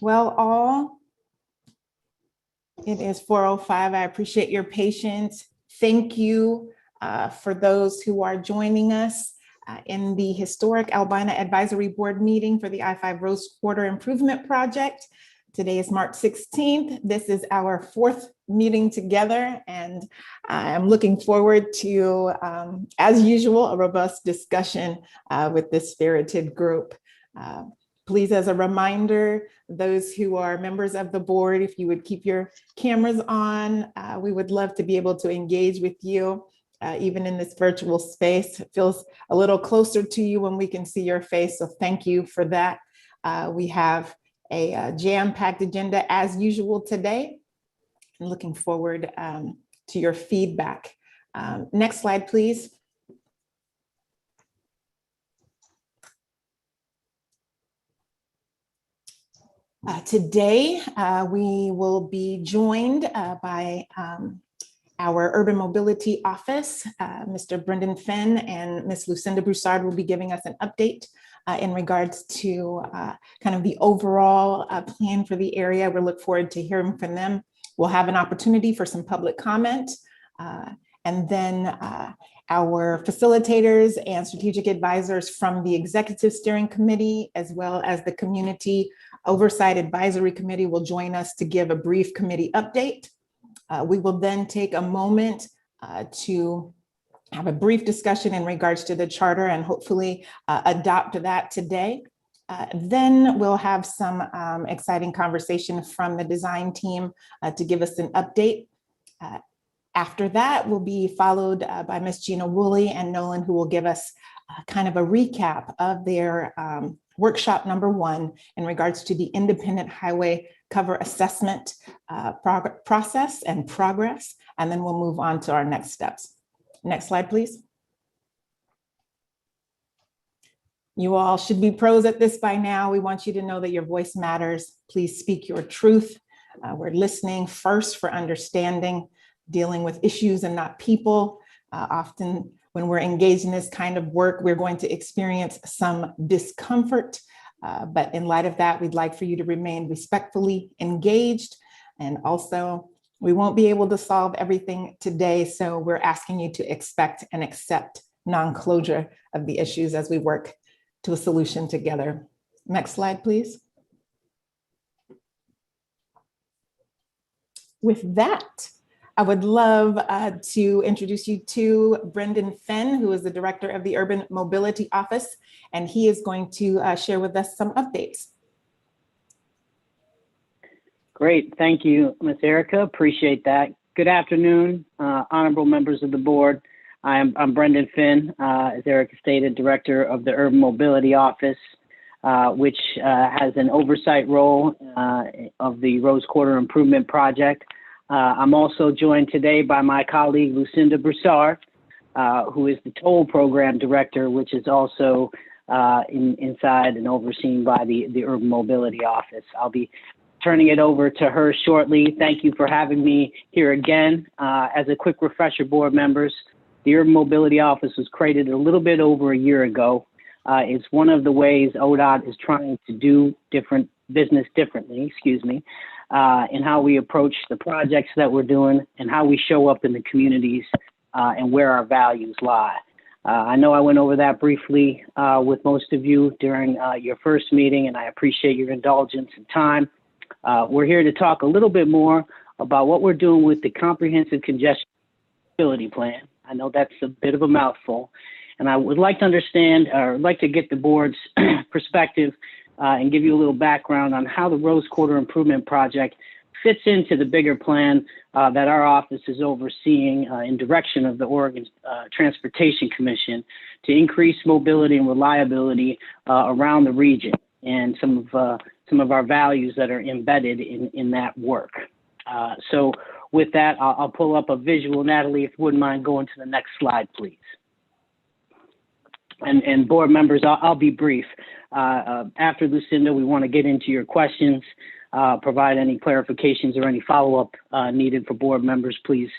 Well, all, it is 4:05. I appreciate your patience. Thank you for those who are joining us in the historic Albina Advisory Board meeting for the I-5 Rose Quarter Improvement Project. Today is March 16th. This is our fourth meeting together, and I'm looking forward to, as usual, a robust discussion with this spirited group. Please, as a reminder, those who are members of the board, if you would keep your cameras on, we would love to be able to engage with you, even in this virtual space. It feels a little closer to you when we can see your face, so thank you for that. We have a jam-packed agenda as usual today. I'm looking forward to your feedback. Next slide, please. Today, we will be joined by our Urban Mobility Office. Mr. Brendan Finn and Ms. Lucinda Broussard will be giving us an update in regards to kind of the overall plan for the area. We look forward to hearing from them. We'll have an opportunity for some public comment. And then our facilitators and strategic advisors from the Executive Steering Committee, as well as the Community Oversight Advisory Committee, will join us to give a brief committee update. We will then take a moment to have a brief discussion in regards to the charter and hopefully adopt that today. Then we'll have some exciting conversation from the design team to give us an update. After that, we'll be followed by Ms. Gina Woolley and Nolan, who will give us kind of a recap of their workshop number 1 in regards to the independent highway cover assessment process and progress. And then we'll move on to our next steps. Next slide, please. You all should be pros at this by now. We want you to know that your voice matters. Please speak your truth. We're listening first for understanding, dealing with issues and not people. Often when we're engaged in this kind of work, we're going to experience some discomfort. But in light of that, we'd like for you to remain respectfully engaged. And also, we won't be able to solve everything today. So we're asking you to expect and accept non-closure of the issues as we work to a solution together. Next slide, please. With that, I would love to introduce you to Brendan Finn, who is the director of the Urban Mobility Office, and he is going to share with us some updates. Great, thank you, Ms. Erica, appreciate that. Good afternoon, honorable members of the board. I'm Brendan Finn, as Erica stated, director of the Urban Mobility Office, which has an oversight role of the Rose Quarter Improvement Project. I'm also joined today by my colleague, Lucinda Broussard, who is the toll program director, which is also inside and overseen by the Urban Mobility Office. I'll be turning it over to her shortly. Thank you for having me here again. As a quick refresher, board members, the Urban Mobility Office was created a little bit over a year ago. It's one of the ways ODOT is trying to do business differently, in how we approach the projects that we're doing and how we show up in the communities and where our values lie. I know I went over that briefly with most of you during your first meeting, and I appreciate your indulgence and time. We're here to talk a little bit more about what we're doing with the Comprehensive Congestion Plan. I know that's a bit of a mouthful, and I would like to understand, or like to get the board's perspective and give you a little background on how the Rose Quarter Improvement Project fits into the bigger plan that our office is overseeing in direction of the Oregon Transportation Commission to increase mobility and reliability around the region, and some of our values that are embedded in that work. So with that, I'll pull up a visual. Natalie, if you wouldn't mind going to the next slide, please. And board members, I'll be brief. After Lucinda, we want to get into your questions, provide any clarifications or any follow-up needed for board members. Please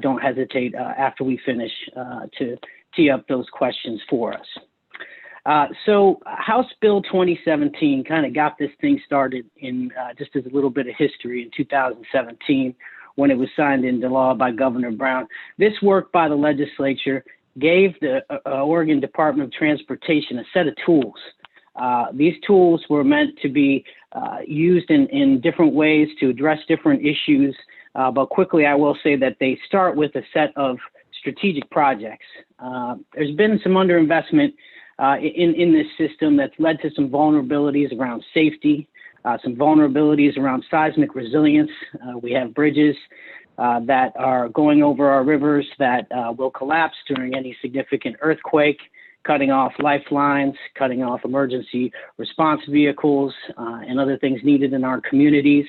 don't hesitate after we finish to tee up those questions for us. So House Bill 2017 kind of got this thing started in just as a little bit of history in 2017 when it was signed into law by Governor Brown. This work by the legislature gave the Oregon Department of Transportation a set of tools. These tools were meant to be used in different ways to address different issues, but quickly I will say that they start with a set of strategic projects. There's been some underinvestment in this system that's led to some vulnerabilities around safety, some vulnerabilities around seismic resilience. We have bridges that are going over our rivers that will collapse during any significant earthquake, cutting off lifelines, cutting off emergency response vehicles, and other things needed in our communities.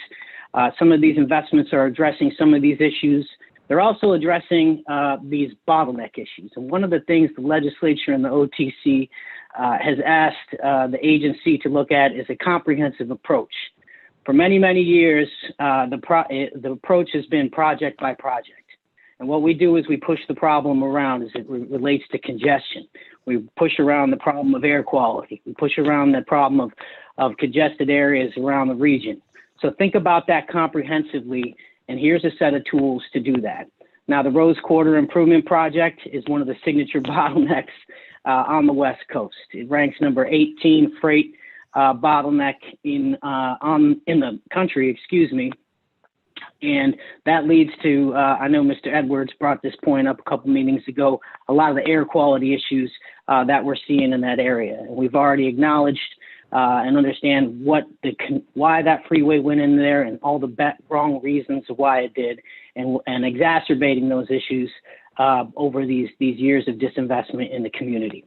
Some of these investments are addressing some of these issues. They're also addressing these bottleneck issues. And one of the things the legislature and the OTC has asked the agency to look at is a comprehensive approach. For many, many years, the approach has been project by project. And what we do is we push the problem around as it relates to congestion. We push around the problem of air quality. We push around the problem of congested areas around the region. So think about that comprehensively, and here's a set of tools to do that. Now, the Rose Quarter Improvement Project is one of the signature bottlenecks on the West Coast. It ranks number 18 freight bottleneck in the country, and that leads to, I know Mr. Edwards brought this point up a couple meetings ago, a lot of the air quality issues that we're seeing in that area. And we've already acknowledged and understand why that freeway went in there and all the wrong reasons why it did, and exacerbating those issues over these years of disinvestment in the community.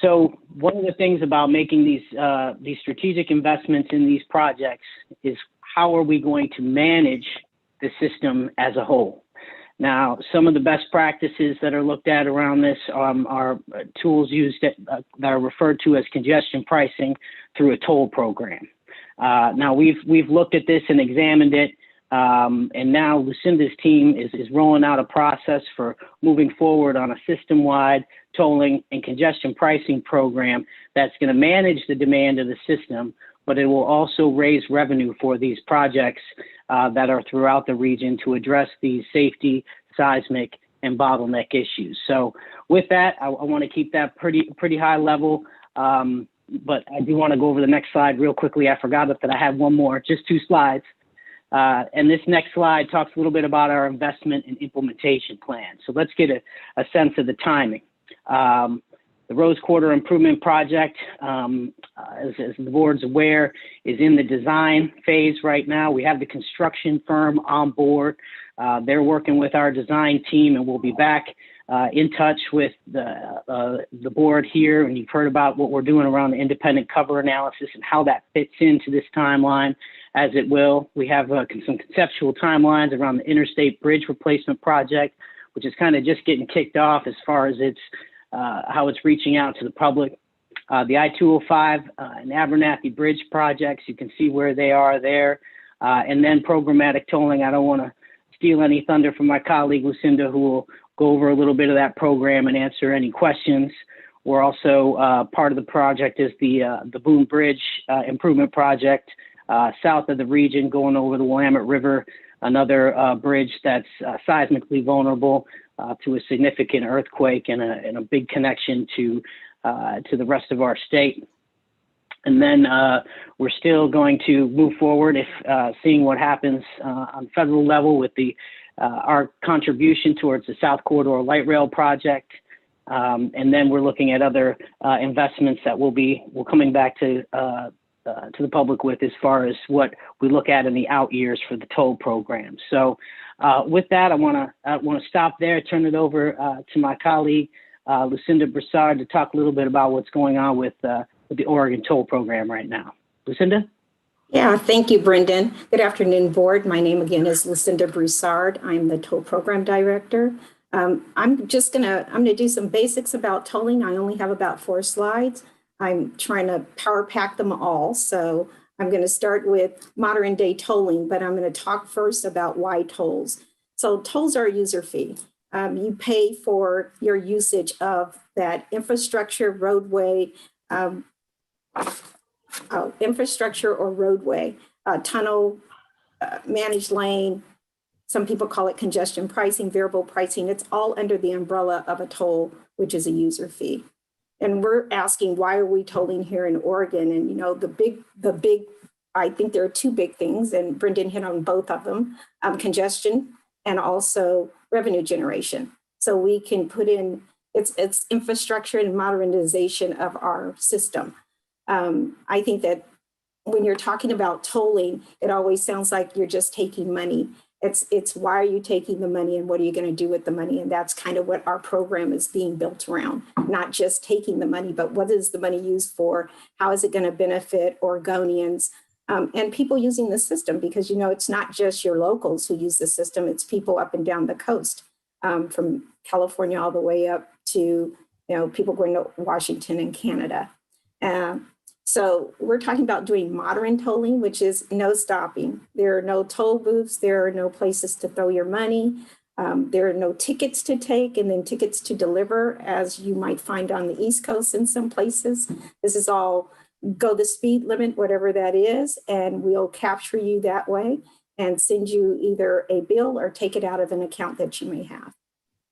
So one of the things about making these strategic investments in these projects is how are we going to manage the system as a whole? Now, some of the best practices that are looked at around this are tools used that are referred to as congestion pricing through a toll program. Now, we've looked at this and examined it, and now Lucinda's team is rolling out a process for moving forward on a system-wide tolling and congestion pricing program that's going to manage the demand of the system, but it will also raise revenue for these projects that are throughout the region to address these safety, seismic, and bottleneck issues. So with that, I want to keep that pretty high level, but I do want to go over the next slide real quickly. I forgot that I have one more, just 2 slides. And this next slide talks a little bit about our investment and implementation plan. So let's get a sense of the timing. The Rose Quarter Improvement Project, as the board's aware, is in the design phase right now. We have the construction firm on board. They're working with our design team, and we'll be back in touch with the board here. And you've heard about what we're doing around the independent cover analysis and how that fits into this timeline, as it will. We have some conceptual timelines around the interstate bridge replacement project, which is kind of just getting kicked off as far as how it's reaching out to the public. The I-205 and Abernathy Bridge projects, you can see where they are there. And then programmatic tolling. I don't want to steal any thunder from my colleague Lucinda, who will go over a little bit of that program and answer any questions. We're also part of the project is the Boone Bridge improvement project south of the region, going over the Willamette River, another bridge that's seismically vulnerable to a significant earthquake and a big connection to the rest of our state. And then we're still going to move forward if seeing what happens on federal level with our contribution towards the South Corridor Light Rail project. And then we're looking at other investments that we're coming back to the public with as far as what we look at in the out years for the toll program. So with that, I want to stop there, turn it over to my colleague, Lucinda Broussard, to talk a little bit about what's going on with the Oregon toll program right now. Lucinda? Yeah, thank you, Brendan. Good afternoon, board. My name again is Lucinda Broussard. I'm the toll program director. I'm gonna do some basics about tolling. I only have about 4 slides. I'm trying to power pack them all. So I'm gonna start with modern day tolling, but I'm gonna talk first about why tolls. So tolls are a user fee. You pay for your usage of that infrastructure, roadway, infrastructure or roadway, tunnel, managed lane. Some people call it congestion pricing, variable pricing. It's all under the umbrella of a toll, which is a user fee. And we're asking, why are we tolling here in Oregon? And you know, the big, I think there are 2 big things, and Brendan hit on both of them, congestion and also revenue generation. So we can put in, it's infrastructure and modernization of our system. I think that when you're talking about tolling, it always sounds like you're just taking money. It's why are you taking the money and what are you going to do with the money? And that's kind of what our program is being built around, not just taking the money, but what is the money used for? How is it going to benefit Oregonians and people using the system? Because, you know, it's not just your locals who use the system, it's people up and down the coast, from California all the way up to, you know, people going to Washington and Canada. So we're talking about doing modern tolling, which is no stopping. There are no toll booths. There are no places to throw your money. There are no tickets to take and then tickets to deliver, as you might find on the East Coast in some places. This is all go the speed limit, whatever that is, and we'll capture you that way and send you either a bill or take it out of an account that you may have.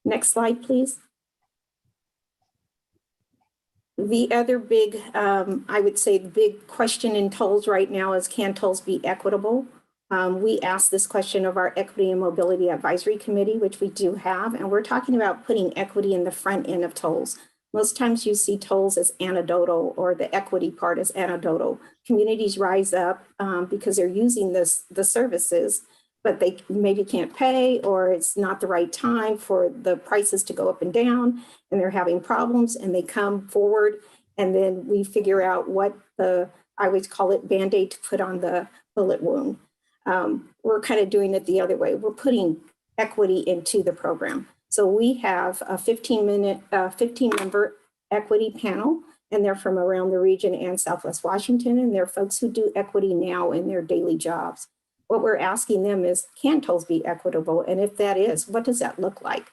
Next slide, please. The other big, I would say the big question in tolls right now is, can tolls be equitable? We asked this question of our Equity and Mobility Advisory Committee, which we do have, and we're talking about putting equity in the front end of tolls. Most times you see tolls as anecdotal, or the equity part as anecdotal. Communities rise up because they're using the services, but they maybe can't pay, or it's not the right time for the prices to go up and down, and they're having problems, and they come forward, and then we figure out what I always call it Band-Aid to put on the bullet wound. We're kind of doing it the other way. We're putting equity into the program. So we have a 15-member equity panel, and they're from around the region and Southwest Washington, and they're folks who do equity now in their daily jobs. What we're asking them is, can tolls be equitable? And if that is, what does that look like?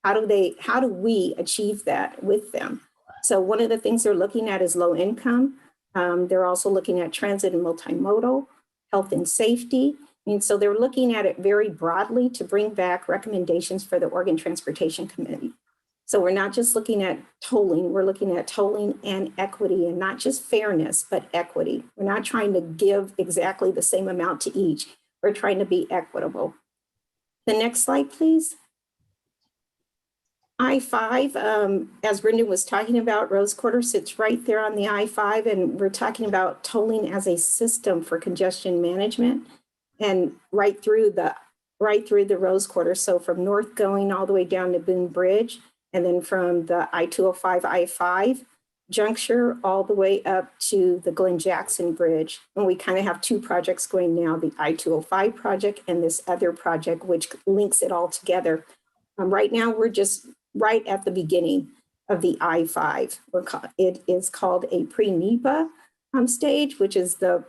How do we achieve that with them? So one of the things they're looking at is low income. They're also looking at transit and multimodal, health and safety. And so they're looking at it very broadly to bring back recommendations for the Oregon Transportation Committee. So we're not just looking at tolling, we're looking at tolling and equity, and not just fairness, but equity. We're not trying to give exactly the same amount to each. We're trying to be equitable. The next slide, please. I-5, as Brendan was talking about, Rose Quarter sits right there on the I-5, and we're talking about tolling as a system for congestion management, and right through the Rose Quarter. So from north going all the way down to Boone Bridge, and then from the I-205, I-5 juncture all the way up to the Glen Jackson Bridge. And we kind of have 2 projects going now, the I-205 project and this other project, which links it all together. Right now, we're just right at the beginning. of the I-5. It is called a pre-NEPA stage, which is the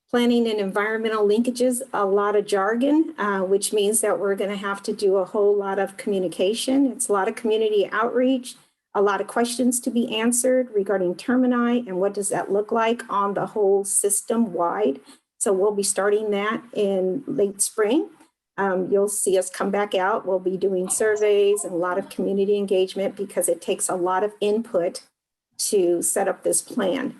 planning and environmental linkages, a lot of jargon, which means that we're going to have to do a whole lot of communication. It's a lot of community outreach, a lot of questions to be answered regarding termini and what does that look like on the whole system wide. So we'll be starting that in late spring. You'll see us come back out. We'll be doing surveys and a lot of community engagement because it takes a lot of input to set up this plan.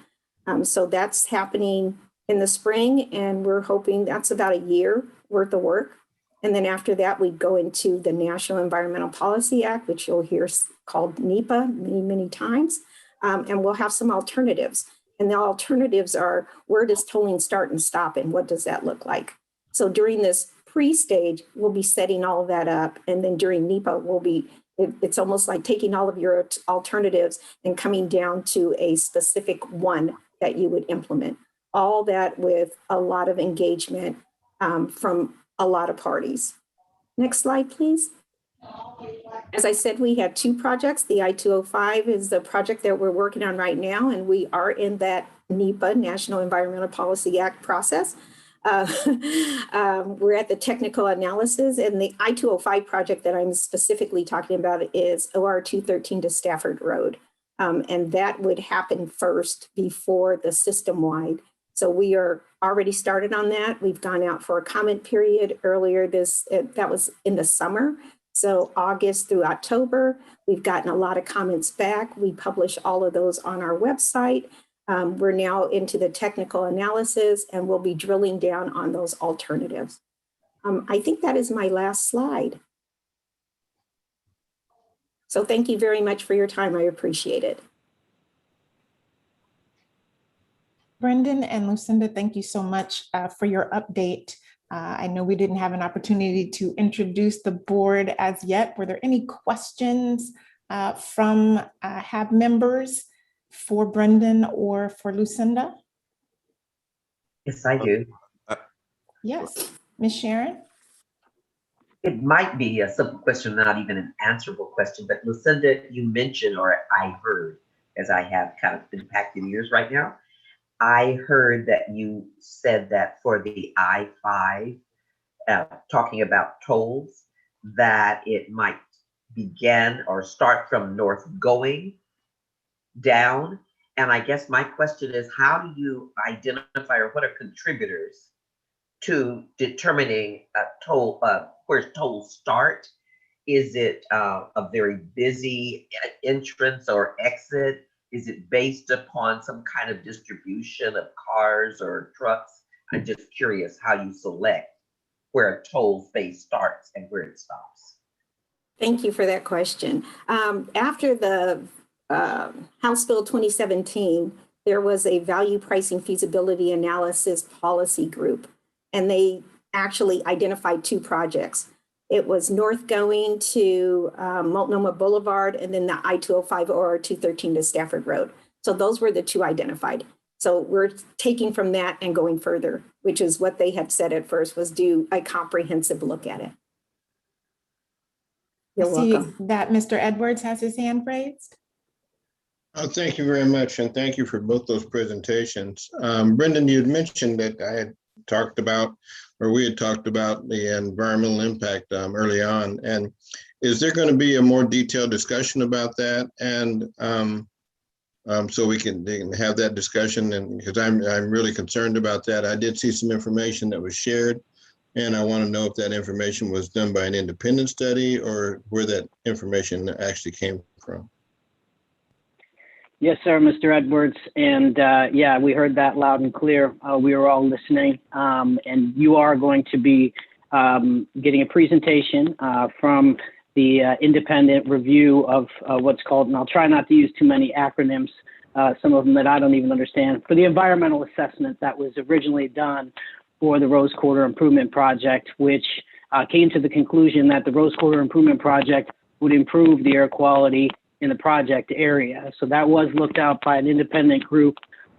So that's happening in the spring, and we're hoping that's about a year worth of work. And then after that, we go into the National Environmental Policy Act, which you'll hear called NEPA many, many times. And we'll have some alternatives. And the alternatives are, where does tolling start and stop, and what does that look like? So during this pre-stage, we'll be setting all of that up. And then during NEPA, it's almost like taking all of your alternatives and coming down to a specific one that you would implement. All that with a lot of engagement from a lot of parties. Next slide, please. As I said, we have two projects. The I-205 is the project that we're working on right now, and we are in that NEPA, National Environmental Policy Act process. We're at the technical analysis, and the I-205 project that I'm specifically talking about is OR 213 to Stafford Road. And that would happen first before the system-wide. So we are already started on that. We've gone out for a comment period earlier that was in the summer. So August through October, we've gotten a lot of comments back. We publish all of those on our website. We're now into the technical analysis, and we'll be drilling down on those alternatives. I think that is my last slide. So thank you very much for your time. I appreciate it. Brendan and Lucinda, thank you so much for your update. I know we didn't have an opportunity to introduce the board as yet. Were there any questions from HAAB members for Brendan or for Lucinda? Yes, I do. Yes, Ms. Sharon? It might be a simple question, not even an answerable question, but Lucinda, you mentioned, or I heard, as I have kind of been packed in ears right now, I heard that you said that for the I-5, talking about tolls, that it might begin or start from north going down. And I guess my question is, how do you identify, or what are contributors to determining a toll, where tolls start? Is it a very busy entrance or exit? Is it based upon some kind of distribution of cars or trucks? I'm just curious how you select where a toll phase starts and where it stops. Thank you for that question. After the House Bill 2017, there was a value pricing feasibility analysis policy group, and they actually identified two projects. It was north going to Multnomah Boulevard, and then the I-205 or 213 to Stafford Road. So those were the two identified. So we're taking from that and going further, which is what they had said at first, was do a comprehensive look at it. You're welcome. See that Mr. Edwards has his hand raised. Thank you very much, and thank you for both those presentations. Brendan, you had mentioned that I had talked about, or we had talked about the environmental impact early on. And is there going to be a more detailed discussion about that? And so we can have that discussion, and because I'm really concerned about that. I did see some information that was shared, and I want to know if that information was done by an independent study or where that information actually came from. Yes, sir, Mr. Edwards. And yeah, we heard that loud and clear. We were all listening. And you are going to be getting a presentation from the independent review of what's called, and I'll try not to use too many acronyms, some of them that I don't even understand, for the environmental assessment that was originally done for the Rose Quarter Improvement Project, which came to the conclusion that the Rose Quarter Improvement Project would improve the air quality in the project area. So that was looked out by an independent group,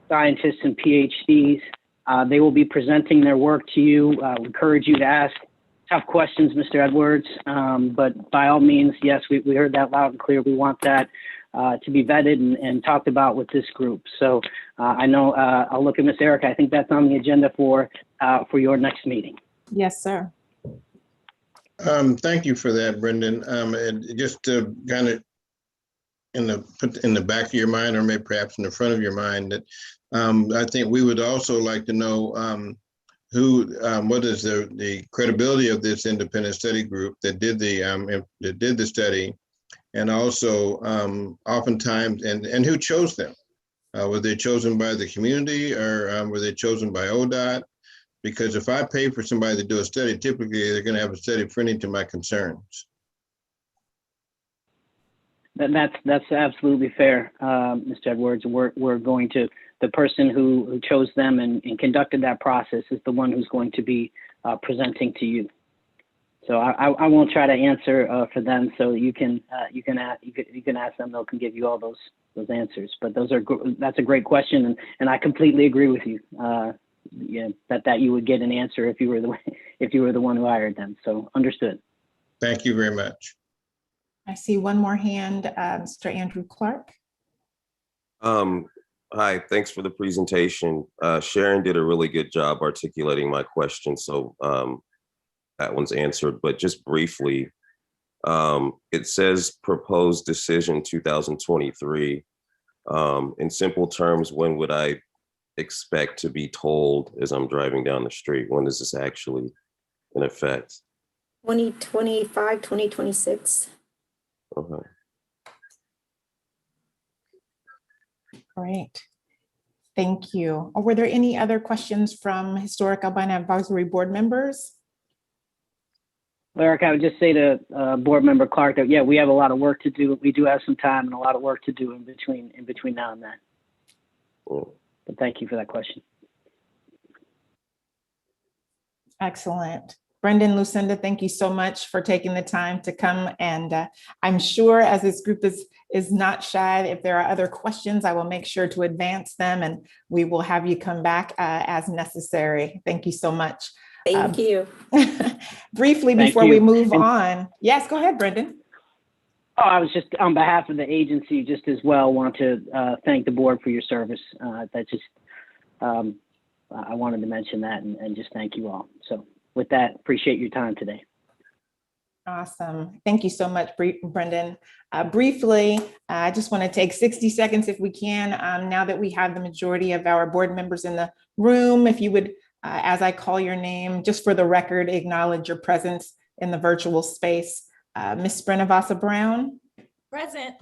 scientists and PhDs. They will be presenting their work to you. We encourage you to ask tough questions, Mr. Edwards, but by all means, yes, we heard that loud and clear. We want that to be vetted and talked about with this group. So I know I'll look at Ms. Erica. I think that's on the agenda for your next meeting. Yes, sir. Thank you for that, Brendan. And just to kind of put in the back of your mind, or maybe perhaps in the front of your mind, that I think we would also like to know what is the credibility of this independent study group that did the study, and also oftentimes and who chose them? Were they chosen by the community, or were they chosen by ODOT? Because if I pay for somebody to do a study, typically they're going to have a study friendly to my concerns. That's absolutely fair, Mr. Edwards. We're going to, the person who chose them and conducted that process is the one who's going to be presenting to you. So I won't try to answer for them. So you can ask them. They'll can give you all those answers. But that's a great question, and I completely agree with you. Yeah, that you would get an answer if you were the one who hired them. So understood. Thank you very much. I see one more hand, Mr. Andrew Clark. Hi, thanks for the presentation. Sharon did a really good job articulating my question, so that one's answered. But just briefly, it says proposed decision 2023. In simple terms, when would I expect to be told as I'm driving down the street? When is this actually in effect? 2025, 2026. Okay. Great. Thank you. Or were there any other questions from Historic Albina Advisory Board members? Eric, I would just say to Board Member Clark that, yeah, we have a lot of work to do. We do have some time and a lot of work to do in between now and then. Cool. But thank you for that question. Excellent. Brendan, Lucinda, thank you so much for taking the time to come. And I'm sure as this group is not shy, if there are other questions, I will make sure to advance them and we will have you come back as necessary. Thank you so much. Thank you. Briefly, Thank before you. we move on. Yes, go ahead, Brendan. Oh, I was just on behalf of the agency, just as well, want to thank the board for your service. I wanted to mention that and just thank you all. So with that, appreciate your time today. Awesome. Thank you so much, Brendan. Briefly, I just want to take 60 seconds if we can, now that we have the majority of our board members in the room. If you would, as I call your name, just for the record, acknowledge your presence in the virtual space. Ms. Srinivasa Brown. Present.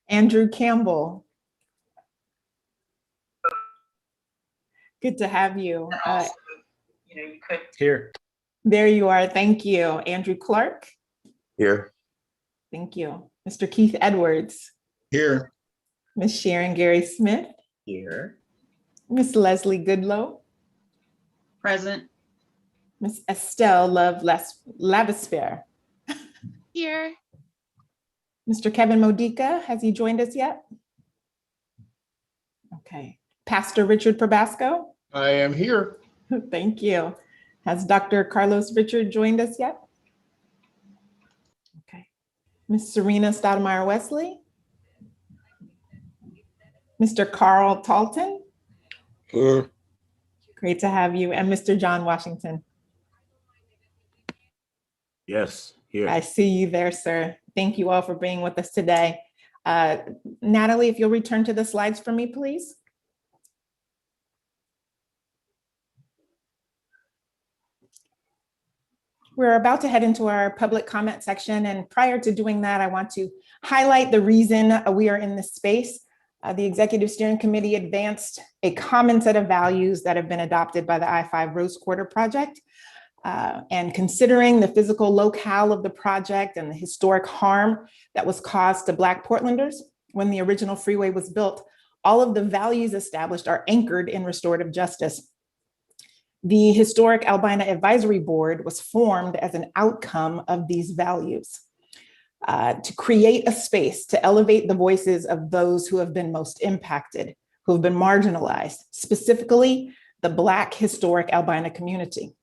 Andrew Campbell. Good to have you. You could. Here. There you are. Thank you. Andrew Clark. Here. Thank you. Mr. Keith Edwards. Here. Ms. Sharon Gary Smith. Here. Ms. Leslie Goodlow. Present. Ms. Estelle Love Lavesfair. Here. Mr. Kevin Modica, has he joined us yet? Okay. Pastor Richard Probasco. I am here. Thank you. Has Dr. Carlos Richard joined us yet? Okay. Ms. Serena Stoudemire Wesley. Mr. Carl Talton. Here. Great to have you. And Mr. John Washington. Yes, here. I see you there, sir. Thank you all for being with us today. Natalie, if you'll return to the slides for me, please. We're about to head into our public comment section. And prior to doing that, I want to highlight the reason we are in this space. The Executive Steering Committee advanced a common set of values that have been adopted by the I-5 Rose Quarter Project. And considering the physical locale of the project and the historic harm that was caused to Black Portlanders when the original freeway was built, all of the values established are anchored in restorative justice. The Historic Albina Advisory Board was formed as an outcome of these values to create a space to elevate the voices of those who have been most impacted, who have been marginalized, specifically the Black historic Albina community.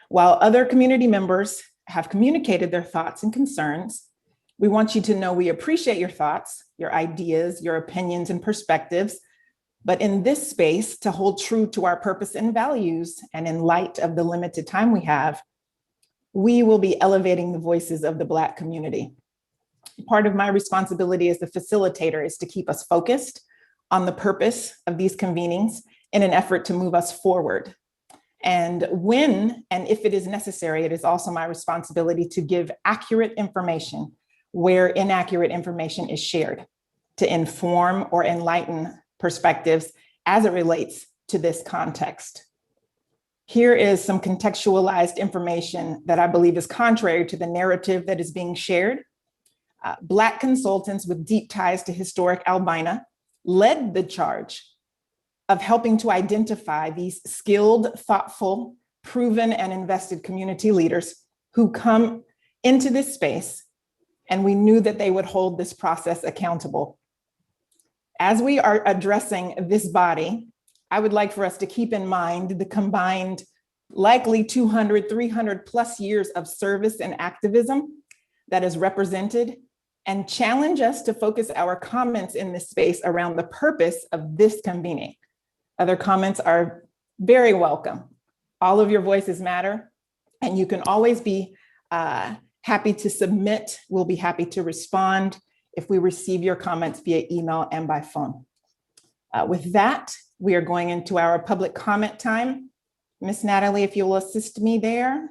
While other community members have communicated their thoughts and concerns, we want you to know we appreciate your thoughts, your ideas, your opinions and perspectives, but in this space, to hold true to our purpose and values, and in light of the limited time we have, we will be elevating the voices of the Black community. Part of my responsibility as the facilitator is to keep us focused on the purpose of these convenings in an effort to move us forward. And when and if it is necessary, it is also my responsibility to give accurate information where inaccurate information is shared, to inform or enlighten perspectives as it relates to this context. Here is some contextualized information that I believe is contrary to the narrative that is being shared. Black consultants with deep ties to historic Albina led the charge of helping to identify these skilled, thoughtful, proven, and invested community leaders who come into this space, and we knew that they would hold this process accountable. As we are addressing this body, I would like for us to keep in mind the combined likely 200, 300 plus years of service and activism that is represented, and challenge us to focus our comments in this space around the purpose of this convening. Other comments are very welcome. All of your voices matter, and you can always be happy to submit. We'll be happy to respond if we receive your comments via email and by phone. With that, we are going into our public comment time. Ms. Natalie, if you'll assist me there.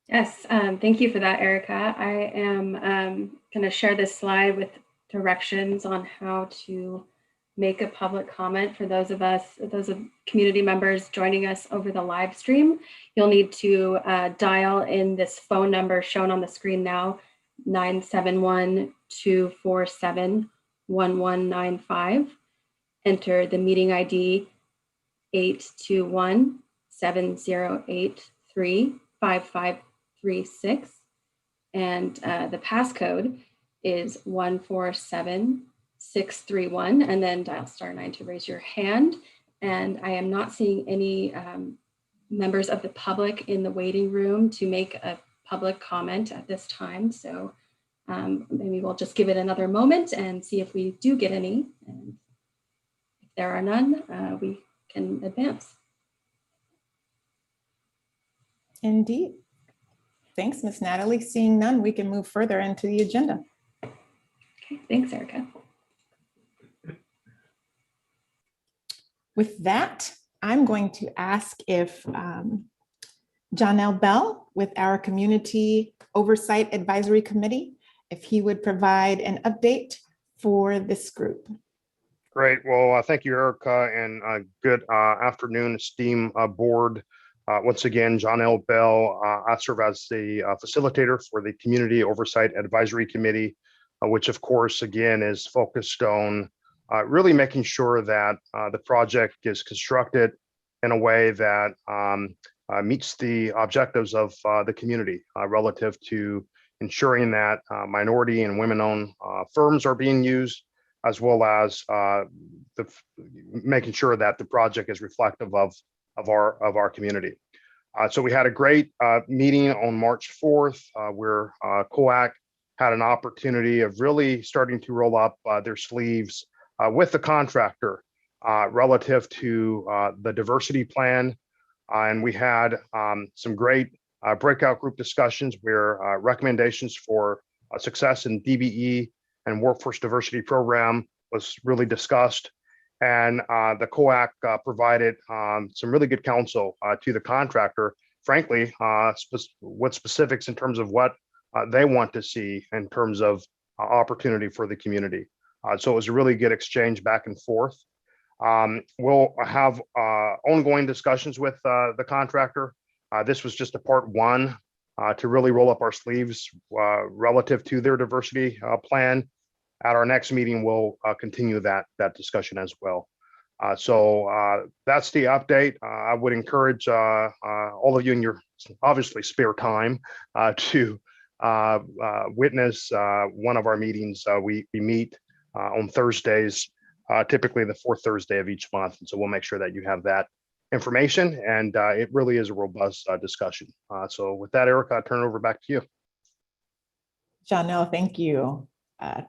Yes, thank you for that, Erica. I am going to share this slide with directions on how to make a public comment for those of community members joining us over the live stream. You'll need to dial in this phone number shown on the screen now, 971-247-1195. Enter the meeting ID 821-7083-5536. And the passcode is 147631, and then dial *9 to raise your hand. And I am not seeing any members of the public in the waiting room to make a public comment at this time. So maybe we'll just give it another moment and see if we do get any. And if there are none, we can advance. Indeed. Thanks, Ms. Natalie. Seeing none, we can move further into the agenda. Okay, thanks, Erica. With that, I'm going to ask if Jonell Bell with our Community Oversight Advisory Committee, if he would provide an update for this group. Great. Well, thank you, Erica, and good afternoon, esteemed board. Once again, Jonell Bell, I serve as the facilitator for the Community Oversight Advisory Committee, which of course, again, is focused on really making sure that the project is constructed in a way that meets the objectives of the community relative to ensuring that minority and women-owned firms are being used, as well as making sure that the project is reflective of our community. So we had a great meeting on March 4th, where COAC had an opportunity of really starting to roll up their sleeves with the contractor relative to the diversity plan. And we had some great breakout group discussions where recommendations for success in DBE and workforce diversity program was really discussed. And the COAC provided some really good counsel to the contractor, frankly, with specifics in terms of what they want to see in terms of opportunity for the community. So it was a really good exchange back and forth. We'll have ongoing discussions with the contractor. This was just a part one to really roll up our sleeves relative to their diversity plan. At our next meeting, we'll continue that discussion as well. So that's the update. I would encourage all of you in your obviously spare time to witness one of our meetings. We meet on Thursdays, typically the fourth Thursday of each month. And so we'll make sure that you have that information, and it really is a robust discussion. So with that, Erica, I'll turn it over back to you. Janelle, thank you.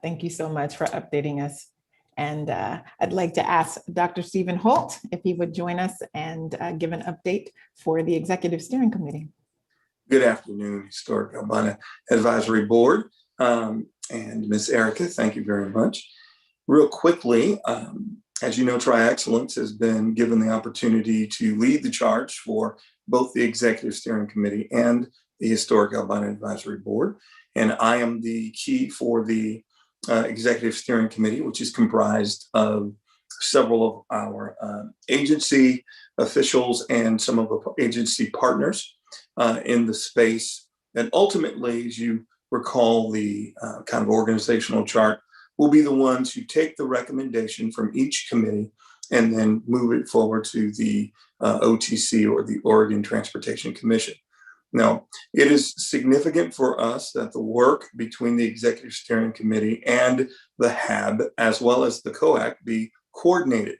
Thank you so much for updating us. And I'd like to ask Dr. Stephen Holt if he would join us and give an update for the Executive Steering Committee. Good afternoon, Historic Albina Advisory Board. And Ms. Erica, thank you very much. Real quickly, as you know, Tri-Excellence has been given the opportunity to lead the charge for both the Executive Steering Committee and the Historic Albina Advisory Board. And I am the key for the Executive Steering Committee, which is comprised of several of our agency officials and some of the agency partners in the space. And ultimately, as you recall, the kind of organizational chart will be the ones who take the recommendation from each committee and then move it forward to the OTC, or the Oregon Transportation Commission. Now, it is significant for us that the work between the Executive Steering Committee and the HAAB, as well as the COAC, be coordinated,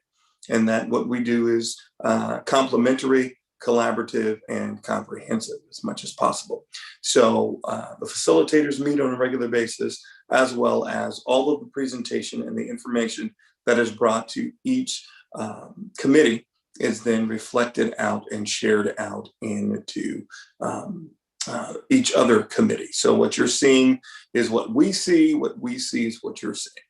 and that what we do is complementary, collaborative, and comprehensive as much as possible. So the facilitators meet on a regular basis, as well as all of the presentation and the information that is brought to each committee is then reflected out and shared out into each other committee. So what you're seeing is what we see is what you're seeing.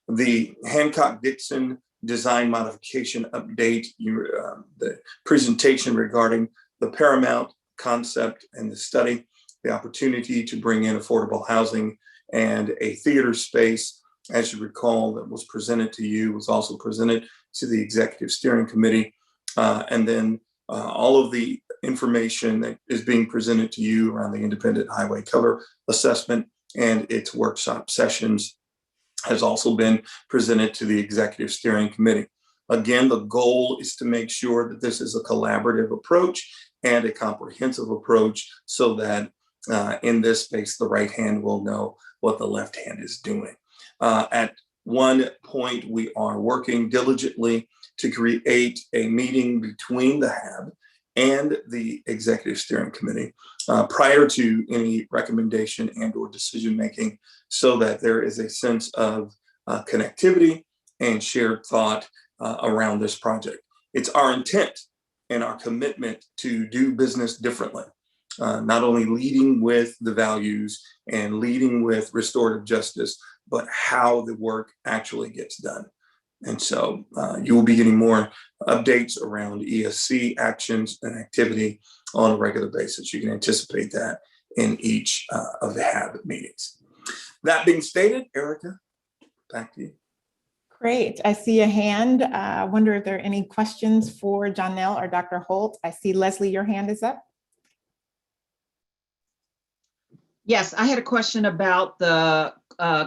The Hancock-Dixon design modification update, the presentation regarding the Paramount concept and the study, the opportunity to bring in affordable housing and a theater space, as you recall, that was presented to you, was also presented to the Executive Steering Committee. And then all of the information that is being presented to you around the independent highway cover assessment and its workshop sessions has also been presented to the Executive Steering Committee. Again, the goal is to make sure that this is a collaborative approach and a comprehensive approach, so that in this space, the right hand will know what the left hand is doing. At one point, we are working diligently to create a meeting between the HAAB and the Executive Steering Committee prior to any recommendation and or decision making, so that there is a sense of connectivity and shared thought around this project. It's our intent and our commitment to do business differently, not only leading with the values and leading with restorative justice, but how the work actually gets done. And so you will be getting more updates around ESC actions and activity on a regular basis. You can anticipate that in each of the HAAB meetings. That being stated, Erica, back to you. Great. I see a hand. I wonder if there are any questions for Janelle or Dr. Holt. I see Leslie, your hand is up. Yes, I had a question about the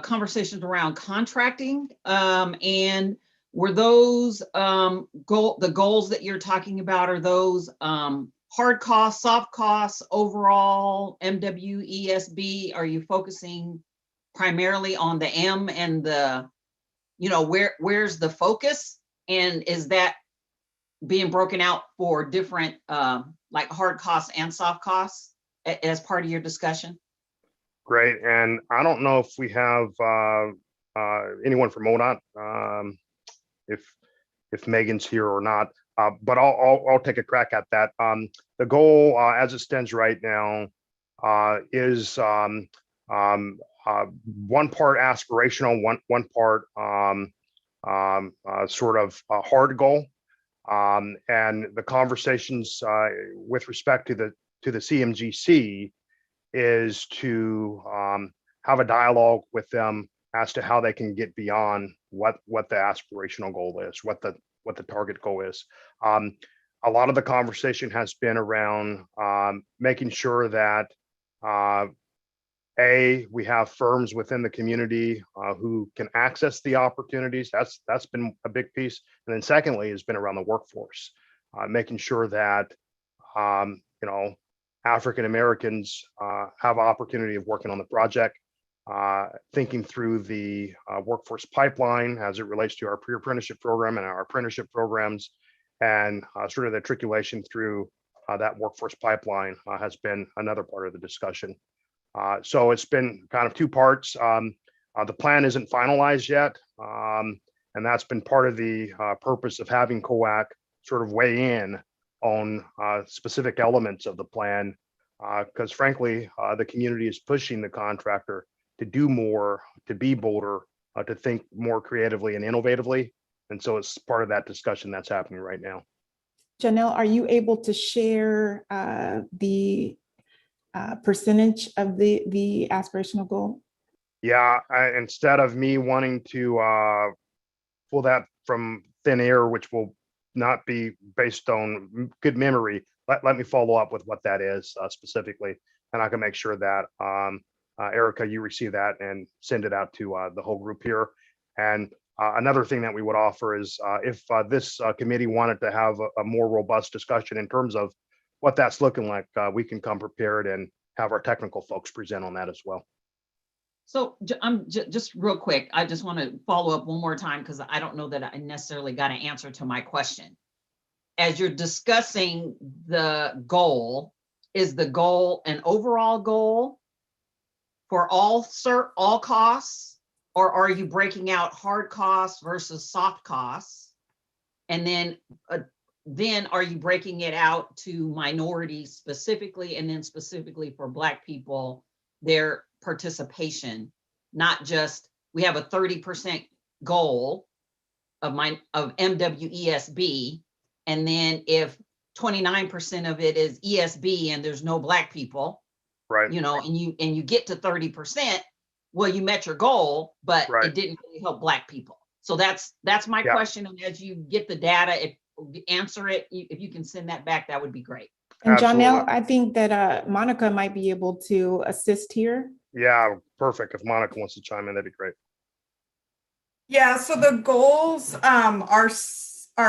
conversations around contracting, and were those the goals that you're talking about, are those hard costs, soft costs, overall MWESB? Are you focusing primarily on the M and the, where's the focus? And is that being broken out for different like hard costs and soft costs as part of your discussion? Great. And I don't know if we have anyone from ODOT, if Megan's here or not, but I'll take a crack at that. The goal as it stands right now is one part aspirational, one part sort of a hard goal. And the conversations with respect to the CMGC is to have a dialogue with them as to how they can get beyond what the aspirational goal is, what the target goal is. A lot of the conversation has been around making sure that we have firms within the community who can access the opportunities. That's been a big piece. And then secondly, has been around the workforce, making sure that African Americans have opportunity of working on the project, thinking through the workforce pipeline as it relates to our pre-apprenticeship program and our apprenticeship programs, and sort of the articulation through that workforce pipeline has been another part of the discussion. So it's been kind of two parts. The plan isn't finalized yet, and that's been part of the purpose of having COAC sort of weigh in on specific elements of the plan, because frankly, the community is pushing the contractor to do more, to be bolder, to think more creatively and innovatively. And so it's part of that discussion that's happening right now. Janelle, are you able to share the percentage of the aspirational goal? Yeah, instead of me wanting to pull that from thin air, which will not be based on good memory, let me follow up with what that is specifically, and I can make sure that Erica, you receive that and send it out to the whole group here. And another thing that we would offer is if this committee wanted to have a more robust discussion in terms of what that's looking like, we can come prepared and have our technical folks present on that as well. So I'm just real quick. I just want to follow up one more time because I don't know that I necessarily got an answer to my question. As you're discussing the goal, is the goal an overall goal for all costs, or are you breaking out hard costs versus soft costs? And then are you breaking it out to minorities specifically, and then specifically for Black people, their participation, not just we have a 30% goal of MWESB, and then if 29% of it is ESB and there's no Black people, right? You know, and you get to 30%, well, you met your goal, but right. It didn't really help Black people. So that's my question. And as you get the data, answer it. If you can send that back, that would be great. And Absolutely. Janelle, I think that Monica might be able to assist here. Yeah, perfect. If Monica wants to chime in, that'd be great. Yeah, so the goals are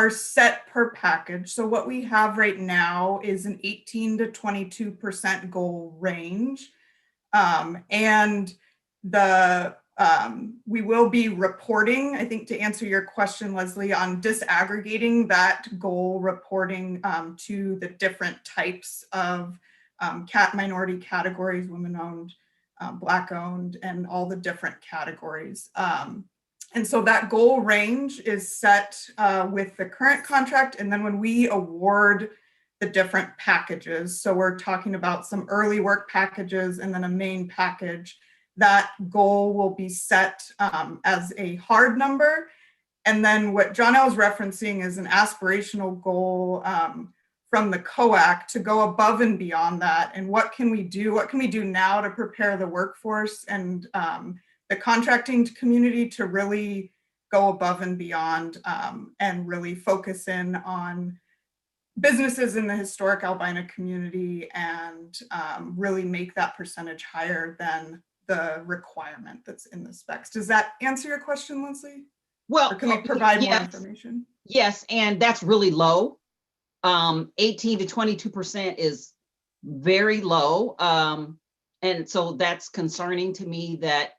set per package. So what we have right now is an 18 to 22% goal range. And we will be reporting, I think to answer your question, Leslie, on disaggregating that goal reporting to the different types of minority categories, women-owned, Black-owned, and all the different categories. And so that goal range is set with the current contract. And then when we award the different packages, so we're talking about some early work packages and then a main package, that goal will be set as a hard number. And then what Janelle is referencing is an aspirational goal from the COAC to go above and beyond that. And what can we do? What can we do now to prepare the workforce and the contracting community to really go above and beyond and really focus in on businesses in the historic Albina community and really make that percentage higher than the requirement that's in the specs. Does that answer your question, Leslie? Well, or can we provide yes, more information? Yes, and that's really low. 18 to 22% is very low. And so that's concerning to me that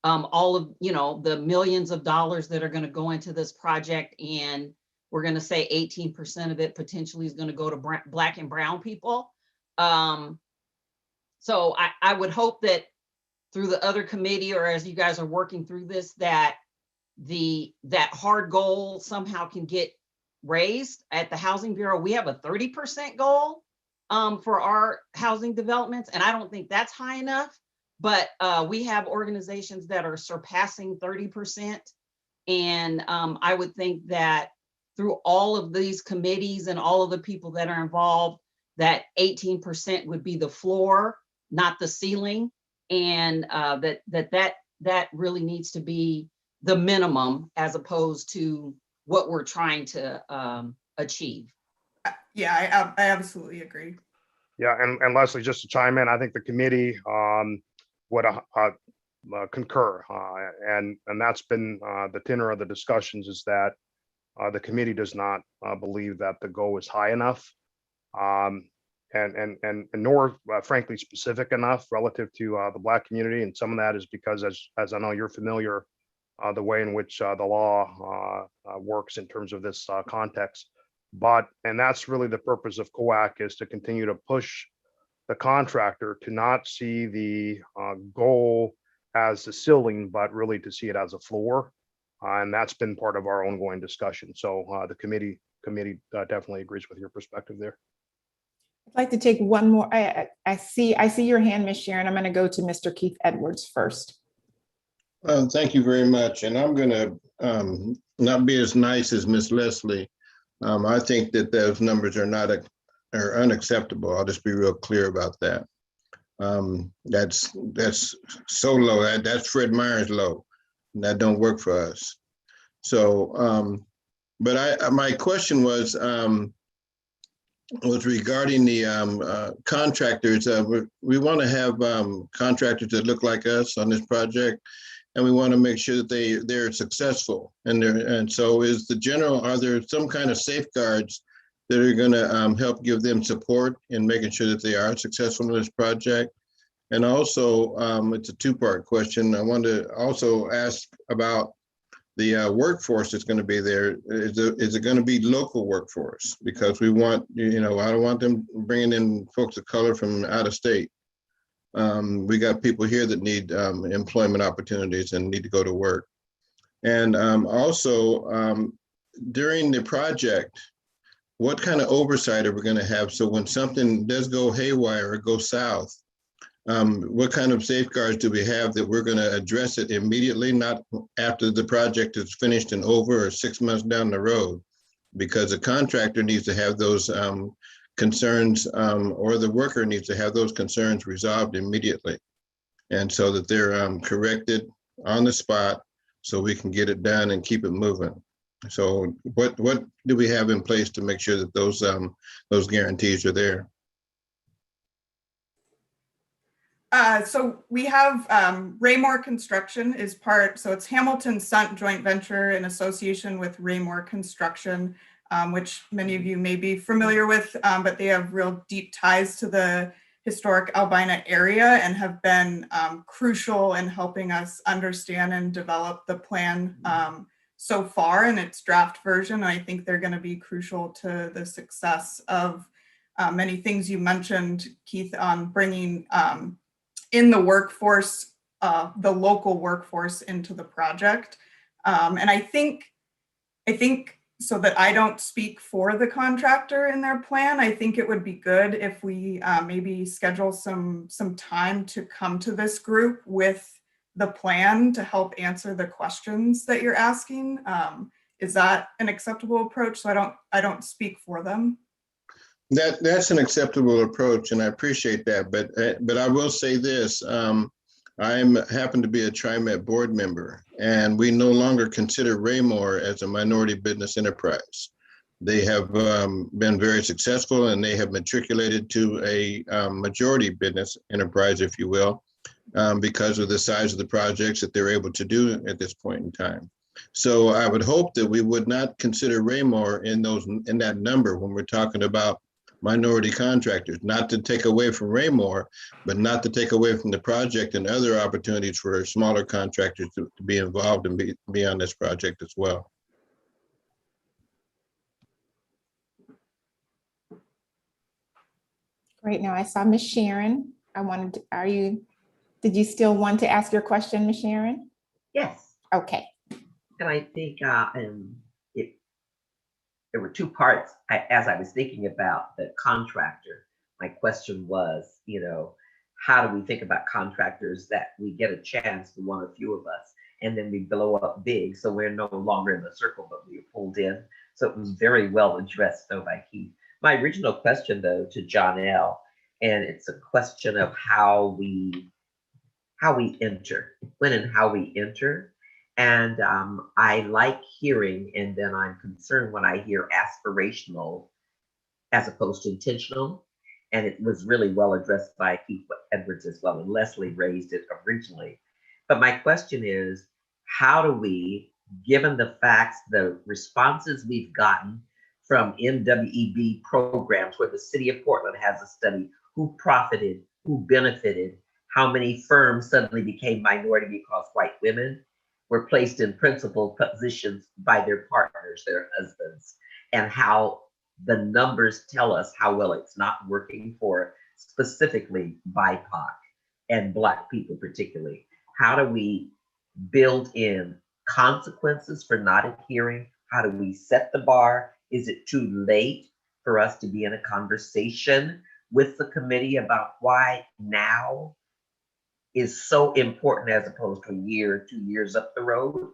all of, the millions of dollars that are going to go into this project, and we're going to say 18% of it potentially is going to go to Black and brown people. So I would hope that through the other committee, or as you guys are working through this, that that hard goal somehow can get raised. At the Housing Bureau, we have a 30% goal for our housing developments, and I don't think that's high enough. But we have organizations that are surpassing 30%. And I would think that through all of these committees and all of the people that are involved, that 18% would be the floor, not the ceiling. And that really needs to be the minimum as opposed to what we're trying to achieve. Yeah, I absolutely agree. Yeah, and Leslie, just to chime in, I think the committee would concur, and that's been the tenor of the discussions, is that the committee does not believe that the goal is high enough, and nor frankly specific enough relative to the Black community. And some of that is because, as I know you're familiar, the way in which the law works in terms of this context. And that's really the purpose of COAC, is to continue to push the contractor to not see the goal as the ceiling, but really to see it as a floor. And that's been part of our ongoing discussion. So the committee definitely agrees with your perspective there. I'd like to take one more. I see your hand, Ms. Sharon. I'm going to go to Mr. Keith Edwards first. Thank you very much. And I'm going to not be as nice as Ms. Leslie. I think that those numbers are unacceptable. I'll just be real clear about that. That's so low. That's Fred Meyer's low. And that don't work for us. So, but my question was regarding the contractors. We want to have contractors that look like us on this project, and we want to make sure that they're successful. And so are there some kind of safeguards that are going to help give them support in making sure that they are successful in this project? And also, it's a two-part question. I wanted to also ask about the workforce that's going to be there. Is it going to be local workforce? Because we want, I don't want them bringing in folks of color from out of state. We got people here that need employment opportunities and need to go to work. And also, during the project, what kind of oversight are we going to have? So when something does go haywire or go south, what kind of safeguards do we have that we're going to address it immediately, not after the project is finished and over or 6 months down the road? Because the contractor needs to have those concerns, or the worker needs to have those concerns resolved immediately. And so that they're corrected on the spot so we can get it done and keep it moving. So what do we have in place to make sure that those guarantees are there? So we have Raymore Construction is part, so it's Hamilton Sunt joint venture in association with Raymore Construction, which many of you may be familiar with, but they have real deep ties to the historic Albina area and have been crucial in helping us understand and develop the plan so far in its draft version. And I think they're going to be crucial to the success of many things you mentioned, Keith, on bringing in the workforce, the local workforce into the project. And I think so that I don't speak for the contractor in their plan, I think it would be good if we maybe schedule some time to come to this group with the plan to help answer the questions that you're asking. Is that an acceptable approach? So I don't speak for them. That's an acceptable approach, and I appreciate that. But I will say this: I happen to be a TriMet board member, and we no longer consider Raymore as a minority business enterprise. They have been very successful, and they have matriculated to a majority business enterprise, if you will, because of the size of the projects that they're able to do at this point in time. So I would hope that we would not consider Raymore in that number when we're talking about minority contractors, not to take away from Raymore, but not to take away from the project and other opportunities for smaller contractors to be involved and be on this project as well. Great. Now I saw Ms. Sharon. Did you still want to ask your question, Ms. Sharon? Yes. Okay. And I think there were two parts. As I was thinking about the contractor, my question was, how do we think about contractors that we get a chance to one or few of us, and then we blow up big, so we're no longer in the circle, but we are pulled in. So it was very well addressed, though, by Keith. My original question, though, to John L., and it's a question of how we enter, when and how we enter. And I like hearing, and then I'm concerned when I hear aspirational as opposed to intentional. And it was really well addressed by Keith Edwards as well, and Leslie raised it originally. But my question is, how do we, given the facts, the responses we've gotten from MWEB programs where the city of Portland has a study, who profited, who benefited, how many firms suddenly became minority because white women were placed in principal positions by their partners, their husbands, and how the numbers tell us how well it's not working for specifically BIPOC and Black people particularly. How do we build in consequences for not adhering? How do we set the bar? Is it too late for us to be in a conversation with the committee about why now is so important as opposed to a year, 2 years up the road?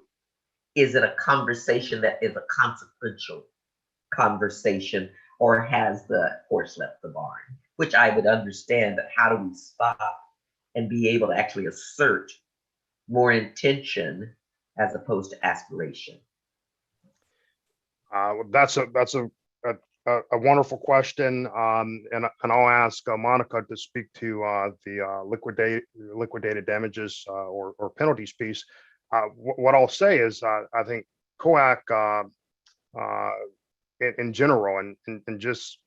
Is it a conversation that is a consequential conversation, or has the horse left the barn? Which I would understand, but how do we stop and be able to actually assert more intention as opposed to aspiration? That's a wonderful question, and I'll ask Monica to speak to the liquidated damages or penalties piece. What I'll say is I think COAC in general, and just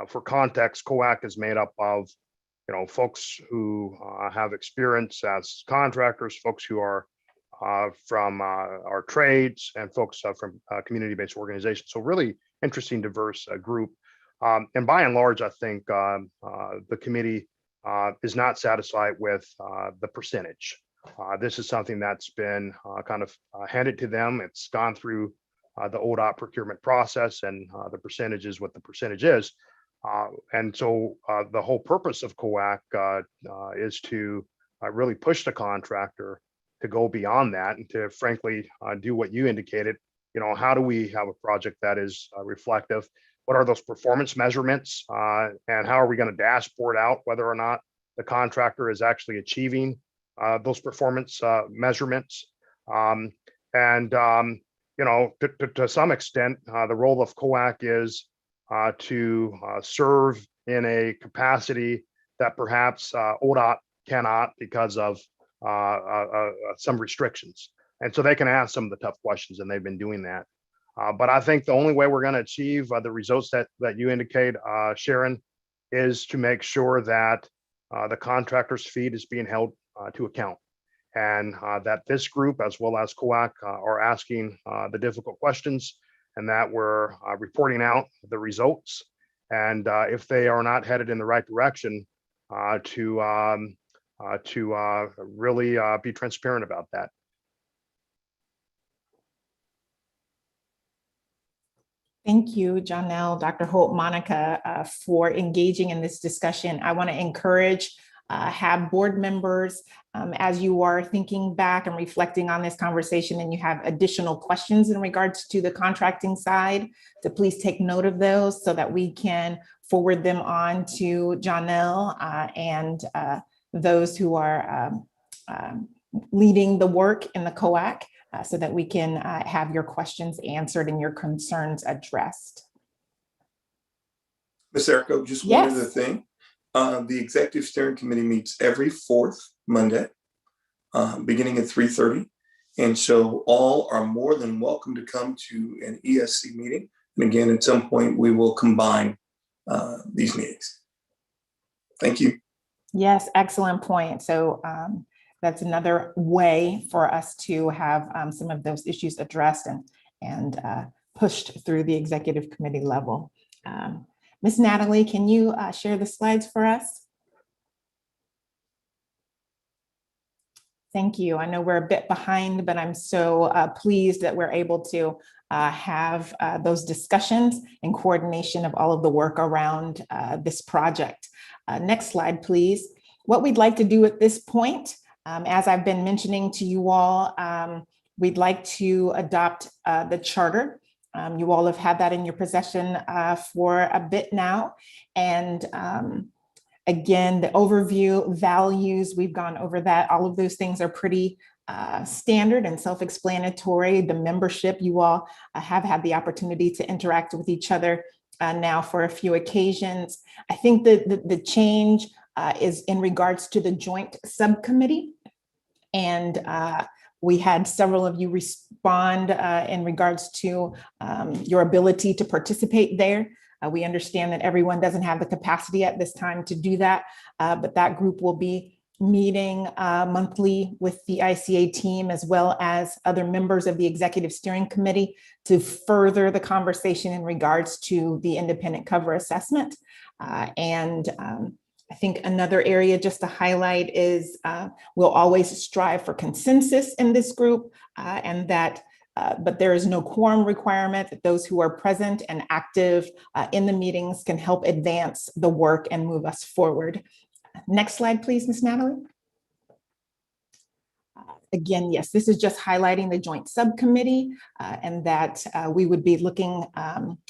for context, COAC is made up of folks who have experience as contractors, folks who are from our trades, and folks from community-based organizations. So really interesting, diverse group. And by and large, I think the committee is not satisfied with the percentage. This is something that's been kind of handed to them. It's gone through the ODOT procurement process, and the percentage is what the percentage is. And so the whole purpose of COAC is to really push the contractor to go beyond that and to frankly do what you indicated. How do we have a project that is reflective? What are those performance measurements? And how are we going to dashboard out whether or not the contractor is actually achieving those performance measurements? To some extent, the role of COAC is to serve in a capacity that perhaps ODOT cannot because of some restrictions. And so they can ask some of the tough questions, and they've been doing that. But I think the only way we're going to achieve the results that you indicate, Sharon, is to make sure that the contractor's fee is being held to account, and that this group, as well as COAC, are asking the difficult questions, and that we're reporting out the results. And if they are not headed in the right direction, to really be transparent about that. Thank you, Janelle, Dr. Holt, Monica, for engaging in this discussion. I want to encourage HAAB board members, as you are thinking back and reflecting on this conversation and you have additional questions in regards to the contracting side, to please take note of those so that we can forward them on to Janelle and those who are leading the work in the COAC, so that we can have your questions answered and your concerns addressed. Ms. Erica, just one other thing. The Executive Steering Committee meets every fourth Monday, beginning at 3:30. And so all are more than welcome to come to an ESC meeting. And again, at some point, we will combine these meetings. Thank you. Yes, excellent point. So that's another way for us to have some of those issues addressed and pushed through the executive committee level. Ms. Natalie, can you share the slides for us? Thank you. I know we're a bit behind, but I'm so pleased that we're able to have those discussions in coordination of all of the work around this project. Next slide, please. What we'd like to do at this point, as I've been mentioning to you all, we'd like to adopt the charter. You all have had that in your possession for a bit now. And again, the overview, values, we've gone over that. All of those things are pretty standard and self-explanatory. The membership, you all have had the opportunity to interact with each other now for a few occasions. I think that the change is in regards to the joint subcommittee. And we had several of you respond in regards to your ability to participate there. We understand that everyone doesn't have the capacity at this time to do that, but that group will be meeting monthly with the ICA team, as well as other members of the Executive Steering Committee, to further the conversation in regards to the independent cover assessment. I think another area just to highlight is we'll always strive for consensus in this group, but there is no quorum requirement. That those who are present and active in the meetings can help advance the work and move us forward. Next slide, please, Ms. Natalie. Again, yes, this is just highlighting the joint subcommittee and that we would be looking,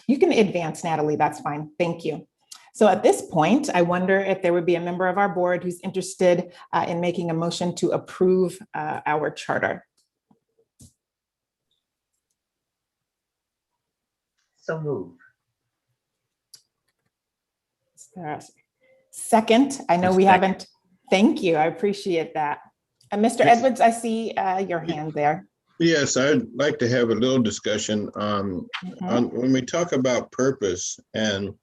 you can advance, Natalie, that's fine, thank you. So at this point, I wonder if there would be a member of our board who's interested in making a motion to approve our charter. So move. Second, I know we haven't, thank you, I appreciate that. Mr. Edwards, I see your hand there. Yes, I'd like to have a little discussion on when we talk about purpose, and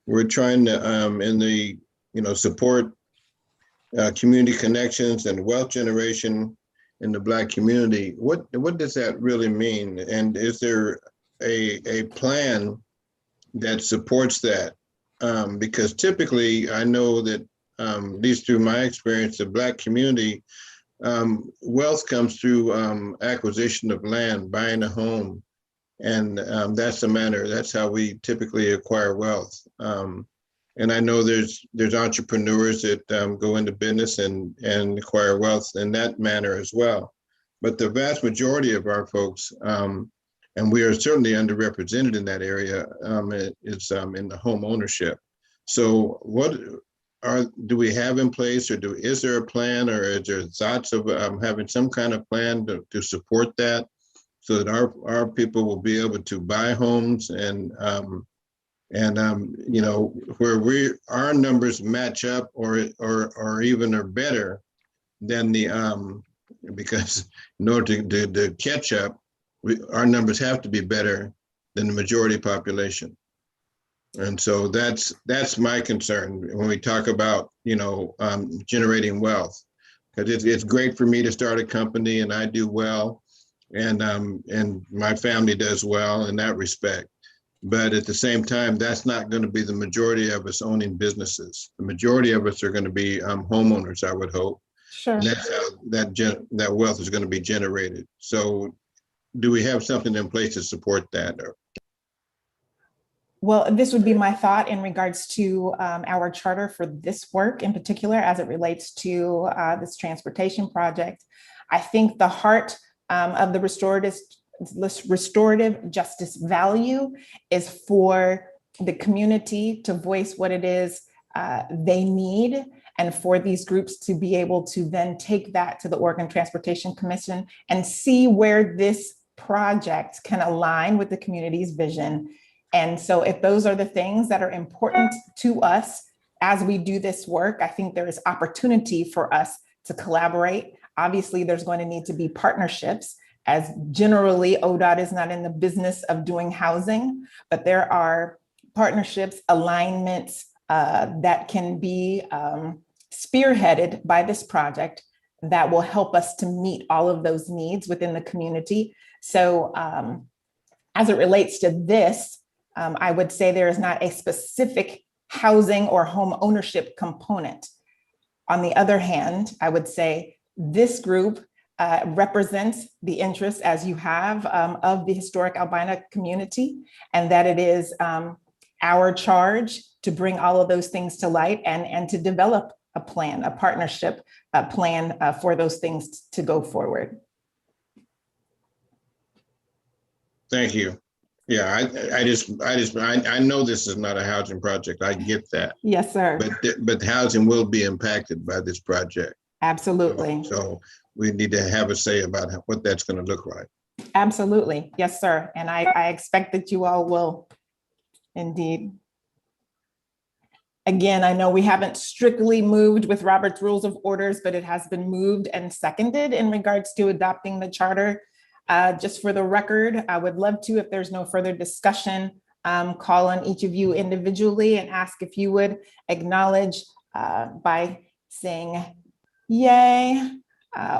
we're trying to in the support community connections and wealth generation in the Black community. What does that really mean? And is there a plan that supports that? Because typically, I know that at least through my experience, the Black community, wealth comes through acquisition of land, buying a home. And that's the manner, that's how we typically acquire wealth. And I know there's entrepreneurs that go into business and acquire wealth in that manner as well. But the vast majority of our folks, and we are certainly underrepresented in that area, is in the home ownership. So what do we have in place, or is there a plan, or is there thoughts of having some kind of plan to support that, so that our people will be able to buy homes and where our numbers match up or even are better than the because in order to catch up, our numbers have to be better than the majority population. And so that's my concern when we talk about generating wealth, because it's great for me to start a company and I do well, and my family does well in that respect. But at the same time, that's not going to be the majority of us owning businesses. The majority of us are going to be homeowners, I would hope. Sure. And that's how that wealth is going to be generated. So do we have something in place to support that? Well, this would be my thought in regards to our charter for this work in particular, as it relates to this transportation project. I think the heart of the restorative justice value is for the community to voice what it is they need, and for these groups to be able to then take that to the Oregon Transportation Commission and see where this project can align with the community's vision. And so if those are the things that are important to us as we do this work, I think there is opportunity for us to collaborate. Obviously, there's going to need to be partnerships, as generally ODOT is not in the business of doing housing, but there are partnerships, alignments that can be spearheaded by this project that will help us to meet all of those needs within the community. So as it relates to this, I would say there is not a specific housing or home ownership component. On the other hand, I would say this group represents the interests, as you have, of the historic Albina community, and that it is our charge to bring all of those things to light and to develop a plan, a partnership plan for those things to go forward. Thank you. Yeah, I know this is not a housing project. I get that. Yes, sir. But housing will be impacted by this project. Absolutely. So we need to have a say about what that's going to look like. Absolutely. Yes, sir. And I expect that you all will indeed. Again, I know we haven't strictly moved with Robert's Rules of Orders, but it has been moved and seconded in regards to adopting the charter. Just for the record, I would love to, if there's no further discussion, call on each of you individually and ask if you would acknowledge by saying yay,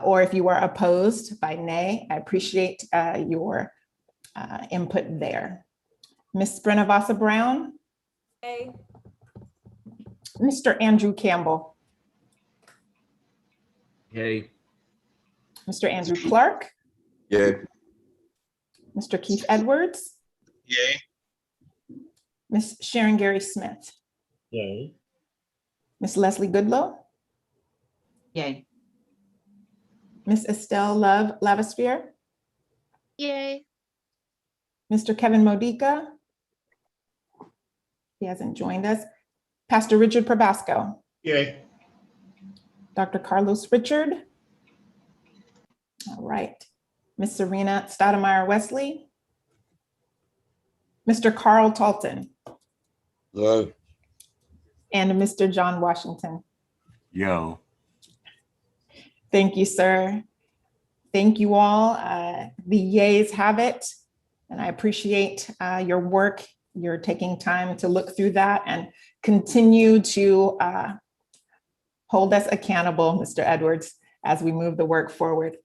or if you are opposed by nay, I appreciate your input there. Ms. Brenna Brown. Yay. Mr. Andrew Campbell. Yay. Mr. Andrew Clark. Yay. Mr. Keith Edwards. Yay. Ms. Sharon Gary Smith. Yay. Ms. Leslie Goodlow. Yay. Ms. Estelle Love Lavasphere. Yay. Mr. Kevin Modica. He hasn't joined us. Pastor Richard Probasco. Yay. Dr. Carlos Richard. All right. Ms. Serena Stoudemire Wesley. Mr. Carl Talton. Yay. And Mr. John Washington. Yo. Thank you, sir. Thank you all. The yays have it, and I appreciate your work. You're taking time to look through that and continue to hold us accountable, Mr. Edwards, as we move the work forward.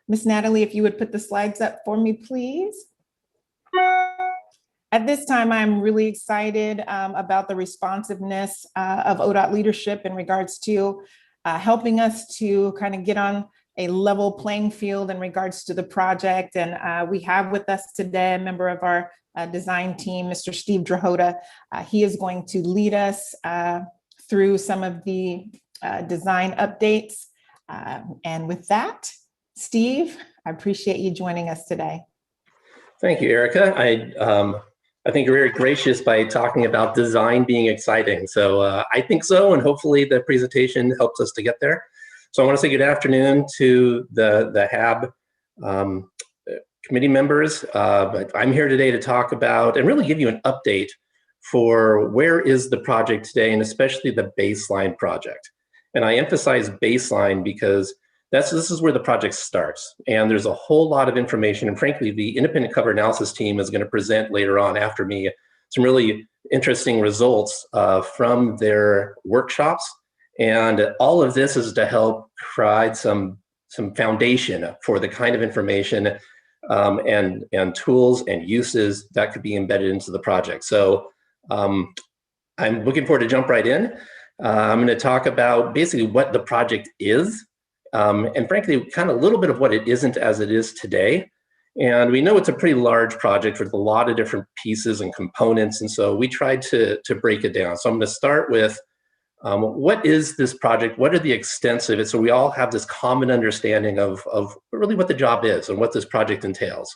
Ms. Natalie, if you would put the slides up for me, please. At this time, I'm really excited about the responsiveness of ODOT leadership in regards to helping us to kind of get on a level playing field in regards to the project. And we have with us today a member of our design team, Mr. Steve Drahota. He is going to lead us through some of the design updates. And with that, Steve, I appreciate you joining us today. Thank you, Erica. I think you're very gracious by talking about design being exciting. So I think so, and hopefully the presentation helps us to get there. So I want to say good afternoon to the HAAB committee members. But I'm here today to talk about and really give you an update for where is the project today, and especially the baseline project. And I emphasize baseline because this is where the project starts. And there's a whole lot of information. And frankly, the independent cover analysis team is going to present later on after me some really interesting results from their workshops. And all of this is to help provide some foundation for the kind of information and tools and uses that could be embedded into the project. So I'm looking forward to jump right in. I'm going to talk about basically what the project is. And frankly, kind of a little bit of what it isn't as it is today. And we know it's a pretty large project with a lot of different pieces and components. And so we tried to break it down. So I'm going to start with what is this project? What are the extents of it? So we all have this common understanding of really what the job is and what this project entails.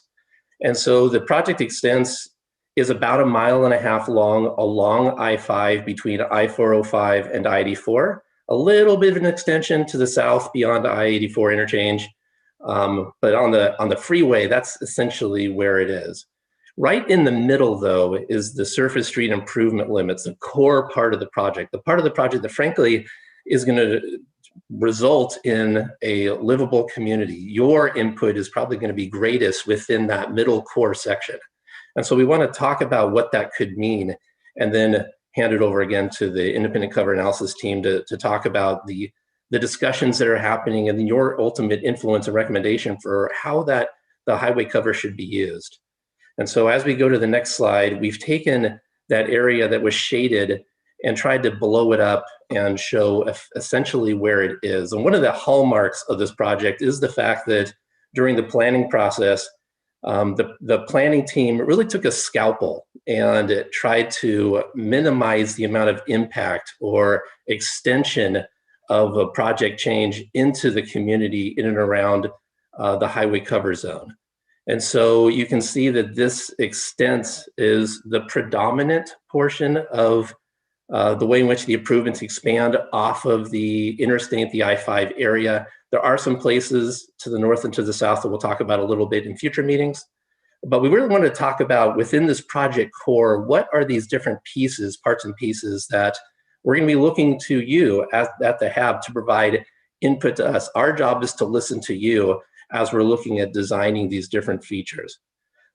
And so the project extents is about 1.5 miles long along I-5 between I-405 and I-84. A little bit of an extension to the south beyond I-84 interchange, but on the freeway, that's essentially where it is. Right in the middle, though, is the surface street improvement limits, the core part of the project, the part of the project that frankly is going to result in a livable community. Your input is probably going to be greatest within that middle core section. And so we want to talk about what that could mean, and then hand it over again to the independent cover analysis team to talk about the discussions that are happening and your ultimate influence and recommendation for how the highway cover should be used. And so as we go to the next slide, we've taken that area that was shaded and tried to blow it up and show essentially where it is. And one of the hallmarks of this project is the fact that during the planning process, the planning team really took a scalpel and tried to minimize the amount of impact or extension of a project change into the community in and around the highway cover zone. And so you can see that this extent is the predominant portion of the way in which the improvements expand off of the interstate, the I-5 area. There are some places to the north and to the south that we'll talk about a little bit in future meetings. But we really want to talk about within this project core, what are these different pieces, parts and pieces that we're going to be looking to you at the HAAB to provide input to us. Our job is to listen to you as we're looking at designing these different features.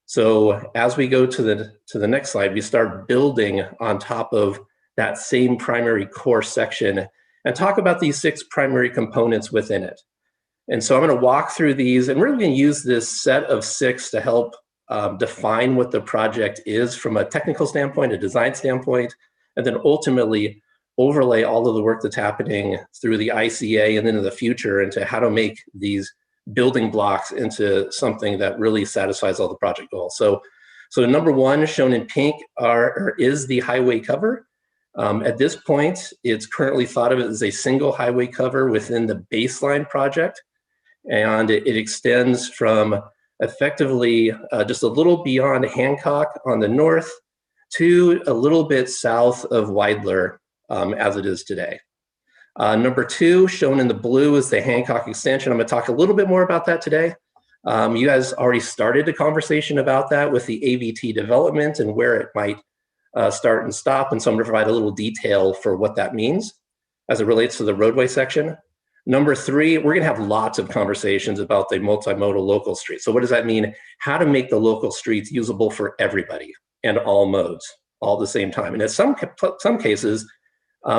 So as we go to the next slide, we start building on top of that same primary core section. and talk about these 6 primary components within it. And so I'm going to walk through these, and we're going to use this set of 6 to help define what the project is from a technical standpoint, a design standpoint, and then ultimately overlay all of the work that's happening through the ICA and then in the future into how to make these building blocks into something that really satisfies all the project goals. So number 1 shown in pink is the highway cover. At this point, it's currently thought of as a single highway cover within the baseline project. And it extends from effectively just a little beyond Hancock on the north to a little bit south of Weidler as it is today. Number 2, shown in the blue, is the Hancock extension. I'm going to talk a little bit more about that today. You guys already started a conversation about that with the AVT development and where it might start and stop. And so I'm going to provide a little detail for what that means as it relates to the roadway section. Number 3, we're going to have lots of conversations about the multimodal local streets. So what does that mean? How to make the local streets usable for everybody and all modes all at the same time. And in some cases,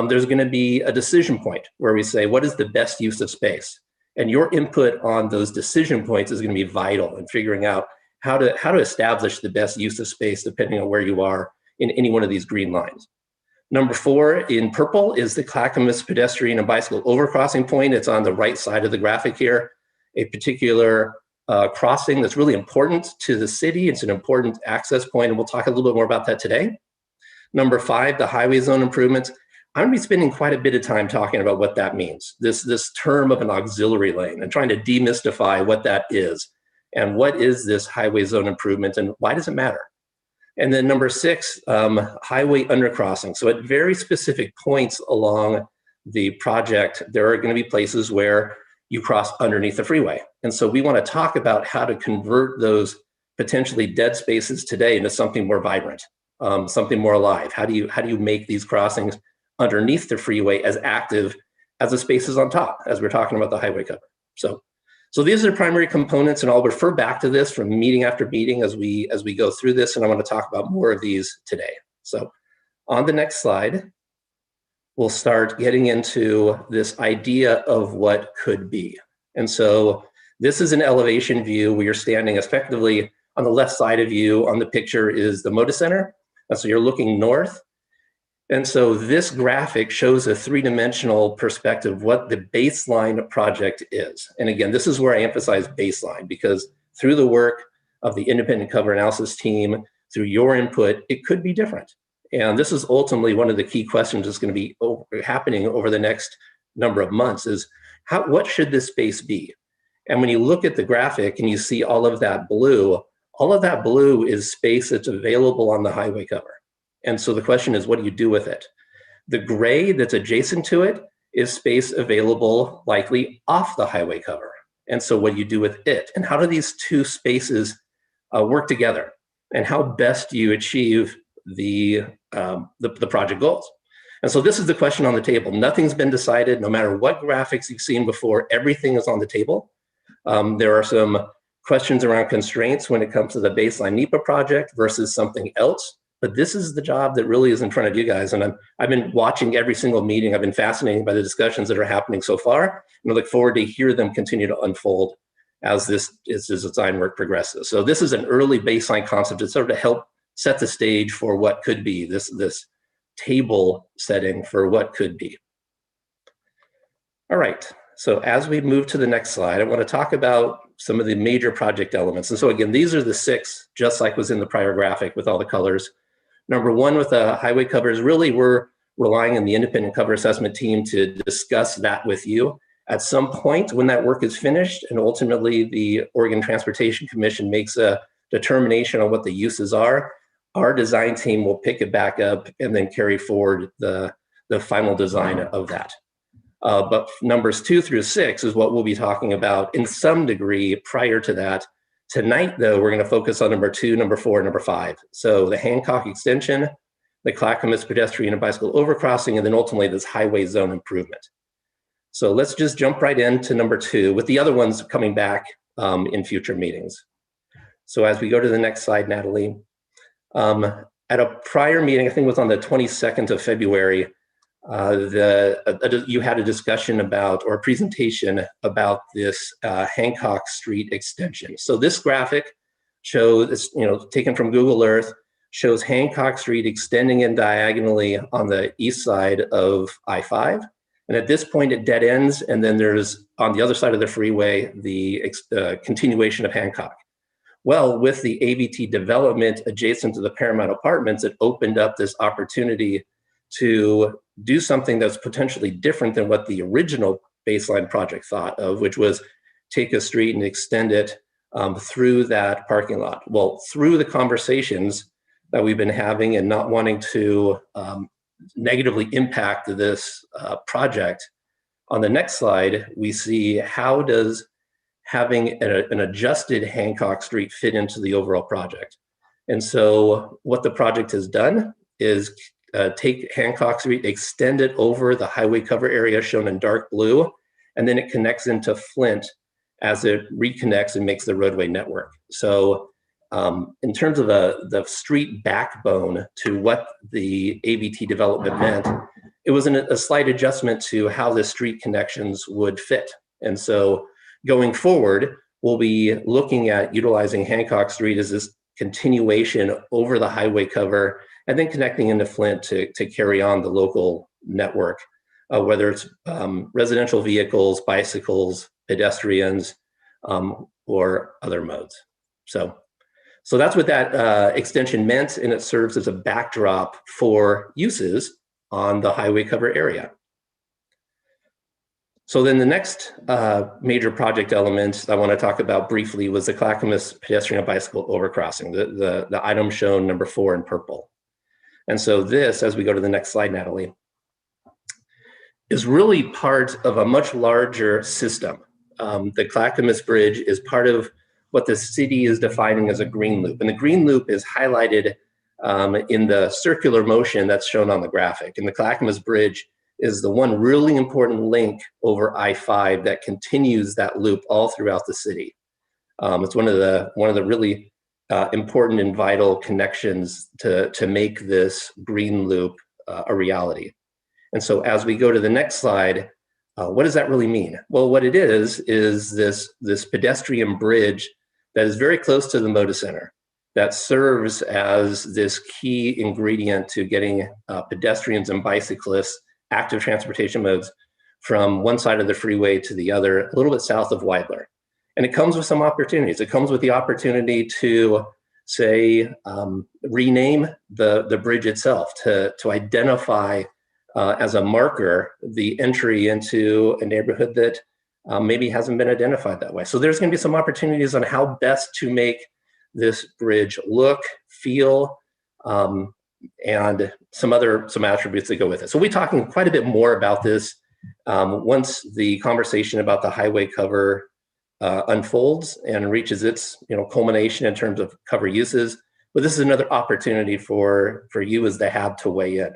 there's going to be a decision point where we say, what is the best use of space? And your input on those decision points is going to be vital in figuring out how to establish the best use of space depending on where you are in any one of these green lines. Number 4 in purple is the Clackamas pedestrian and bicycle overcrossing point. It's on the right side of the graphic here, a particular crossing that's really important to the city. It's an important access point, and we'll talk a little bit more about that today. Number 5, the highway zone improvements. I'm going to be spending quite a bit of time talking about what that means, this term of an auxiliary lane, and trying to demystify what that is, and what is this highway zone improvement, and why does it matter? And then number 6, highway undercrossing. So at very specific points along the project, there are going to be places where you cross underneath the freeway. And so we want to talk about how to convert those potentially dead spaces today into something more vibrant, something more alive. How do you make these crossings underneath the freeway as active as the spaces on top, as we're talking about the highway cover? So these are the primary components, and I'll refer back to this from meeting after meeting as we go through this, and I want to talk about more of these today. So on the next slide, we'll start getting into this idea of what could be. And so this is an elevation view where you're standing effectively on the left side of you. On the picture is the Moda Center, and so you're looking north. And so this graphic shows a 3-dimensional perspective of what the baseline project is. And again, this is where I emphasize baseline, because through the work of the independent cover analysis team, through your input, it could be different. And this is ultimately one of the key questions that's going to be happening over the next number of months is what should this space be? And when you look at the graphic and you see all of that blue is space that's available on the highway cover. And so the question is, what do you do with it? The gray that's adjacent to it is space available likely off the highway cover. And so what do you do with it? And how do these 2 spaces work together? And how best do you achieve the project goals? And so this is the question on the table. Nothing's been decided. No matter what graphics you've seen before, everything is on the table. There are some questions around constraints when it comes to the baseline NEPA project versus something else. But this is the job that really is in front of you guys. And I've been watching every single meeting. I've been fascinated by the discussions that are happening so far. And I look forward to hear them continue to unfold as this design work progresses. So this is an early baseline concept to sort of help set the stage for what could be, this table setting for what could be. All right. So as we move to the next slide, I want to talk about some of the major project elements. And so again, these are the 6, just like was in the prior graphic with all the colors. Number 1 with the highway covers, really we're relying on the independent cover assessment team to discuss that with you. At some point when that work is finished and ultimately the Oregon Transportation Commission makes a determination on what the uses are, our design team will pick it back up and then carry forward the final design of that. But numbers 2 through 6 is what we'll be talking about in some degree prior to that. Tonight, though, we're going to focus on number 2, number 4, and number 5. So the Hancock extension, the Clackamas pedestrian and bicycle overcrossing, and then ultimately this highway zone improvement. So let's just jump right into number 2 with the other ones coming back in future meetings. So as we go to the next slide, Natalie, at a prior meeting, I think it was on the 22nd of February, you had a discussion about, or a presentation about this Hancock Street extension. So this graphic shows, taken from Google Earth, shows Hancock Street extending in diagonally on the east side of I-5. And at this point it dead ends, and then there's, on the other side of the freeway, the continuation of Hancock. Well, with the ABT development adjacent to the Paramount Apartments, it opened up this opportunity to do something that's potentially different than what the original baseline project thought of, which was take a street and extend it through that parking lot. Well, through the conversations that we've been having and not wanting to negatively impact this project, on the next slide, we see how does having an adjusted Hancock Street fit into the overall project. And so what the project has done is take Hancock Street, extend it over the highway cover area shown in dark blue, and then it connects into Flint as it reconnects and makes the roadway network. So in terms of the street backbone to what the ABT development meant, it was a slight adjustment to how the street connections would fit. And so going forward, we'll be looking at utilizing Hancock Street as this continuation over the highway cover, and then connecting into Flint to carry on the local network, whether it's residential vehicles, bicycles, pedestrians, or other modes. So that's what that extension meant, and it serves as a backdrop for uses on the highway cover area. So then the next major project element I want to talk about briefly was the Clackamas pedestrian and bicycle overcrossing, the item shown number 4 in purple. And so this, as we go to the next slide, Natalie, is really part of a much larger system. The Clackamas Bridge is part of what the city is defining as a green loop. And the green loop is highlighted in the circular motion that's shown on the graphic. And the Clackamas Bridge is the one really important link over I-5 that continues that loop all throughout the city. It's one of the really important and vital connections to make this green loop a reality. And so as we go to the next slide, what does that really mean? Well, what it is this pedestrian bridge that is very close to the Moda Center, that serves as this key ingredient to getting pedestrians and bicyclists, active transportation modes, from one side of the freeway to the other, a little bit south of Weidler. And it comes with some opportunities. It comes with the opportunity to, say, rename the bridge itself, to identify as a marker the entry into a neighborhood that maybe hasn't been identified that way. So there's going to be some opportunities on how best to make this bridge look, feel, and some attributes that go with it. So we'll be talking quite a bit more about this once the conversation about the highway cover unfolds and reaches its culmination in terms of cover uses. But this is another opportunity for you as the HAAB to weigh in.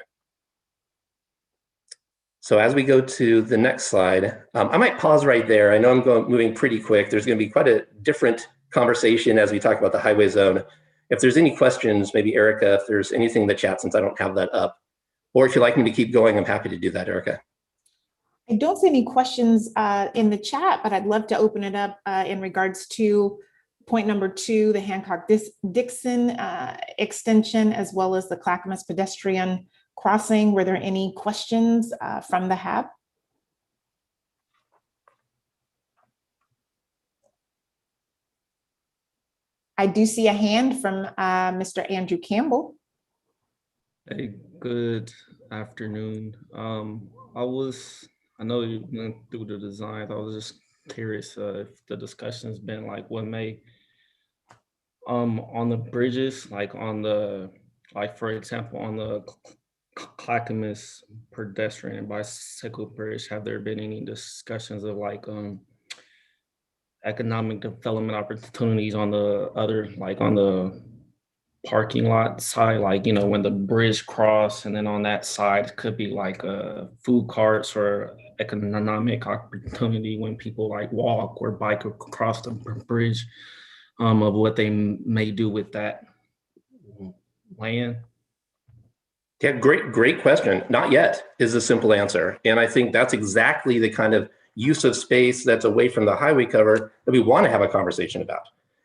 So as we go to the next slide, I might pause right there. I know I'm moving pretty quick. There's going to be quite a different conversation as we talk about the highway zone. If there's any questions, maybe Erica, if there's anything in the chat, since I don't have that up, or if you'd like me to keep going, I'm happy to do that, Erica. I don't see any questions in the chat, but I'd love to open it up in regards to point number 2, the Hancock-Dixon extension, as well as the Clackamas pedestrian crossing. Were there any questions from the HAAB? I do see a hand from Mr. Andrew Campbell. Hey, good afternoon. I know you went through the designs. I was just curious if the discussion's been like what may on the bridges, like for example, on the Clackamas pedestrian and bicycle bridge, have there been any discussions of like economic development opportunities on the other, like on the parking lot side, like, when the bridge cross, and then on that side could be like food carts or economic opportunity when people like walk or bike across the bridge, of what they may do with that land? Yeah, great question. Not yet is the simple answer. And I think that's exactly the kind of use of space that's away from the highway cover that we want to have a conversation about,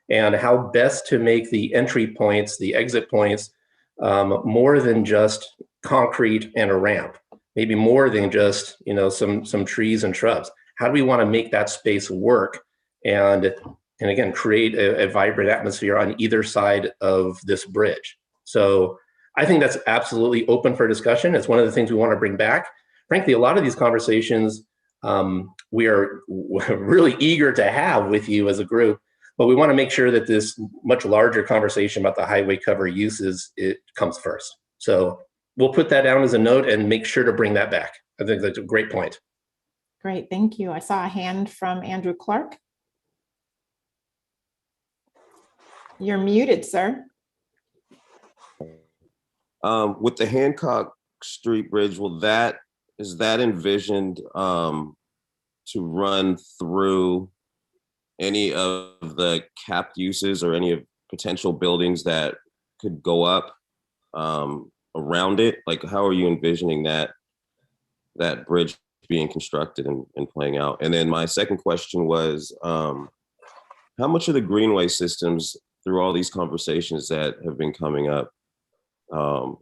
and how best to make the entry points, the exit points, more than just concrete and a ramp, maybe more than just, you know, some trees and shrubs. How do we want to make that space work and again, create a vibrant atmosphere on either side of this bridge? So I think that's absolutely open for discussion. It's one of the things we want to bring back. Frankly, a lot of these conversations we are really eager to have with you as a group, but we want to make sure that this much larger conversation about the highway cover uses, it comes first. So we'll put that down as a note and make sure to bring that back. I think that's a great point. Great, thank you. I saw a hand from Andrew Clark. You're muted, sir. With the Hancock Street Bridge, is that envisioned to run through any of the capped uses or any of potential buildings that could go up around it? Like, how are you envisioning that bridge being constructed and playing out? And then my second question was, how much of the greenway systems through all these conversations that have been coming up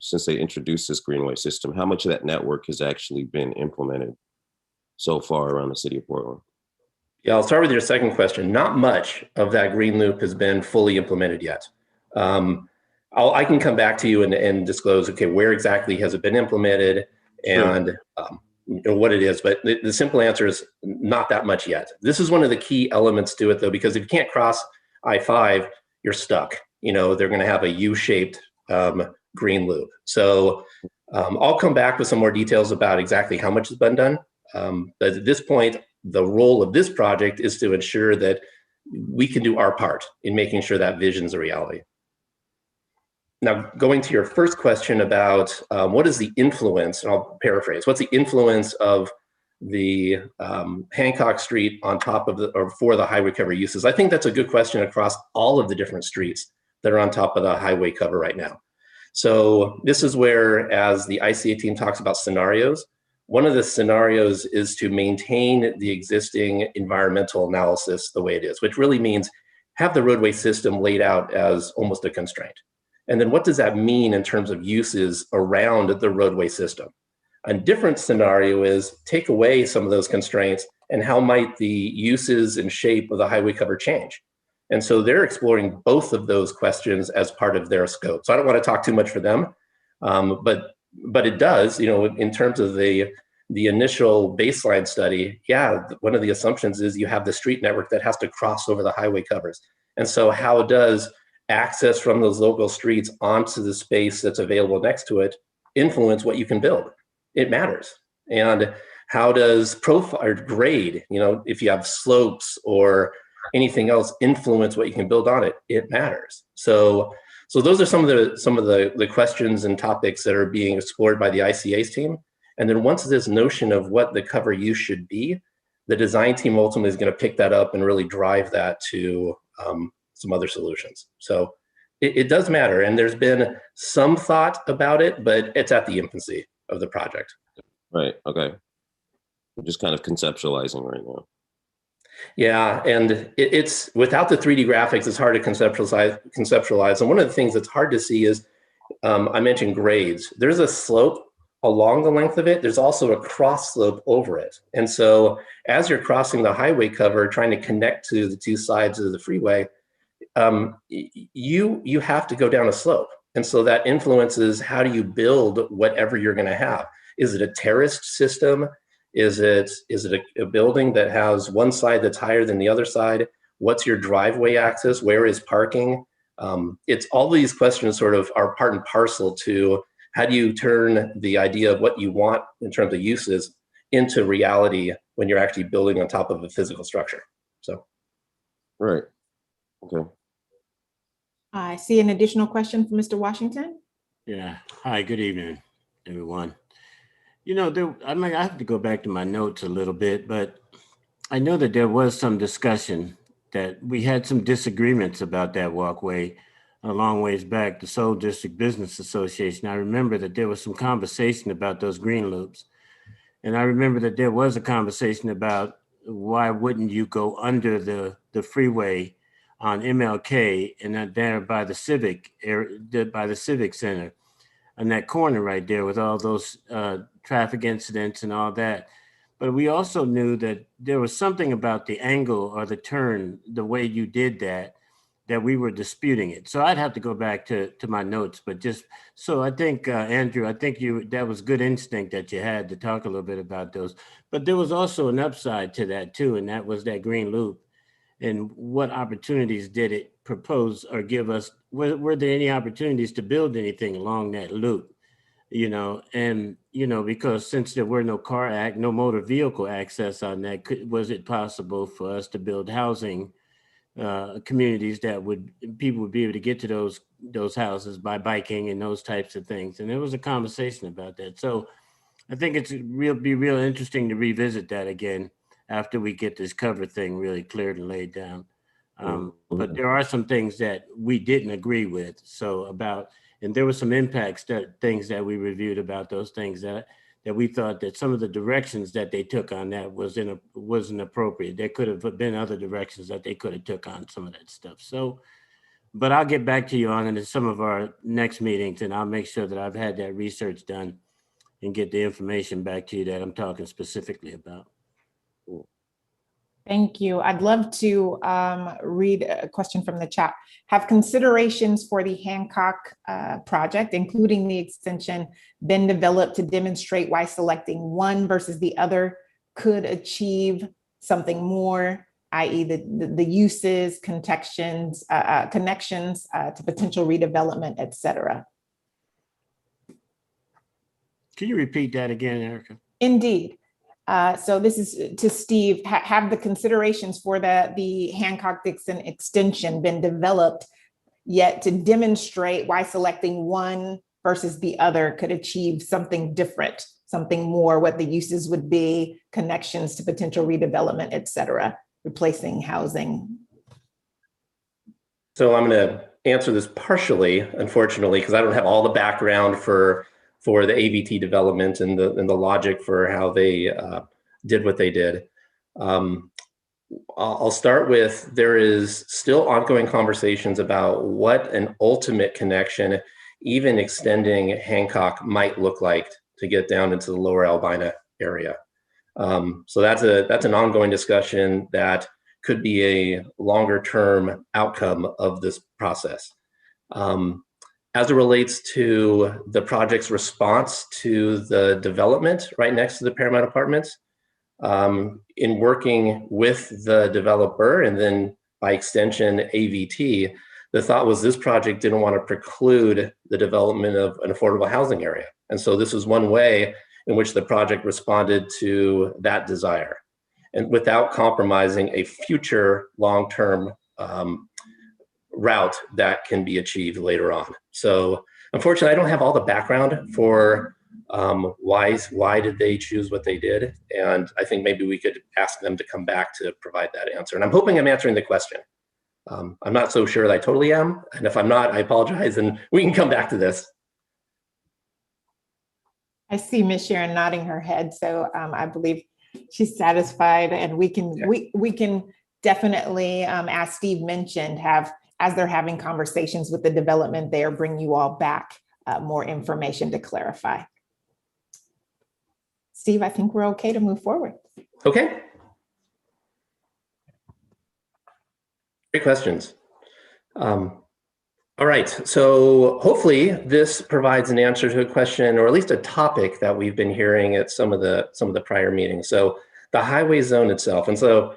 since they introduced this greenway system, how much of that network has actually been implemented so far around the city of Portland? Yeah, I'll start with your second question. Not much of that green loop has been fully implemented yet. I can come back to you and disclose, okay, where exactly has it been implemented and you know, what it is, but the simple answer is not that much yet. This is one of the key elements to it though, because if you can't cross I-5, you're stuck. You know, they're gonna have a U-shaped green loop. So I'll come back with some more details about exactly how much has been done. But at this point, the role of this project is to ensure that we can do our part in making sure that vision's a reality. Now, going to your first question about what is the influence, and I'll paraphrase, what's the influence of the Hancock Street on top of or for the highway cover uses? I think that's a good question across all of the different streets that are on top of the highway cover right now. So this is where, as the ICA team talks about scenarios, one of the scenarios is to maintain the existing environmental analysis the way it is, which really means have the roadway system laid out as almost a constraint. And then what does that mean in terms of uses around the roadway system? A different scenario is take away some of those constraints and how might the uses and shape of the highway cover change? And so they're exploring both of those questions as part of their scope. So I don't want to talk too much for them, but it does, you know, in terms of the initial baseline study, yeah, one of the assumptions is you have the street network that has to cross over the highway covers. And so how does access from those local streets onto the space that's available next to it influence what you can build? It matters. And how does profile or grade, you know, if you have slopes or anything else influence what you can build on it? It matters. So those are some of the questions and topics that are being explored by the ICA's team. And then once this notion of what the cover use should be, the design team ultimately is going to pick that up and really drive that to some other solutions. So it does matter. And there's been some thought about it, but it's at the infancy of the project. Right, okay. We're just kind of conceptualizing right now. Yeah, and it's without the 3D graphics, it's hard to conceptualize. And one of the things that's hard to see is, I mentioned grades. There's a slope along the length of it. There's also a cross slope over it. And so as you're crossing the highway cover, trying to connect to the two sides of the freeway, you have to go down a slope. And so that influences how do you build whatever you're gonna have. Is it a terraced system? Is it a building that has one side that's higher than the other side? What's your driveway access? Where is parking? It's all these questions sort of are part and parcel to how do you turn the idea of what you want in terms of uses into reality when you're actually building on top of a physical structure. So. Right, okay. I see an additional question from Mr. Washington. Yeah, hi, good evening, everyone. You know, I have to go back to my notes a little bit, but I know that there was some discussion that we had some disagreements about that walkway. a long ways back, the Seoul District Business Association. I remember that there was some conversation about those green loops. And I remember that there was a conversation about why wouldn't you go under the freeway on MLK and not there by the Civic Center, on that corner right there with all those traffic incidents and all that. But we also knew that there was something about the angle or the turn, the way you did that we were disputing it. So I'd have to go back to my notes, but just, so I think, Andrew, I think that was good instinct that you had to talk a little bit about those. But there was also an upside to that too, and that was that green loop. And what opportunities did it propose or give us? Were there any opportunities to build anything along that loop? And because since there were no motor vehicle access on that, was it possible for us to build housing communities that people would be able to get to those houses by biking and those types of things? And there was a conversation about that. So I think be real interesting to revisit that again after we get this cover thing really cleared and laid down. But there are some things that we didn't agree with. And there were some things that we reviewed about those things that we thought that some of the directions that they took on that wasn't appropriate. There could have been other directions that they could have took on some of that stuff. So, but I'll get back to you on it in some of our next meetings, and I'll make sure that I've had that research done and get the information back to you that I'm talking specifically about. Thank you. I'd love to read a question from the chat. Have considerations for the Hancock project, including the extension, been developed to demonstrate why selecting one versus the other could achieve something more, i.e. the uses, connections to potential redevelopment, et cetera? Can you repeat that again, Erica? Indeed. So this is to Steve. Have the considerations for the Hancock-Dixon extension been developed yet to demonstrate why selecting one versus the other could achieve something different, something more, what the uses would be, connections to potential redevelopment, et cetera, replacing housing? So I'm going to answer this partially, unfortunately, because I don't have all the background for the AVT development and the logic for how they did what they did. I'll start with, there is still ongoing conversations about what an ultimate connection, even extending Hancock, might look like to get down into the lower Albina area. So that's an ongoing discussion that could be a longer term outcome of this process. As it relates to the project's response to the development right next to the Paramount Apartments, in working with the developer and then by extension AVT, the thought was this project didn't want to preclude the development of an affordable housing area. And so this was one way in which the project responded to that desire, and without compromising a future long-term route that can be achieved later on. So unfortunately, I don't have all the background for why did they choose what they did. And I think maybe we could ask them to come back to provide that answer. And I'm hoping I'm answering the question. I'm not so sure that I totally am. And if I'm not, I apologize, and we can come back to this. I see Ms. Sharon nodding her head. So I believe she's satisfied, and we can definitely, as Steve mentioned, as they're having conversations with the development there, bring you all back more information to clarify. Steve, I think we're okay to move forward. Okay. Great questions. All right, so hopefully this provides an answer to a question, or at least a topic that we've been hearing at some of the prior meetings. So the highway zone itself, and so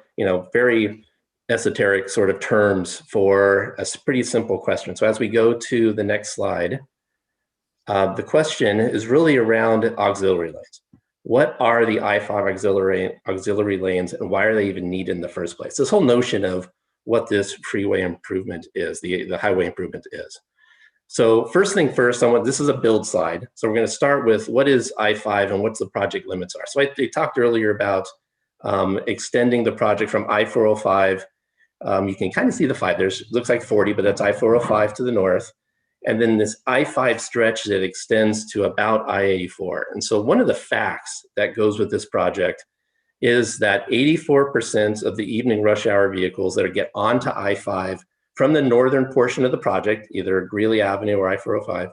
very esoteric sort of terms for a pretty simple question. So as we go to the next slide, the question is really around auxiliary lanes. What are the I-5 auxiliary lanes, and why are they even needed in the first place? This whole notion of what this freeway improvement is, the highway improvement is. So first thing first, this is a build slide. So we're going to start with what is I-5 and what's the project limits are. So I talked earlier about extending the project from I-405 You can kind of see the 5. Looks like 40, but that's I-405 to the north. And then this I-5 stretch that extends to about I-84. And so one of the facts that goes with this project is that 84% of the evening rush hour vehicles that get onto I-5 from the northern portion of the project, either Greeley Avenue or I-405,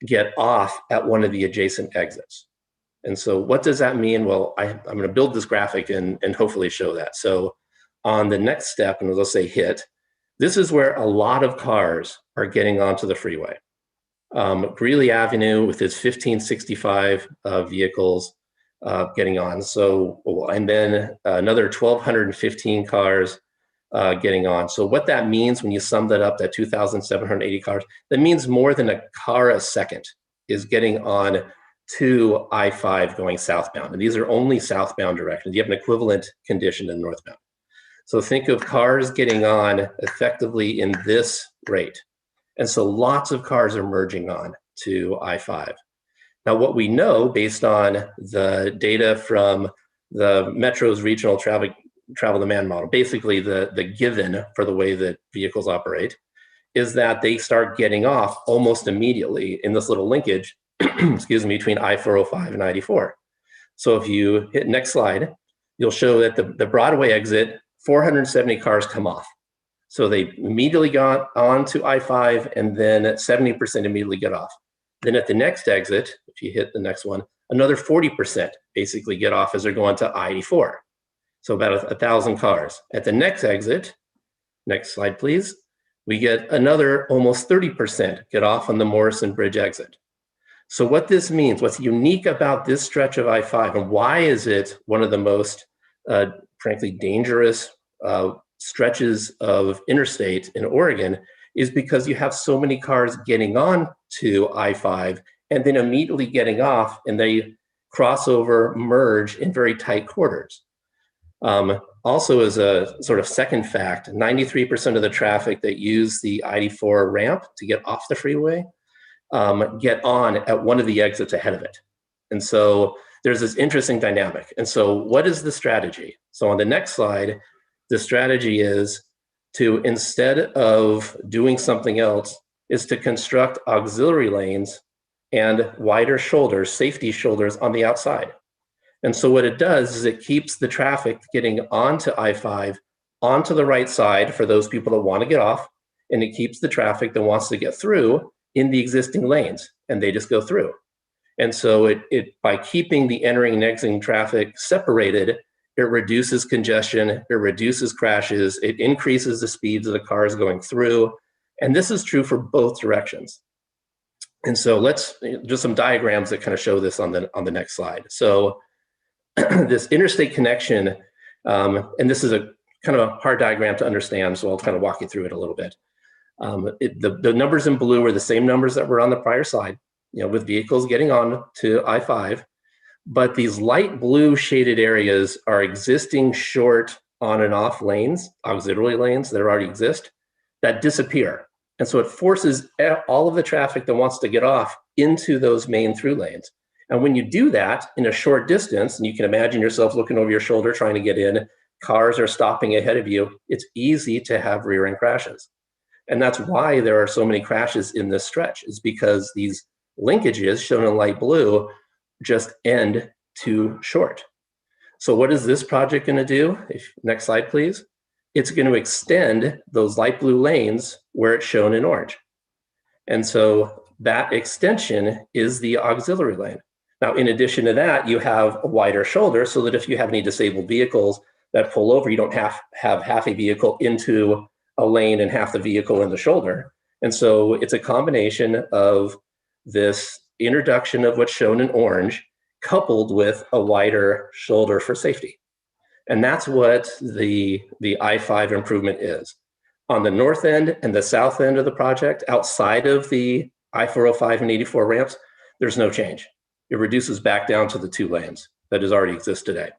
get off at one of the adjacent exits. And so what does that mean? Well, I'm going to build this graphic and hopefully show that. So on the next step, and let's say hit, this is where a lot of cars are getting onto the freeway. Greeley Avenue with its 1565 vehicles getting on. So, and then another 1,215 cars getting on. So what that means when you sum that up, that 2,780 cars, that means more than a car a second is getting on to I-5 going southbound. And these are only southbound directions. You have an equivalent condition in northbound. So think of cars getting on effectively in this rate. And so lots of cars are merging on to I-5. Now, what we know based on the data from the Metro's regional travel demand model, basically the given for the way that vehicles operate, is that they start getting off almost immediately in this little linkage, excuse me, between I-405 and I-84. So if you hit next slide, you'll show that the Broadway exit, 470 cars come off. So they immediately got onto I-5 and then 70% immediately get off. Then at the next exit, if you hit the next one, another 40% basically get off as they're going to I-84. So about 1,000 cars. At the next exit, next slide please, we get another almost 30% get off on the Morrison Bridge exit. So what this means, what's unique about this stretch of I-5 and why is it one of the most, frankly, dangerous stretches of interstate in Oregon is because you have so many cars getting on to I-5 and then immediately getting off and they cross over, merge in very tight quarters. Also as a sort of second fact, 93% of the traffic that use the I-84 ramp to get off the freeway get on at one of the exits ahead of it. And so there's this interesting dynamic. And so what is the strategy? So on the next slide, the strategy is to, instead of doing something else, is to construct auxiliary lanes and wider shoulders, safety shoulders on the outside. And so what it does is it keeps the traffic getting onto I-5 onto the right side for those people that want to get off, and it keeps the traffic that wants to get through in the existing lanes, and they just go through. And so it by keeping the entering and exiting traffic separated, it reduces congestion, it reduces crashes, it increases the speeds of the cars going through. And this is true for both directions. And so let's just some diagrams that kind of show this on the next slide. So this interstate connection, and this is a kind of a hard diagram to understand, so I'll kind of walk you through it a little bit. The numbers in blue are the same numbers that were on the prior slide, with vehicles getting on to I-5. But these light blue shaded areas are existing short on and off lanes, auxiliary lanes that already exist, that disappear. And so it forces all of the traffic that wants to get off into those main through lanes. And when you do that in a short distance, and you can imagine yourself looking over your shoulder trying to get in, cars are stopping ahead of you, it's easy to have rear end crashes. And that's why there are so many crashes in this stretch, is because these linkages shown in light blue just end too short. So what is this project going to do? Next slide, please. It's going to extend those light blue lanes where it's shown in orange. And so that extension is the auxiliary lane. Now, in addition to that, you have a wider shoulder so that if you have any disabled vehicles that pull over, you don't have half a vehicle into a lane and half the vehicle in the shoulder. And so it's a combination of this introduction of what's shown in orange coupled with a wider shoulder for safety. And that's what the I-5 improvement is. On the north end and the south end of the project, outside of the I-405 and 84 ramps, there's no change. It reduces back down to the 2 lanes that already exist today.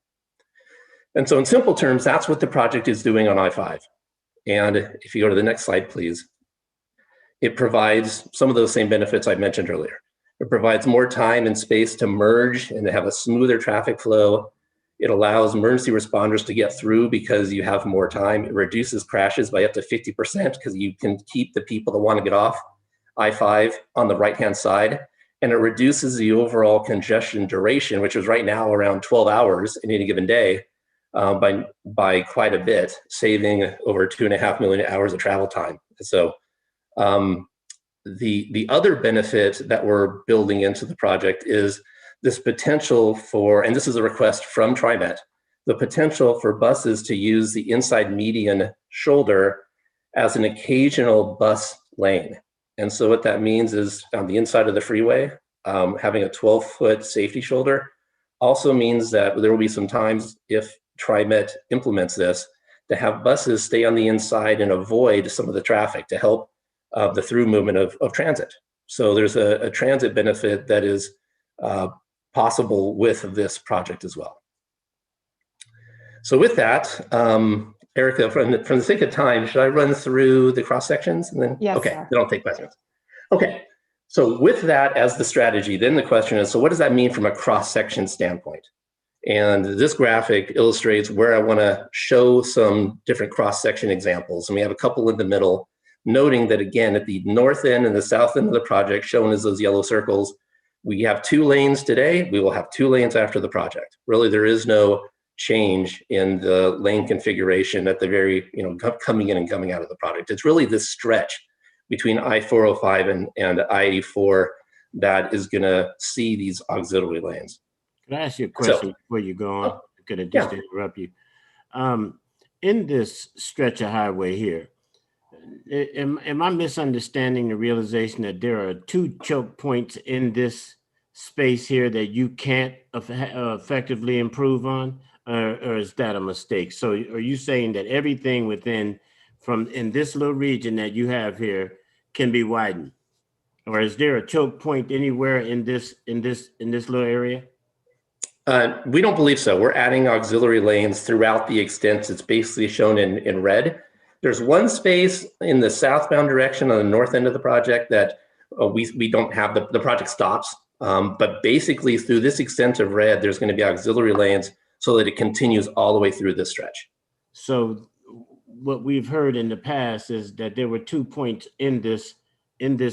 And so in simple terms, that's what the project is doing on I-5. And if you go to the next slide, please, it provides some of those same benefits I mentioned earlier. It provides more time and space to merge and to have a smoother traffic flow. It allows emergency responders to get through because you have more time. It reduces crashes by up to 50% because you can keep the people that want to get off I-5 on the right-hand side. And it reduces the overall congestion duration, which is right now around 12 hours in any given day, by quite a bit, saving over 2.5 million hours of travel time. So the other benefit that we're building into the project is this potential for, and this is a request from TriMet, the potential for buses to use the inside median shoulder as an occasional bus lane. And so what that means is on the inside of the freeway, having a 12-foot safety shoulder also means that there will be some times, if TriMet implements this, to have buses stay on the inside and avoid some of the traffic to help the through movement of transit. So there's a transit benefit that is possible with this project as well. So with that, Erica, from the sake of time, should I run through the cross sections and then? Yes, okay, sir. then I'll take questions. Okay, so with that as the strategy, then the question is, so what does that mean from a cross section standpoint? And this graphic illustrates where I want to show some different cross section examples. And we have a couple in the middle, noting that again, at the north end and the south end of the project, shown as those yellow circles, we have 2 lanes today. We will have 2 lanes after the project. Really, there is no change in the lane configuration at the very, coming in and coming out of the project. It's really this stretch between I-405 and I-84 that is going to see these auxiliary lanes. Can I ask you a question before you go on? Could I just interrupt you? In this stretch of highway here, am I misunderstanding the realization that there are 2 choke points in this space here that you can't effectively improve on, or is that a mistake? So are you saying that everything in this little region that you have here can be widened, or is there a choke point anywhere in this little area? We don't believe so. We're adding auxiliary lanes throughout the extent. It's basically shown in red. There's one space in the southbound direction on the north end of the project that we don't have, the project stops. But basically through this extent of red, there's going to be auxiliary lanes so that it continues all the way through this stretch. So what we've heard in the past is that there were 2 points in this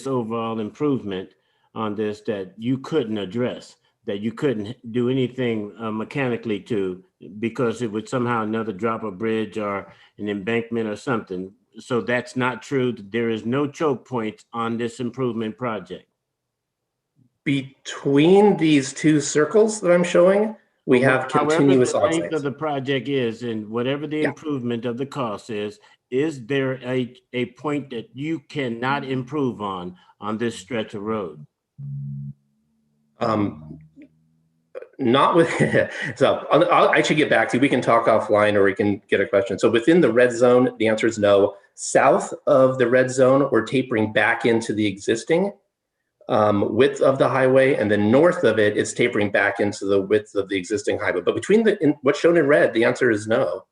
overall improvement on this that you couldn't address, that you couldn't do anything mechanically to, because it would somehow another drop a bridge or an embankment or something. So that's not true. There is no choke points on this improvement project. Between these 2 circles that I'm showing, we have continuous however the length of the project is and whatever the improvement of the cost is there a point that you cannot improve on this stretch of road? Not with, so I should get back to you. We can talk offline or we can get a question. So within the red zone, the answer is no. South of the red zone, we're tapering back into the existing width of the highway, and then north of it, it's tapering back into the width of the existing highway. But between what's shown in red, the answer is no.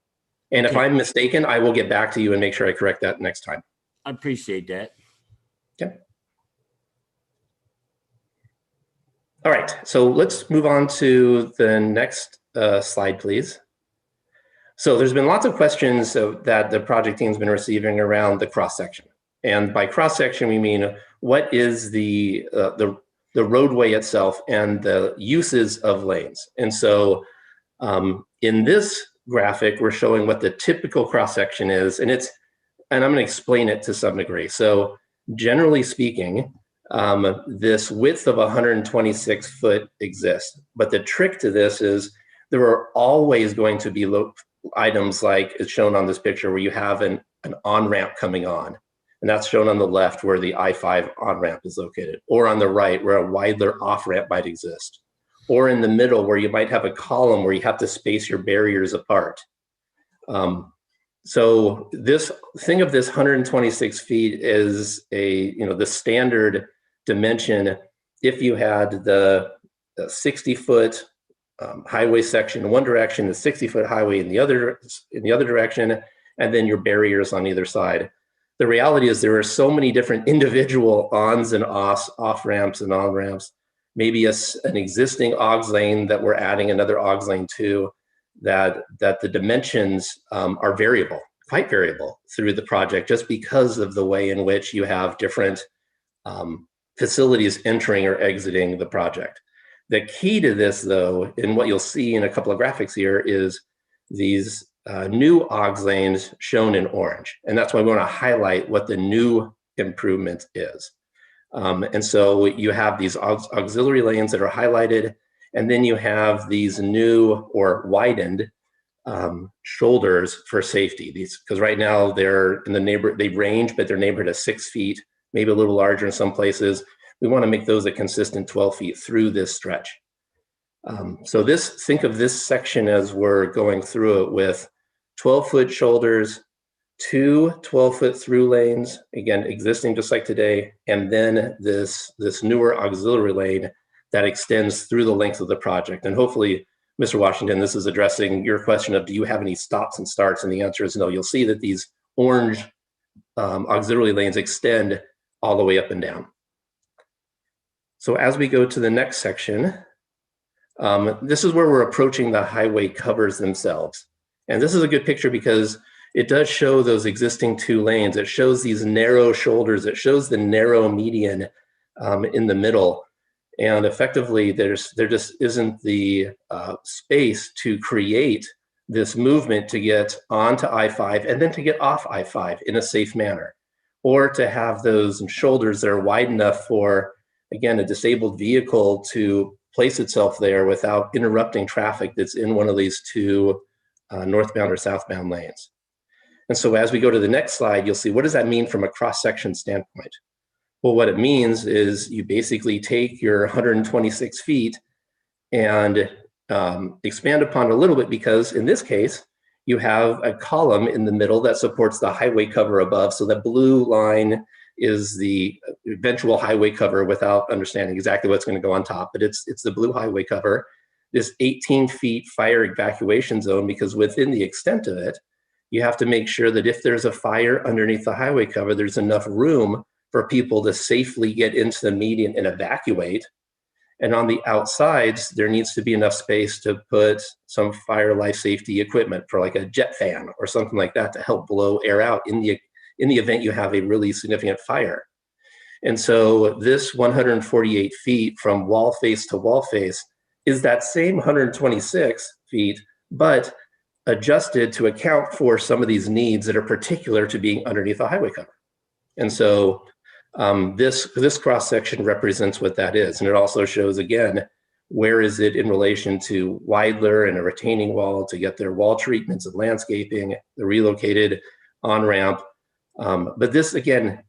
And if I'm mistaken, I will get back to you and make sure I correct that next time. I appreciate that. Okay. All right, so let's move on to the next slide, please. So there's been lots of questions that the project team's been receiving around the cross-section. And by cross-section, we mean what is the roadway itself and the uses of lanes. And so in this graphic, we're showing what the typical cross-section is, and I'm gonna explain it to some degree. So generally speaking, this width of 126 foot exists, but the trick to this is there are always going to be items like it's shown on this picture where you have an on-ramp coming on, and that's shown on the left where the I-5 on-ramp is located, or on the right where a wider off-ramp might exist, or in the middle where you might have a column where you have to space your barriers apart. So this thing of this 126 feet is the standard dimension if you had the 60-foot highway section in one direction, the 60-foot highway in the other direction, and then your barriers on either side. The reality is there are so many different individual ons and offs, off ramps and on ramps, maybe an existing aux lane that we're adding another aux lane to, that the dimensions are variable, quite variable through the project, just because of the way in which you have different facilities entering or exiting the project. The key to this, though, and what you'll see in a couple of graphics here, is these new aux lanes shown in orange. And that's why we want to highlight what the new improvement is. And so you have these auxiliary lanes that are highlighted, and then you have these new or widened shoulders for safety. These, because right now they're in the they range, but they're neighborhood of 6 feet, maybe a little larger in some places. We want to make those a consistent 12 feet through this stretch. So think of this section as we're going through it with 12-foot shoulders, 2 12-foot through lanes, again, existing just like today, and then this newer auxiliary lane that extends through the length of the project. And hopefully, Mr. Washington, this is addressing your question of, do you have any stops and starts? And the answer is no. You'll see that these orange auxiliary lanes extend all the way up and down. So as we go to the next section, this is where we're approaching the highway covers themselves. And this is a good picture because it does show those existing 2 lanes. It shows these narrow shoulders. It shows the narrow median in the middle. And effectively, there just isn't the space to create this movement to get onto I-5 and then to get off I-5 in a safe manner, or to have those shoulders that are wide enough for, again, a disabled vehicle to place itself there without interrupting traffic that's in one of these 2 northbound or southbound lanes. And so as we go to the next slide, you'll see, what does that mean from a cross-section standpoint? Well, what it means is you basically take your 126 feet and expand upon it a little bit, because in this case, you have a column in the middle that supports the highway cover above. So the blue line is the eventual highway cover without understanding exactly what's going to go on top, but it's the blue highway cover. This 18 feet fire evacuation zone, because within the extent of it, you have to make sure that if there's a fire underneath the highway cover, there's enough room for people to safely get into the median and evacuate. And on the outsides, there needs to be enough space to put some fire life safety equipment for like a jet fan or something like that to help blow air out in the event you have a really significant fire. And so this 148 feet from wall face to wall face is that same 126 feet, but adjusted to account for some of these needs that are particular to being underneath a highway cover. And so this cross section represents what that is. And it also shows, again, where is it in relation to Weidler and a retaining wall to get their wall treatments and landscaping, the relocated on-ramp. But this, again,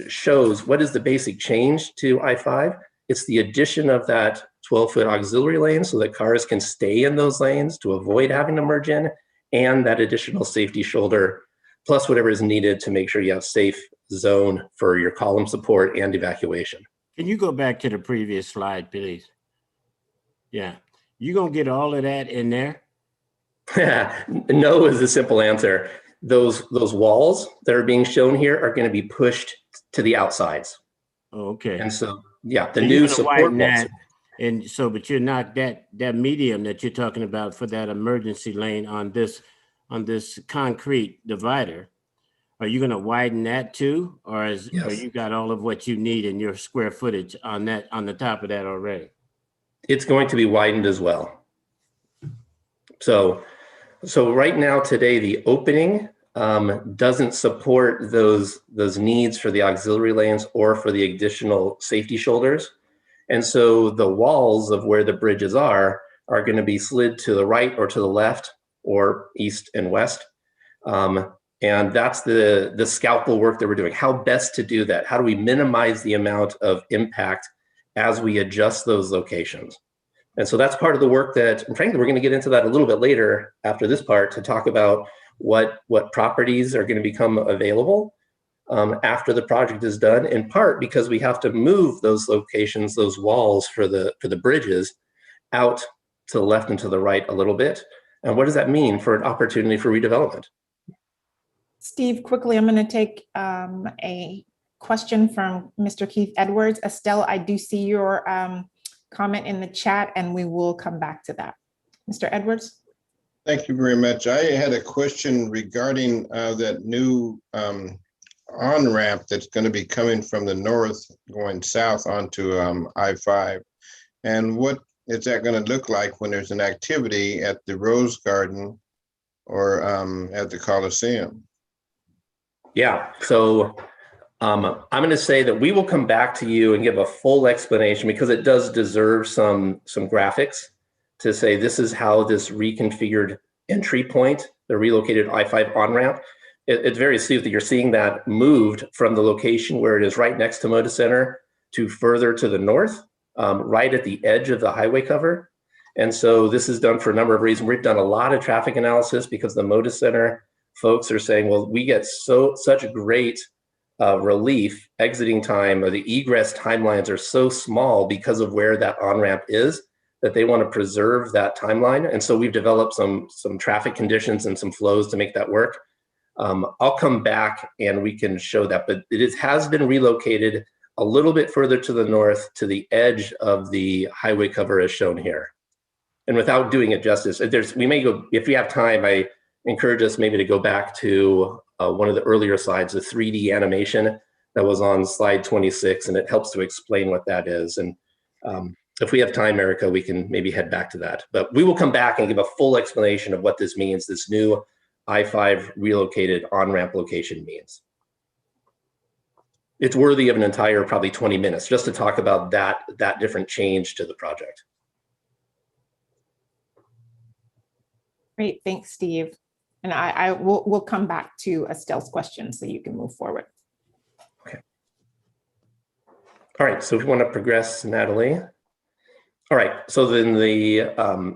shows what is the basic change to I-5. It's the addition of that 12-foot auxiliary lane so that cars can stay in those lanes to avoid having to merge in, and that additional safety shoulder, plus whatever is needed to make sure you have safe zone for your column support and evacuation. Can you go back to the previous slide, please? Yeah, you gonna get all of that in there? No is the simple answer. Those walls that are being shown here are going to be pushed to the outsides. Oh, okay. And so, yeah, the So new you're gonna support widen walls. that, and so, but you're not that medium that you're talking about for that emergency lane on this concrete divider. Are you going to widen that too, or Yes. or you got all of what you need in your square footage on the top of that already? It's going to be widened as well. So right now today, the opening doesn't support those needs for the auxiliary lanes or for the additional safety shoulders. And so the walls of where the bridges are going to be slid to the right or to the left or east and west. And that's the scalpel work that we're doing. How best to do that? How do we minimize the amount of impact as we adjust those locations? And so that's part of the work that, and frankly, we're going to get into that a little bit later after this part to talk about what properties are going to become available after the project is done, in part because we have to move those locations, those walls for the bridges out to the left and to the right a little bit. And what does that mean for an opportunity for redevelopment? Steve, quickly, I'm going to take a question from Mr. Keith Edwards. Estelle, I do see your comment in the chat, and we will come back to that. Mr. Edwards? Thank you very much. I had a question regarding that new on-ramp that's going to be coming from the north going south onto I-5. And what is that going to look like when there's an activity at the Rose Garden or at the Coliseum? Yeah, so I'm going to say that we will come back to you and give a full explanation because it does deserve some graphics to say this is how this reconfigured entry point, the relocated I-5 on-ramp. It's very astute that you're seeing that moved from the location where it is right next to Moda Center to further to the north, right at the edge of the highway cover. And so this is done for a number of reasons. We've done a lot of traffic analysis because the Moda Center folks are saying, well, we get such great relief exiting time, or the egress timelines are so small because of where that on-ramp is, that they want to preserve that timeline. And so we've developed some traffic conditions and some flows to make that work. I'll come back and we can show that, but has been relocated a little bit further to the north to the edge of the highway cover as shown here. And without doing it justice, we may go, if we have time, I encourage us maybe to go back to one of the earlier slides, the 3D animation that was on slide 26, and it helps to explain what that is. And if we have time, Erica, we can maybe head back to that. But we will come back and give a full explanation of what this means, this new I-5 relocated on-ramp location means. It's worthy of an entire probably 20 minutes just to talk about that different change to the project. Great, thanks, Steve. And we'll come back to Estelle's question so you can move forward. Okay. All right, so if we want to progress, Natalie. All right, so then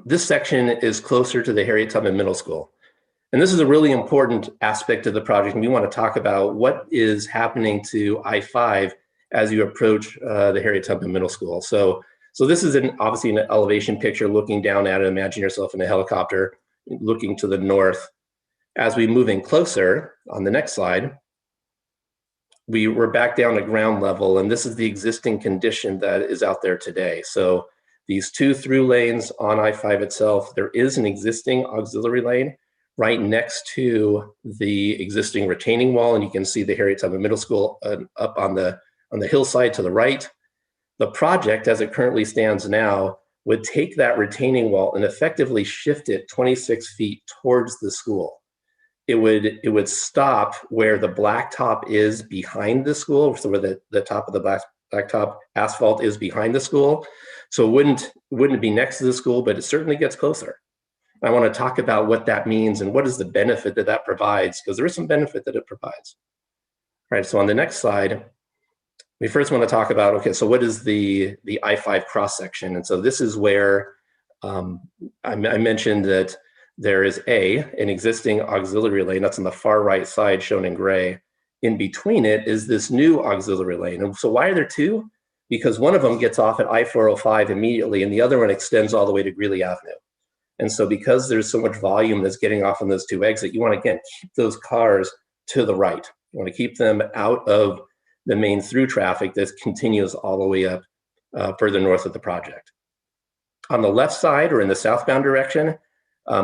this section is closer to the Harriet Tubman Middle School. And this is a really important aspect of the project. And we want to talk about what is happening to I-5 as you approach the Harriet Tubman Middle School. So this is obviously an elevation picture looking down at it. Imagine yourself in a helicopter looking to the north. As we move in closer on the next slide, we're back down to ground level, and this is the existing condition that is out there today. So these two through lanes on I-5 itself, there is an existing auxiliary lane right next to the existing retaining wall, and you can see the Harriet Tubman Middle School up on the hillside to the right. The project, as it currently stands now, would take that retaining wall and effectively shift it 26 feet towards the school. It would stop where the blacktop is behind the school, so where the top of the blacktop asphalt is behind the school. So it wouldn't be next to the school, but it certainly gets closer. I want to talk about what that means and what is the benefit that provides, because there is some benefit that it provides. All right, so on the next slide, we first want to talk about, okay, so what is the I-5 cross section? And so this is where I mentioned that there is an existing auxiliary lane that's on the far right side shown in gray. In between it is this new auxiliary lane. And so why are there two? Because one of them gets off at I-405 immediately and the other one extends all the way to Greeley Avenue. And so because there's so much volume that's getting off on those two exits, you want to, again, keep those cars to the right. You want to keep them out of the main through traffic that continues all the way up further north of the project. On the left side, or in the southbound direction,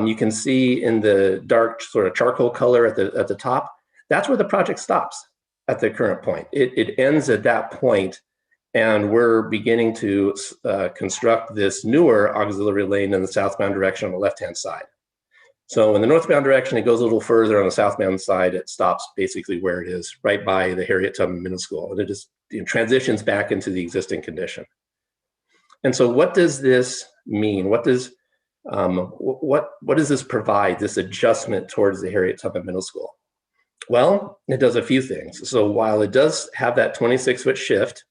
you can see in the dark sort of charcoal color at the top, that's where the project stops at the current point. It ends at that point, and we're beginning to construct this newer auxiliary lane in the southbound direction on the left-hand side. So in the northbound direction, it goes a little further. On the southbound side, it stops basically where it is, right by the Harriet Tubman Middle School. And it just transitions back into the existing condition. And so what does this mean? What does this provide, this adjustment towards the Harriet Tubman Middle School? Well, it does a few things. So while it does have that 26-foot shift,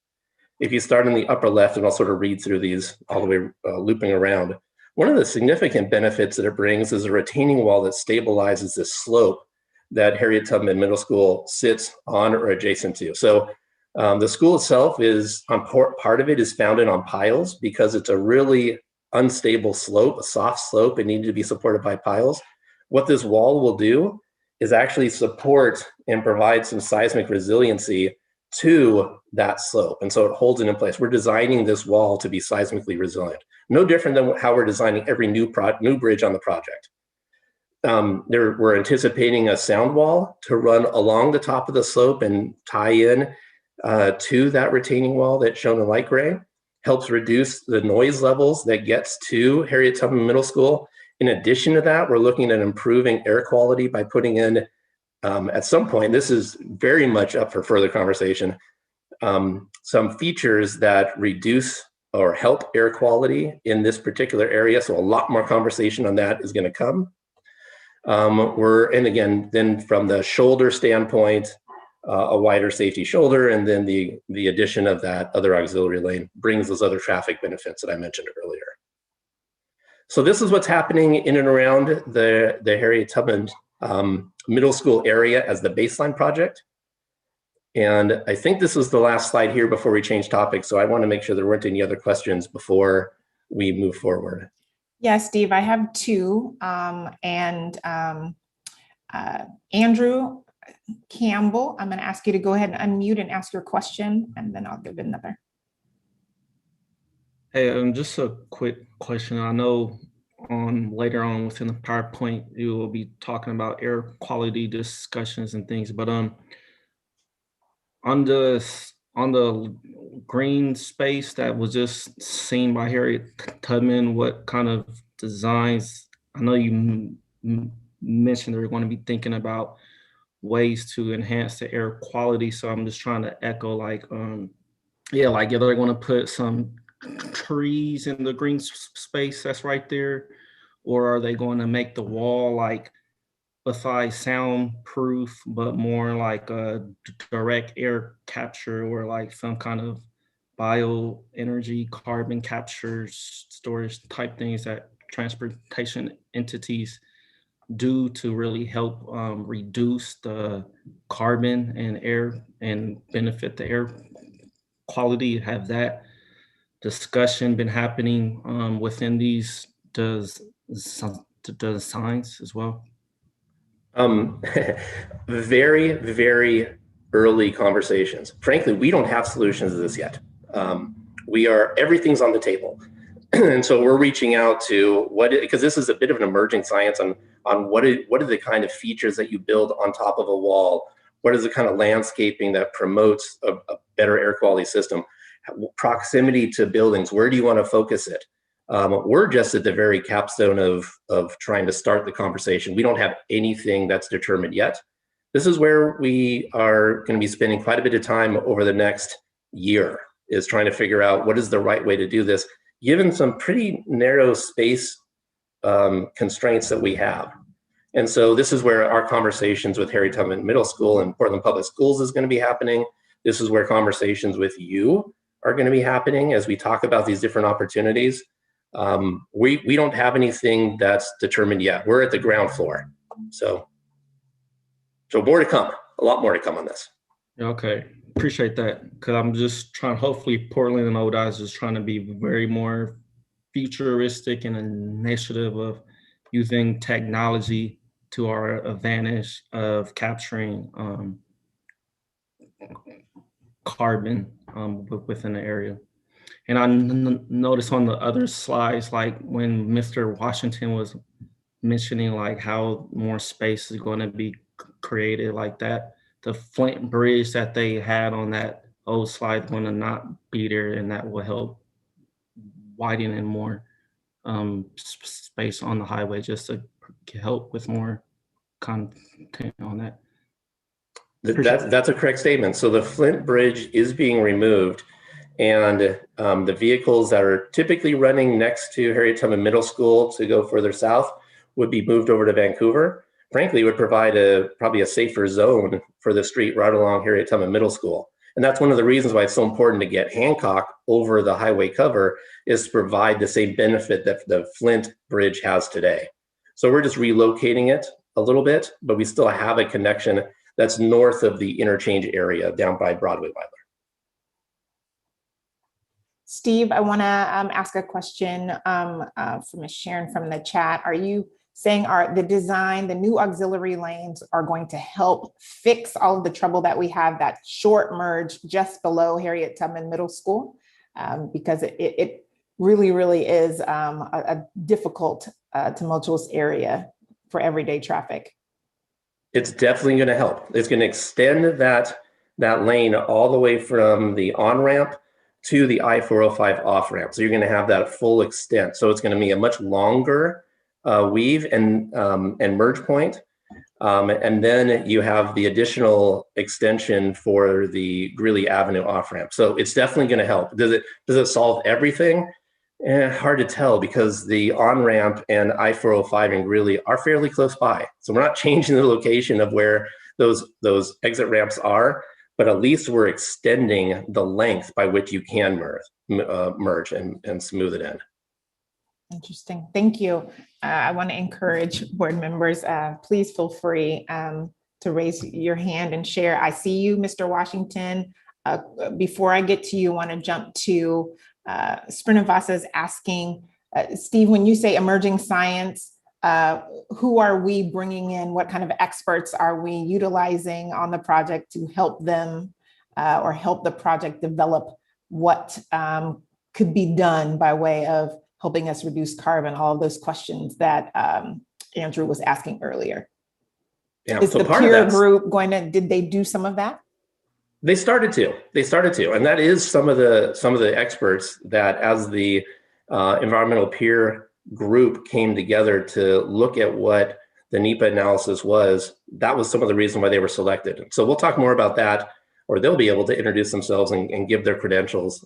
if you start in the upper left, and I'll sort of read through these all the way looping around, one of the significant benefits that it brings is a retaining wall that stabilizes this slope that Harriet Tubman Middle School sits on or adjacent to. So the school itself is, part of it is founded on piles because it's a really unstable slope, a soft slope. It needed to be supported by piles. What this wall will do is actually support and provide some seismic resiliency to that slope. And so it holds it in place. We're designing this wall to be seismically resilient. No different than how we're designing every new bridge on the project. we're anticipating a sound wall to run along the top of the slope and tie in to that retaining wall that's shown in light gray. Helps reduce the noise levels that gets to Harriet Tubman Middle School. In addition to that, we're looking at improving air quality by putting in, at some point, this is very much up for further conversation, some features that reduce or help air quality in this particular area. So a lot more conversation on that is going to come. And again, then from the shoulder standpoint, a wider safety shoulder, and then the addition of that other auxiliary lane brings those other traffic benefits that I mentioned earlier. So this is what's happening in and around the Harriet Tubman Middle School area as the baseline project. And I think this is the last slide here before we change topics. So I want to make sure there weren't any other questions before we move forward. Yeah, Steve, I have two. Andrew Campbell, I'm going to ask you to go ahead and unmute and ask your question, and then I'll give another. Hey, just a quick question. I know later on within the PowerPoint, you will be talking about air quality discussions and things, but on the green space that was just seen by Harriet Tubman, what kind of designs? I know you mentioned they're going to be thinking about ways to enhance the air quality. So I'm just trying to echo, like, like if they're going to put some trees in the green space that's right there, or are they going to make the wall like besides soundproof, but more like a direct air capture, or like some kind of bioenergy carbon capture storage type things that transportation entities do to really help reduce the carbon and air and benefit the air quality? Have that discussion been happening within these designs as well? Very, very early conversations. Frankly, we don't have solutions to this yet. Everything's on the table. And so we're reaching out to because this is a bit of an emerging science on what are the kind of features that you build on top of a wall? What is the kind of landscaping that promotes a better air quality system? Proximity to buildings, where do you want to focus it? We're just at the very capstone of trying to start the conversation. We don't have anything that's determined yet. This is where we are going to be spending quite a bit of time over the next year, is trying to figure out what is the right way to do this, given some pretty narrow space constraints that we have. And so this is where our conversations with Harriet Tubman Middle School and Portland Public Schools is going to be happening. This is where conversations with you are going to be happening as we talk about these different opportunities. We don't have anything that's determined yet. We're at the ground floor. So more to come, a lot more to come on this. Okay, appreciate that. Because I'm just trying, hopefully Portland and ODOT is just trying to be very more futuristic and initiative of using technology to our advantage of capturing carbon within the area. And I noticed on the other slides, like when Mr. Washington was mentioning like how more space is going to be created like that, the Flint Bridge that they had on that old slide going to not be there, and that will help widen and more space on the highway just to help with more content on that. That's a correct statement. So the Flint Bridge is being removed, and the vehicles that are typically running next to Harriet Tubman Middle School to go further south would be moved over to Vancouver. Frankly, it would provide probably a safer zone for the street right along Harriet Tubman Middle School. And that's one of the reasons why it's so important to get Hancock over the highway cover, is to provide the same benefit that the Flint Bridge has today. So we're just relocating it a little bit, but we still have a connection that's north of the interchange area down by Broadway-Weiler. Steve, I want to ask a question from Ms. Sharon from the chat. Are you saying the new auxiliary lanes are going to help fix all of the trouble that we have, that short merge just below Harriet Tubman Middle School? Because it really, really is a difficult, tumultuous area for everyday traffic? It's definitely going to help. It's going to extend that lane all the way from the on-ramp to the I-405 off-ramp. So you're going to have that full extent. So it's going to be a much longer weave and merge point. And then you have the additional extension for the Greeley Avenue off-ramp. So it's definitely going to help. Does it solve everything? Hard to tell, because the on-ramp and I-405 and Greeley are fairly close by. So we're not changing the location of where those exit ramps are, but at least we're extending the length by which you can merge and smooth it in. Interesting. Thank you. I want to encourage board members, please feel free to raise your hand and share. I see you, Mr. Washington. Before I get to you, I want to jump to Srinivasa is asking, Steve, when you say emerging science, who are we bringing in? What kind of experts are we utilizing on the project to help them or help the project develop what could be done by way of helping us reduce carbon, all of those questions that Andrew was asking earlier? Yeah, is so the peer group going to, did they do some of that? They started to, and that is some of the experts that, as the environmental peer group came together to look at what the NEPA analysis was, that was some of the reason why they were selected. So we'll talk more about that, or they'll be able to introduce themselves and give their credentials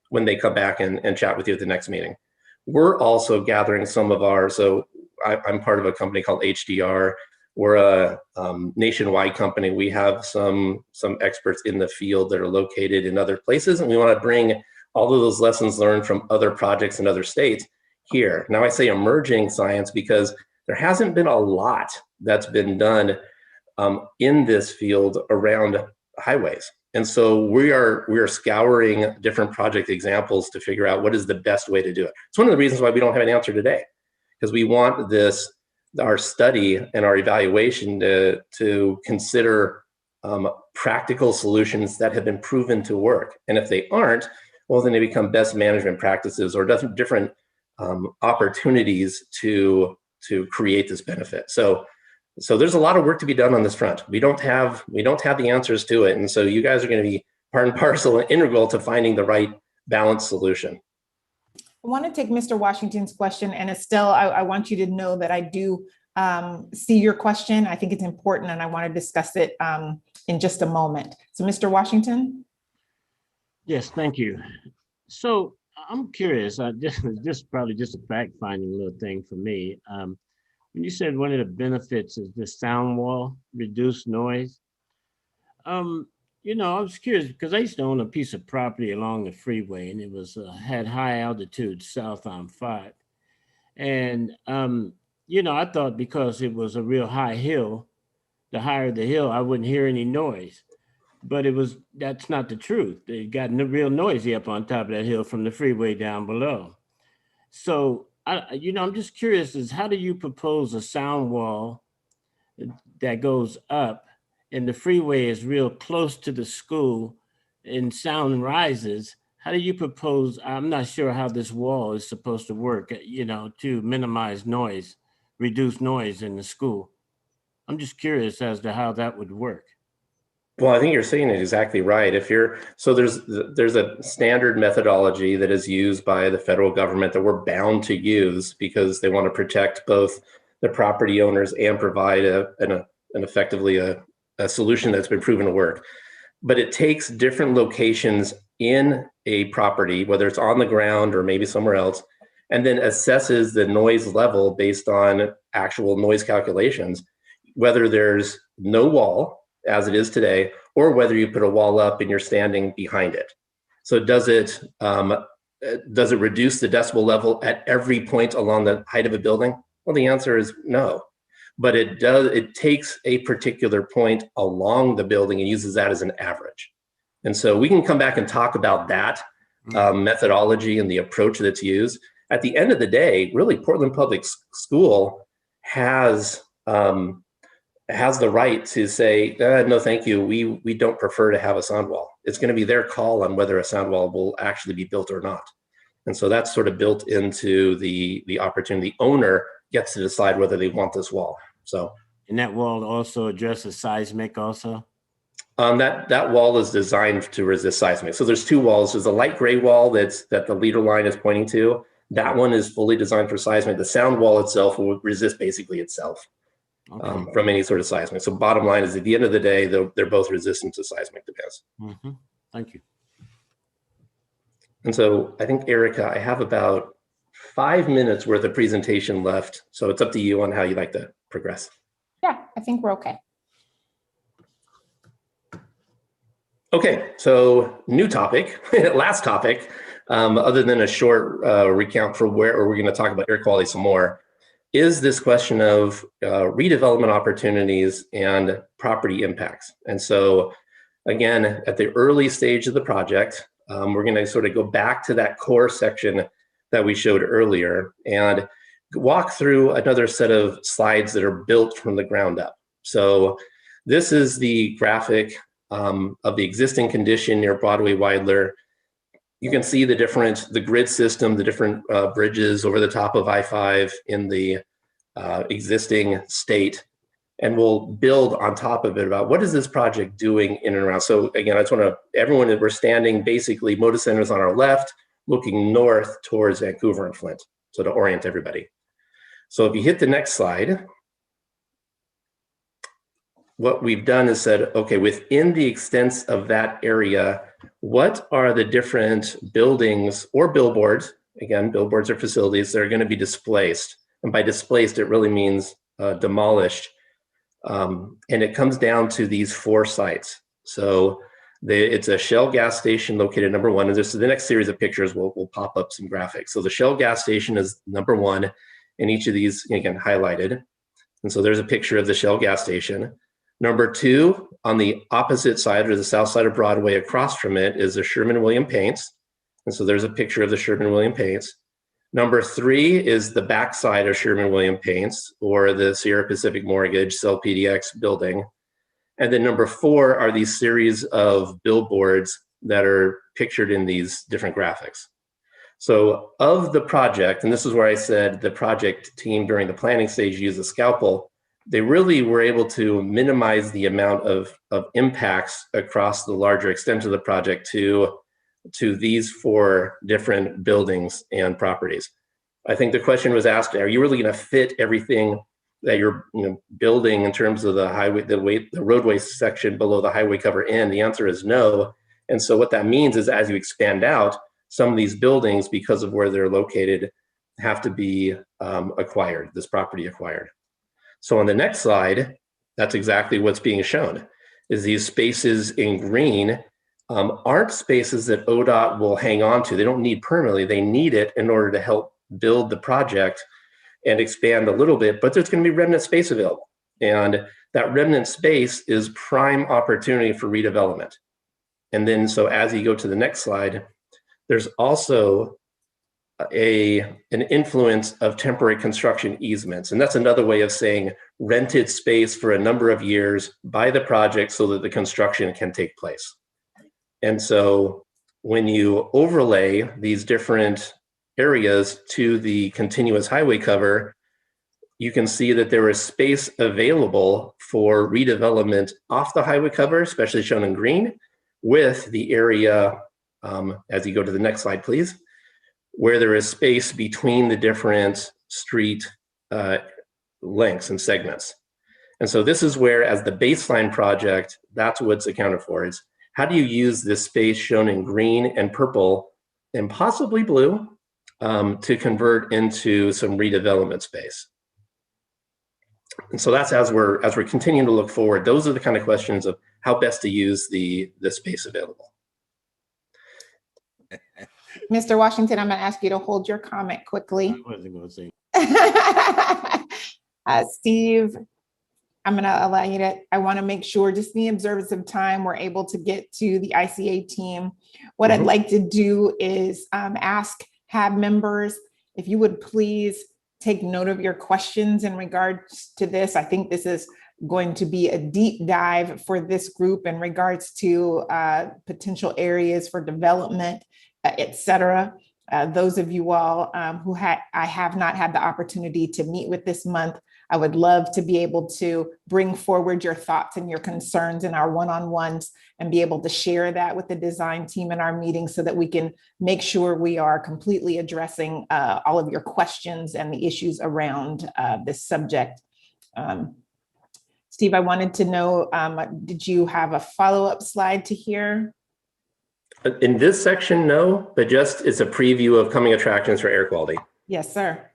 when they come back and chat with you at the next meeting. We're also gathering some of our, so I'm part of a company called HDR. We're a nationwide company. We have some experts in the field that are located in other places, and we want to bring all of those lessons learned from other projects in other states here. Now I say emerging science because there hasn't been a lot that's been done in this field around highways. And so we are scouring different project examples to figure out what is the best way to do it. It's one of the reasons why we don't have an answer today, because we want our study and our evaluation to consider practical solutions that have been proven to work. And if they aren't, well, then they become best management practices or different opportunities to create this benefit. So there's a lot of work to be done on this front. We don't have the answers to it. And so you guys are going to be part and parcel and integral to finding the right balanced solution. I want to take Mr. Washington's question, and Estelle, I want you to know that I do see your question. I think it's important, and I want to discuss it in just a moment. So Mr. Washington? Yes, thank you. So I'm curious, this is probably just a fact-finding little thing for me. When you said one of the benefits is the sound wall, reduce noise, you know, I was curious because I used to own a piece of property along the freeway, and it was had high altitude south on 5. And, you know, I thought because it was a real high hill, the higher the hill, I wouldn't hear any noise. But that's not the truth. It got real noisy up on top of that hill from the freeway down below. So, you know, I'm just curious is how do you propose a sound wall that goes up and the freeway is real close to the school and sound rises? How do you propose, I'm not sure how this wall is supposed to work, you know, to minimize noise, reduce noise in the school. I'm just curious as to how that would work. Well, I think you're saying it exactly right. So there's a standard methodology that is used by the federal government that we're bound to use because they want to protect both the property owners and provide effectively a solution that's been proven to work. But it takes different locations in a property, whether it's on the ground or maybe somewhere else, and then assesses the noise level based on actual noise calculations, whether there's no wall, as it is today, or whether you put a wall up and you're standing behind it. So does it reduce the decibel level at every point along the height of a building? Well, the answer is no, but it takes a particular point along the building and uses that as an average. And so we can come back and talk about that methodology and the approach that's used. At the end of the day, really Portland Public School has the right to say, no, thank you. We don't prefer to have a sound wall. It's going to be their call on whether a sound wall will actually be built or not. And so that's sort of built into the opportunity. The owner gets to decide whether they want this wall. So. And that wall also addresses seismic also? That wall is designed to resist seismic. So there's two walls. There's a light gray wall that the leader line is pointing to. That one is fully designed for seismic. The sound wall itself will resist basically itself from any sort of seismic. So bottom line is, at the end of the day, they're both resistant to seismic demands. Thank you. And so I think, Erica, I have about 5 minutes worth of presentation left. So it's up to you on how you'd like to progress. Yeah, I think we're okay. Okay, so new topic, last topic, other than a short recount for where we're going to talk about air quality some more, is this question of redevelopment opportunities and property impacts. And so again, at the early stage of the project, we're going to sort of go back to that core section that we showed earlier and walk through another set of slides that are built from the ground up. So this is the graphic of the existing condition near Broadway Weidler. You can see the grid system, the different bridges over the top of I-5 in the existing state. And we'll build on top of it about what is this project doing in and around. So again, I just want to, everyone, that we're standing basically, Moda Center is on our left, looking north towards Vancouver and Flint. So to orient everybody. So if you hit the next slide, what we've done is said, okay, within the extents of that area, what are the different buildings or billboards, again, billboards are facilities that are going to be displaced. And by displaced, it really means demolished. And it comes down to these 4 sites. So it's a Shell gas station located number 1. And this is the next series of pictures will pop up some graphics. So the Shell gas station is number 1 in each of these, again, highlighted. And so there's a picture of the Shell gas station. Number 2, on the opposite side, or the south side of Broadway, across from it, is the Sherman-Williams Paints. And so there's a picture of the Sherman-Williams Paints. Number 3 is the backside of Sherman-Williams Paints, or the Sierra Pacific Mortgage Cell PDX building. And then number 4 are these series of billboards that are pictured in these different graphics. So of the project, and this is where I said the project team during the planning stage used a scalpel, they really were able to minimize the amount of impacts across the larger extent of the project to these 4 different buildings and properties. I think the question was asked, are you really going to fit everything that you're building in terms of the highway, the roadway section below the highway cover in? The answer is no. And so what that means is, as you expand out, some of these buildings, because of where they're located, have to be acquired, this property acquired. So on the next slide, that's exactly what's being shown, is these spaces in green aren't spaces that ODOT will hang on to. They don't need permanently, they need it in order to help build the project and expand a little bit, but there's going to be remnant space available. And that remnant space is prime opportunity for redevelopment. And then, so as you go to the next slide, there's also an influence of temporary construction easements. And that's another way of saying rented space for a number of years by the project so that the construction can take place. And so when you overlay these different areas to the continuous highway cover, you can see that there is space available for redevelopment off the highway cover, especially shown in green, with the area, as you go to the next slide, please, where there is space between the different street lengths and segments. And so this is where, as the baseline project, that's what's accounted for. Is how do you use this space shown in green and purple and possibly blue to convert into some redevelopment space? And so that's as we're continuing to look forward, those are the kind of questions of how best to use the space available. Mr. Washington, I'm going to ask you to hold your comment quickly. I wasn't going to say. Steve, I'm going to allow you to, I want to make sure, just in the observance of time, we're able to get to the ICA team. What I'd like to do is ask HAAB members, if you would please take note of your questions in regards to this. I think this is going to be a deep dive for this group in regards to potential areas for development, et cetera. Those of you all who I have not had the opportunity to meet with this month, I would love to be able to bring forward your thoughts and your concerns in our one-on-ones and be able to share that with the design team in our meetings so that we can make sure we are completely addressing all of your questions and the issues around this subject. Steve, I wanted to know, did you have a follow-up slide to here? In this section, no, but just it's a preview of coming attractions for air quality. Yes, sir.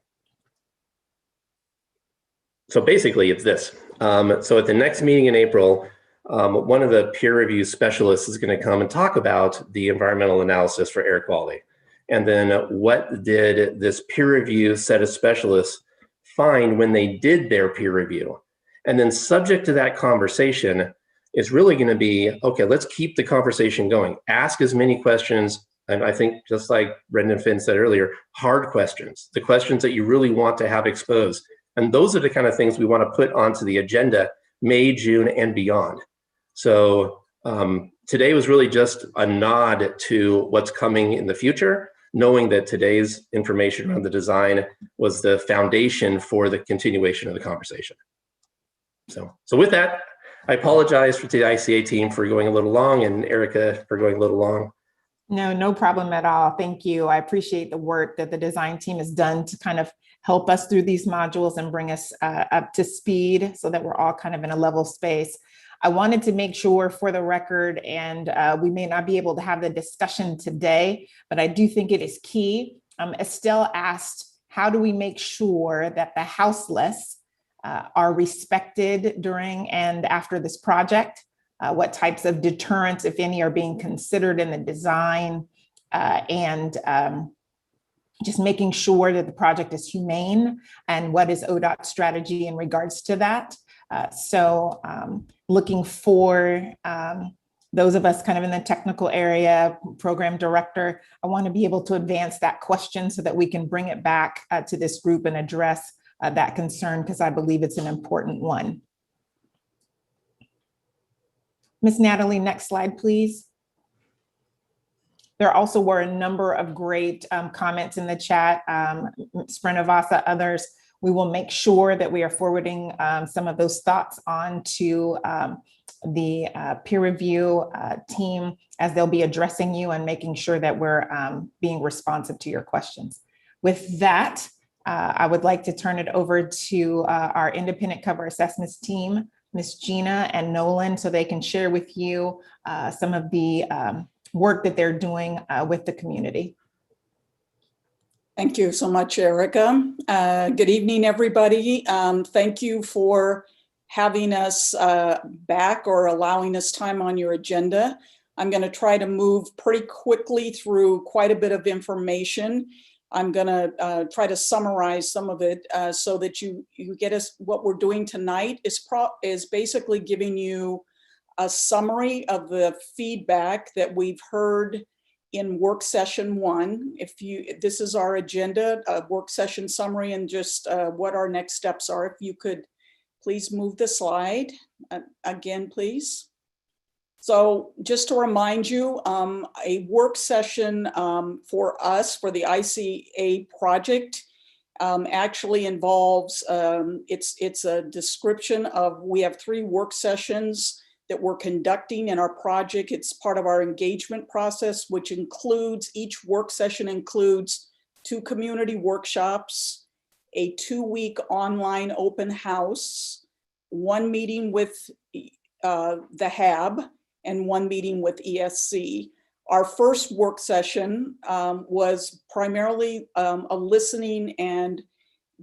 So basically it's this. So at the next meeting in April, one of the peer review specialists is going to come and talk about the environmental analysis for air quality. And then what did this peer review set of specialists find when they did their peer review? And then subject to that conversation is really going to be, okay, let's keep the conversation going. Ask as many questions. And I think just like Brendan Finn said earlier, hard questions, the questions that you really want to have exposed. And those are the kind of things we want to put onto the agenda May, June, and beyond. So today was really just a nod to what's coming in the future, knowing that today's information around the design was the foundation for the continuation of the conversation. So with that, I apologize to the ICA team for going a little long and Erica for going a little long. No, no problem at all. Thank you. I appreciate the work that the design team has done to kind of help us through these modules and bring us up to speed so that we're all kind of in a level space. I wanted to make sure for the record, and we may not be able to have the discussion today, but I do think it is key. Estelle asked, how do we make sure that the houseless are respected during and after this project? What types of deterrents, if any, are being considered in the design, and just making sure that the project is humane, and what is ODOT's strategy in regards to that. So looking for those of us kind of in the technical area, program director, I want to be able to advance that question so that we can bring it back to this group and address that concern, because I believe it's an important one. Ms. Natalie, next slide, please. There also were a number of great comments in the chat, Srinivasa, others. We will make sure that we are forwarding some of those thoughts on to the peer review team as they'll be addressing you and making sure that we're being responsive to your questions. With that, I would like to turn it over to our independent cover assessments team, Ms. Gina and Nolan, so they can share with you some of the work that they're doing with the community. Thank you so much, Erica. Good evening, everybody. Thank you for having us back or allowing us time on your agenda. I'm going to try to move pretty quickly through quite a bit of information. I'm going to try to summarize some of it so that you get us. What we're doing tonight is basically giving you a summary of the feedback that we've heard in work session 1. This is our agenda, work session summary, and just what our next steps are. If you could please move the slide again, please. So just to remind you, a work session for us, for the ICA project, actually involves, it's a description of, we have 3 work sessions that we're conducting in our project. It's part of our engagement process, which includes, each work session includes 2 community workshops, a 2-week online open house, 1 meeting with the HAAB, and 1 meeting with ESC. Our first work session was primarily a listening and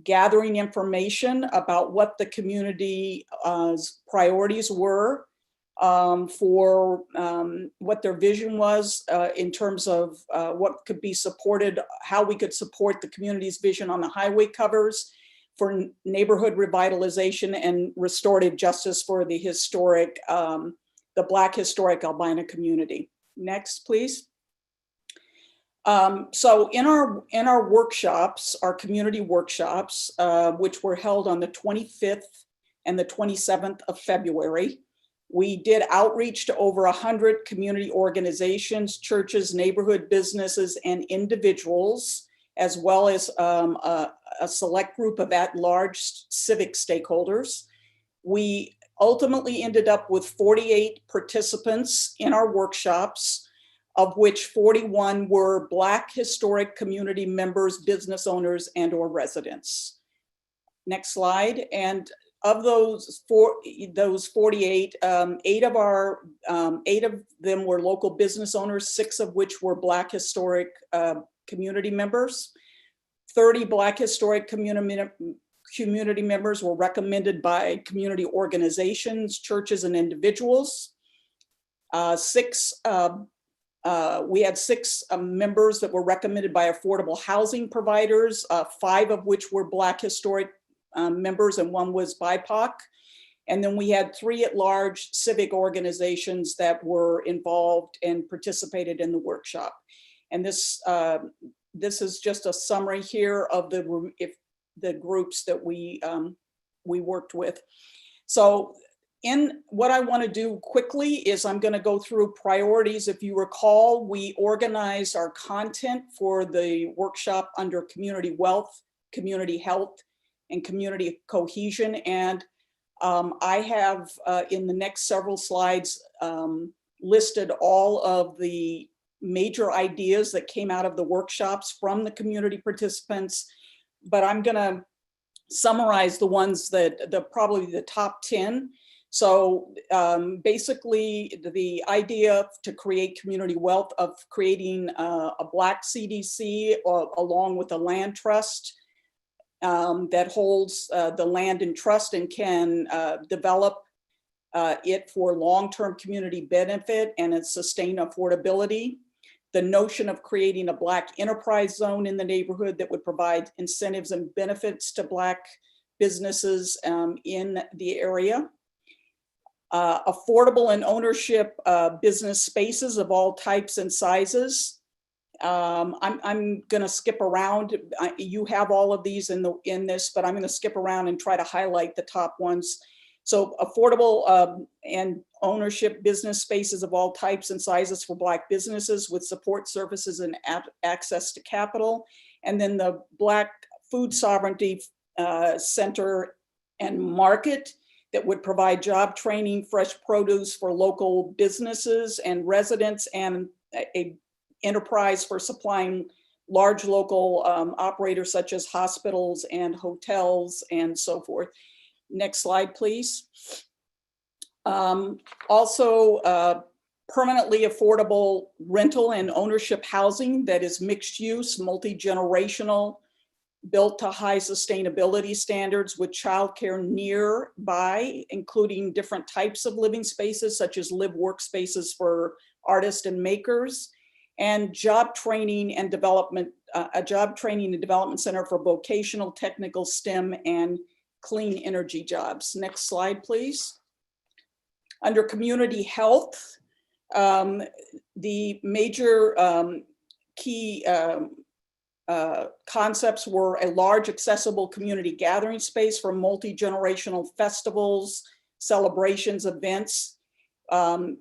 gathering information about what the community's priorities were, for what their vision was in terms of what could be supported, how we could support the community's vision on the highway covers for neighborhood revitalization and restorative justice for the historic, the Black historic Albina community. Next, please. So in our workshops, our community workshops, which were held on the 25th and the 27th of February, We did outreach to over 100 community organizations, churches, neighborhood businesses, and individuals, as well as a select group of at-large civic stakeholders. We ultimately ended up with 48 participants in our workshops, of which 41 were Black historic community members, business owners, and/or residents. Next slide. And of those 48, eight of them were local business owners, 6 of which were Black historic community members. 30 Black historic community members were recommended by community organizations, churches, and individuals. We had 6 members that were recommended by affordable housing providers, 5 of which were Black historic members and 1 was BIPOC. And then we had 3 at-large civic organizations that were involved and participated in the workshop. And this is just a summary here of the groups that we worked with. So in what I want to do quickly is I'm going to go through priorities. If you recall, we organized our content for the workshop under community wealth, community health, and community cohesion. And I have in the next several slides listed all of the major ideas that came out of the workshops from the community participants, but I'm going to summarize the ones that probably the top 10. So basically the idea to create community wealth of creating a Black CDC along with a land trust that holds the land in trust and can develop it for long-term community benefit and sustain affordability. The notion of creating a Black enterprise zone in the neighborhood that would provide incentives and benefits to Black businesses in the area. Affordable and ownership business spaces of all types and sizes. I'm going to skip around. You have all of these in this, but I'm going to skip around and try to highlight the top ones. So affordable and ownership business spaces of all types and sizes for Black businesses with support services and access to capital. And then the Black Food Sovereignty Center and Market that would provide job training, fresh produce for local businesses and residents, and a enterprise for supplying large local operators such as hospitals and hotels and so forth. Next slide, please. Also, permanently affordable rental and ownership housing that is mixed use, multi-generational, built to high sustainability standards with childcare nearby, including different types of living spaces such as live workspaces for artists and makers, and job training and development, a job training and development center for vocational, technical, STEM, and clean energy jobs. Next slide, please. Under community health, the major key concepts were a large accessible community gathering space for multi-generational festivals, celebrations, events,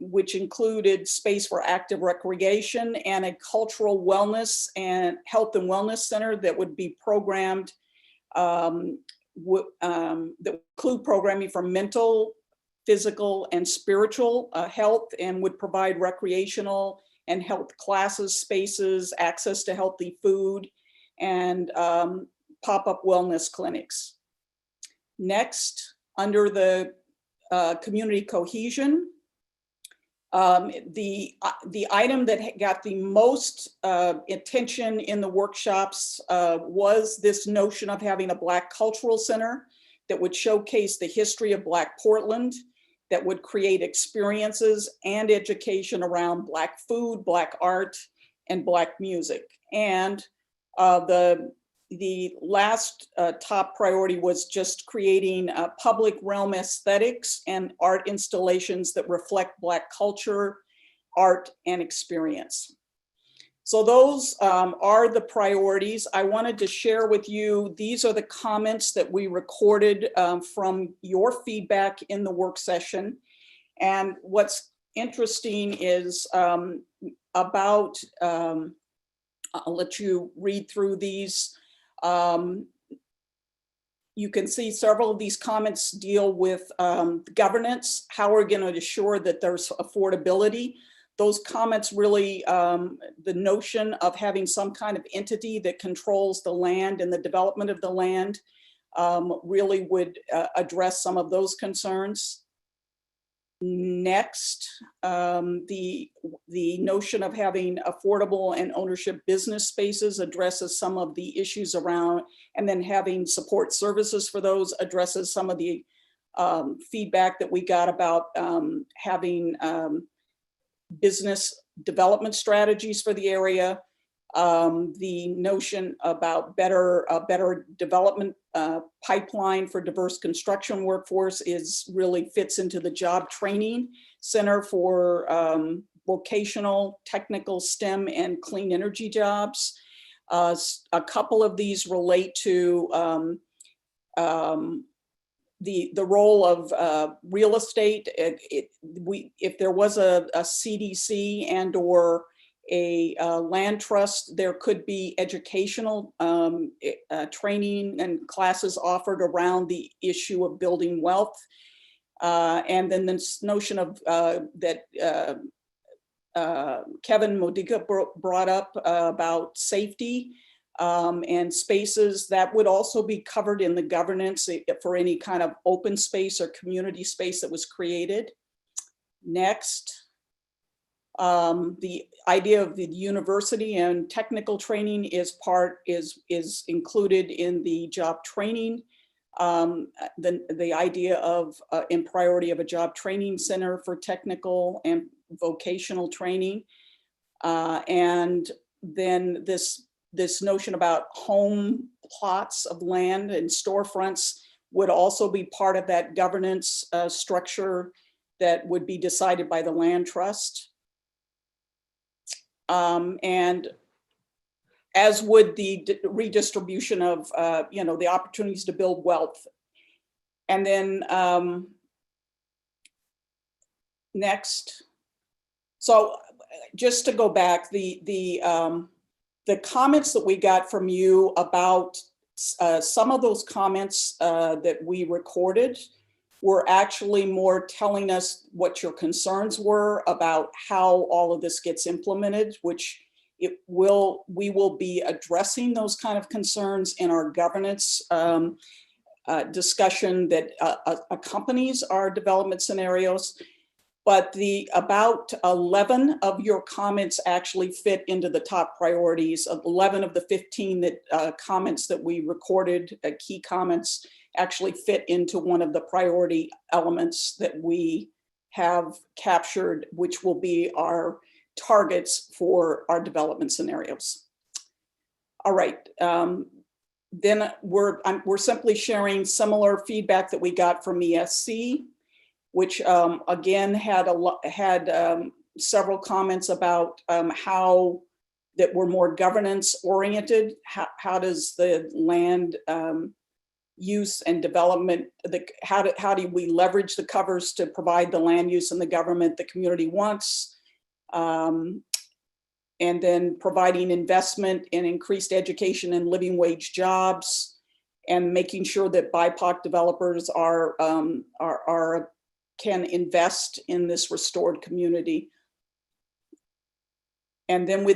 which included space for active recreation, and a cultural wellness and health and wellness center that would be programmed, that would include programming for mental, physical, and spiritual health, and would provide recreational and health classes, spaces, access to healthy food, and pop-up wellness clinics. Next, under the community cohesion, the item that got the most attention in the workshops was this notion of having a Black cultural center that would showcase the history of Black Portland, that would create experiences and education around Black food, Black art, and Black music. And the last top priority was just creating public realm aesthetics and art installations that reflect Black culture, art, and experience. So those are the priorities. I wanted to share with you, these are the comments that we recorded from your feedback in the work session. And what's interesting is about, I'll let you read through these. You can see several of these comments deal with governance, how we're going to ensure that there's affordability. Those comments really, the notion of having some kind of entity that controls the land and the development of the land really would address some of those concerns. Next, the notion of having affordable and ownership business spaces addresses some of the issues around, and then having support services for those addresses some of the feedback that we got about having business development strategies for the area. The notion about better development pipeline for diverse construction workforce really fits into the job training center for vocational, technical, STEM, and clean energy jobs. A couple of these relate to the role of real estate. If there was a CDC and or a land trust, there could be educational training and classes offered around the issue of building wealth. And then this notion of that Kevin Modica brought up about safety and spaces, that would also be covered in the governance for any kind of open space or community space that was created. Next. The idea of the university and technical training is included in the job training. The idea of in priority of a job training center for technical and vocational training. And then this notion about home plots of land and storefronts would also be part of that governance structure that would be decided by the land trust. And as would the redistribution of, the opportunities to build wealth. And then next. So just to go back, the comments that we got from you about some of those comments that we recorded were actually more telling us what your concerns were about how all of this gets implemented, which we will be addressing those kind of concerns in our governance discussion that accompanies our development scenarios. But about 11 of your comments actually fit into the top priorities. 11 of the 15 comments that we recorded, key comments, actually fit into one of the priority elements that we have captured, which will be our targets for our development scenarios. All right, then we're simply sharing similar feedback that we got from ESC, which again had several comments about how that we're more governance oriented. How does the land use and development, how do we leverage the covers to provide the land use and the government the community wants? And then providing investment in increased education and living wage jobs, and making sure that BIPOC developers can invest in this restored community. And then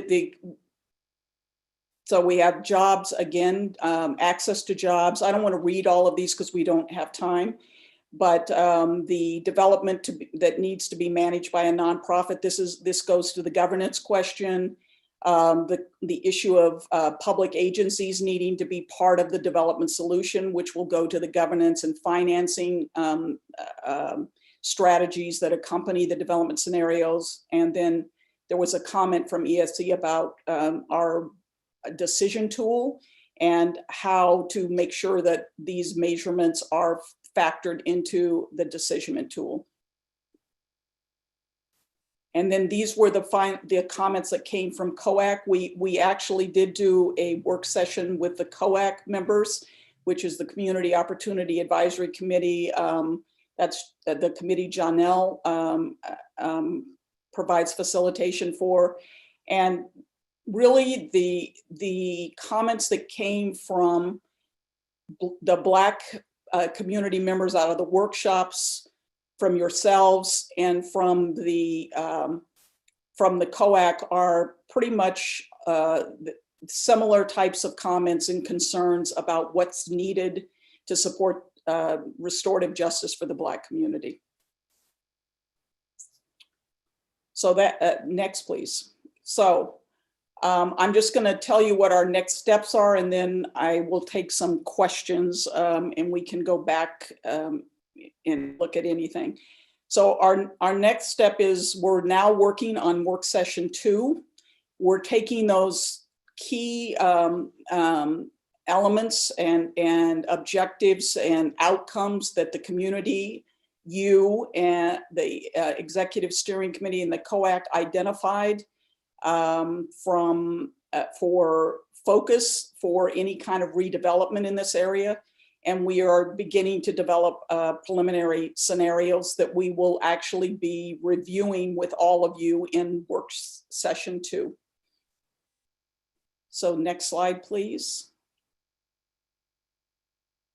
so we have jobs again, access to jobs. I don't want to read all of these because we don't have time, but the development that needs to be managed by a nonprofit, this goes to the governance question. The issue of public agencies needing to be part of the development solution, which will go to the governance and financing strategies that accompany the development scenarios. And then there was a comment from ESC about our decision tool and how to make sure that these measurements are factored into the decision tool. And then these were the comments that came from COAC. We actually did do a work session with the COAC members, which is the Community Opportunity Advisory Committee. That's the committee Janelle provides facilitation for. And really the comments that came from the Black community members out of the workshops, from yourselves, and from the COAC are pretty much similar types of comments and concerns about what's needed to support restorative justice for the Black community. So that, next please. So I'm just gonna tell you what our next steps are, and then I will take some questions and we can go back and look at anything. So our next step is we're now working on work session 2. We're taking those key elements and objectives and outcomes that the community, you and the executive steering committee and the COAC identified for focus for any kind of redevelopment in this area. And we are beginning to develop preliminary scenarios that we will actually be reviewing with all of you in work session 2. So next slide, please.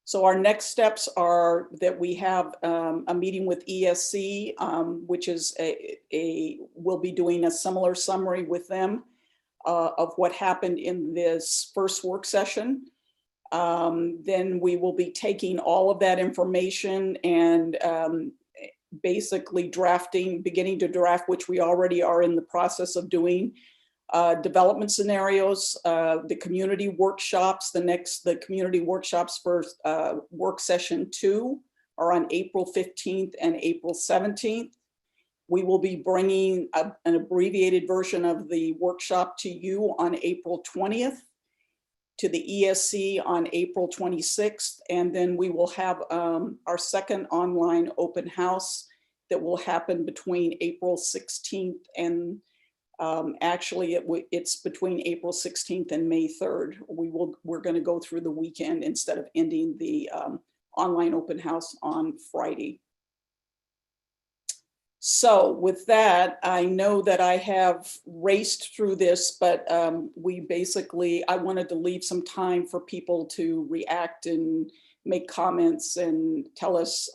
So our next steps are that we have a meeting with ESC, which is we'll be doing a similar summary with them of what happened in this first work session. Then we will be taking all of that information and basically beginning to draft, which we already are in the process of doing, development scenarios, the community workshops. The community workshops for work session 2 are on April 15th and April 17th. We will be bringing an abbreviated version of the workshop to you on April 20th, to the ESC on April 26th, and then we will have our second online open house that will happen between April 16th and actually it's between April 16th and May 3rd. We're going to go through the weekend instead of ending the online open house on Friday. So with that, I know that I have raced through this, but I wanted to leave some time for people to react and make comments and tell us,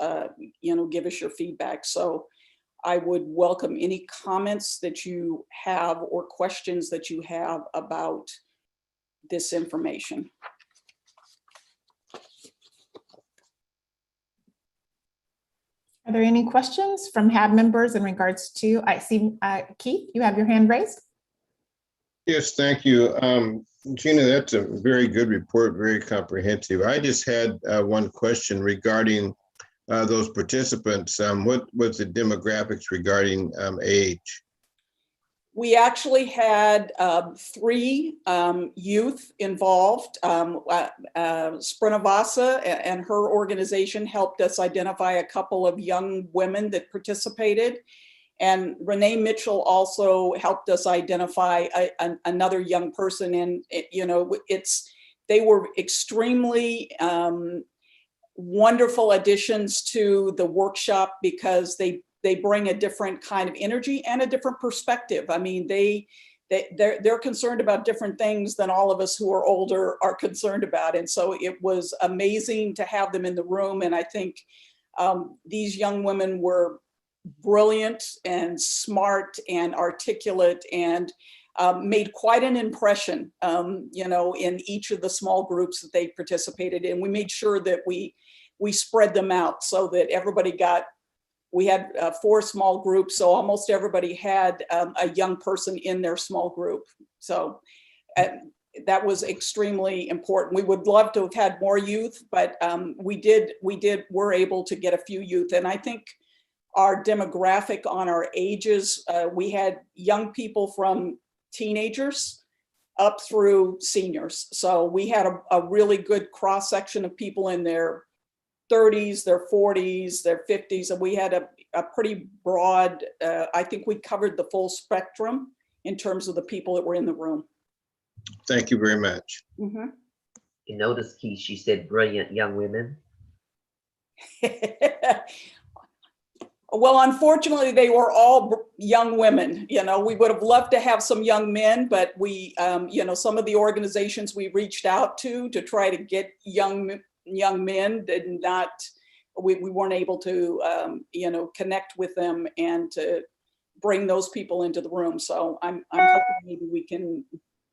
give us your feedback. So I would welcome any comments that you have or questions that you have about this information. Are there any questions from HAAB members in regards to, I see Keith, you have your hand raised. Yes, thank you. Gina, that's a very good report, very comprehensive. I just had one question regarding those participants. What was the demographics regarding age? We actually had 3 youth involved. Sprinavasa and her organization helped us identify a couple of young women that participated. And Renee Mitchell also helped us identify another young person. And, they were extremely wonderful additions to the workshop because they bring a different kind of energy and a different perspective. I mean, they're concerned about different things than all of us who are older are concerned about. And so it was amazing to have them in the room. And I think these young women were brilliant and smart and articulate and made quite an impression, in each of the small groups that they participated in. We made sure that we spread them out so that everybody we had 4 small groups, so almost everybody had a young person in their small group. So that was extremely important. We would love to have had more youth, but we're able to get a few youth. And I think our demographic on our ages, we had young people from teenagers up through seniors. So we had a really good cross section of people in their 30s, their 40s, their 50s, and we had a pretty broad, I think we covered the full spectrum in terms of the people that were in the room. Thank you very much. Mm-hmm. You notice, Keith, she said brilliant young women. Well, unfortunately, they were all young women. You know, we would have loved to have some young men, but we, you know, some of the organizations we reached out to try to get young men did not, we weren't able to, you know, connect with them and to bring those people into the room. So I'm hoping maybe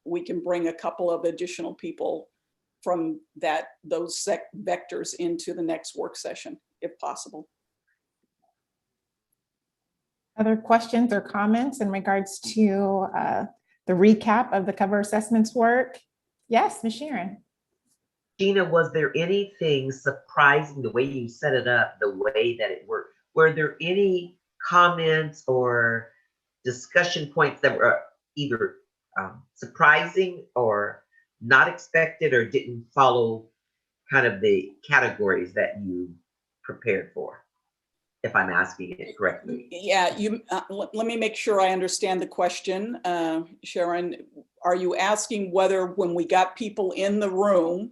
we can bring a couple of additional people from those vectors into the next work session, if possible. Other questions or comments in regards to the recap of the cover assessments work? Yes, Ms. Sharon. Gina, was there anything surprising the way you set it up, the way that it worked? Were there any comments or discussion points that were either surprising or not expected or didn't follow kind of the categories that you prepared for? If I'm asking it correctly. Yeah, let me make sure I understand the question. Sharon, are you asking whether when we got people in the room,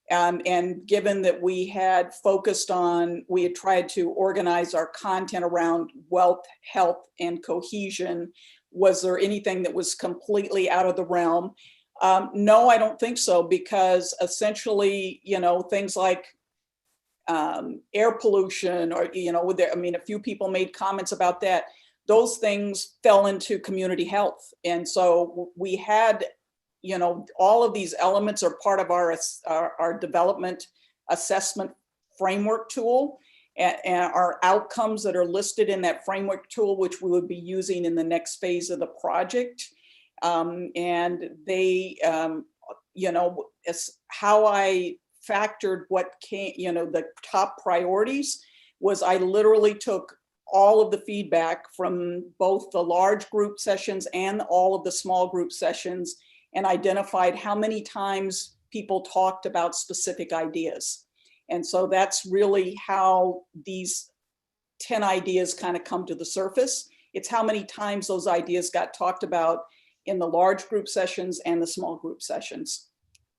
and given that we had focused on, we had tried to organize our content around wealth, health, and cohesion, was there anything that was completely out of the realm? No, I don't think so, because essentially, you know, things like air pollution, or, you know, I mean, a few people made comments about that. Those things fell into community health. And so we had, you know, all of these elements are part of our development assessment framework tool, and our outcomes that are listed in that framework tool, which we would be using in the next phase of the project. And they, you know, how I factored what came, you know, the top priorities was I literally took all of the feedback from both the large group sessions and all of the small group sessions and identified how many times people talked about specific ideas. And so that's really how these 10 ideas kind of come to the surface. It's how many times those ideas got talked about in the large group sessions and the small group sessions.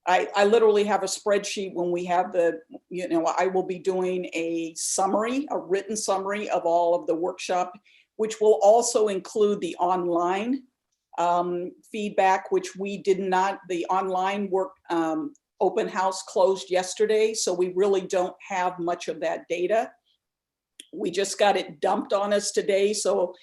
I literally have a spreadsheet when we have the, you know, I will be doing a summary, a written summary of all of the workshop, which will also include the online feedback, which we did not, the online work open house closed yesterday. So we really don't have much of that data. We just got it dumped on us today. So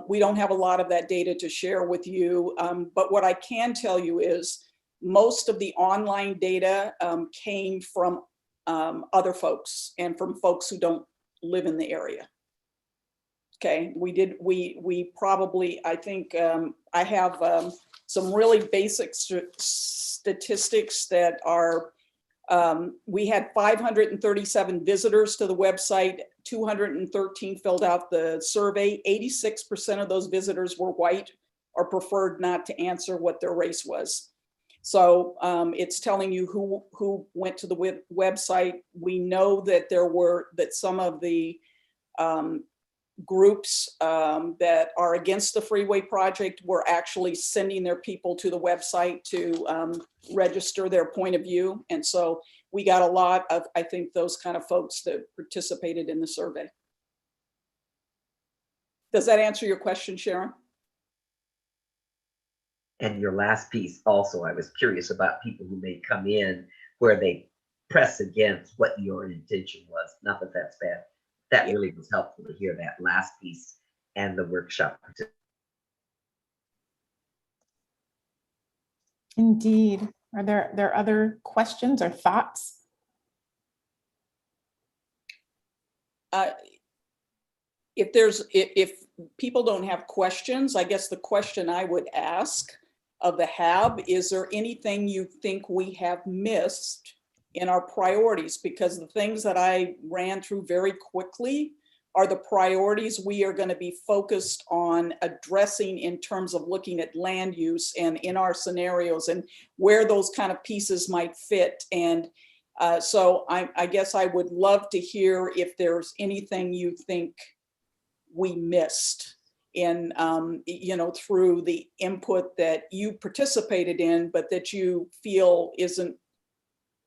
we don't have a lot of that data to share with you. But what I can tell you is most of the online data came from other folks and from folks who don't live in the area. Okay, we probably, I think I have some really basic statistics that are, we had 537 visitors to the website, 213 filled out the survey, 86% of those visitors were white or preferred not to answer what their race was. So it's telling you who went to the website. We know that that some of the groups that are against the freeway project were actually sending their people to the website to register their point of view. And so we got a lot of, I think, those kind of folks that participated in the survey. Does that answer your question, Sharon? And your last piece also, I was curious about people who may come in where they press against what your intention was. Not that that's bad. That really was helpful to hear that last piece and the workshop. Indeed. Are there other questions or thoughts? If people don't have questions, I guess the question I would ask of the HAAB, is there anything you think we have missed in our priorities? Because the things that I ran through very quickly are the priorities we are going to be focused on addressing in terms of looking at land use and in our scenarios and where those kind of pieces might fit. And so I guess I would love to hear if there's anything you think we missed in, you know, through the input that you participated in, but that you feel isn't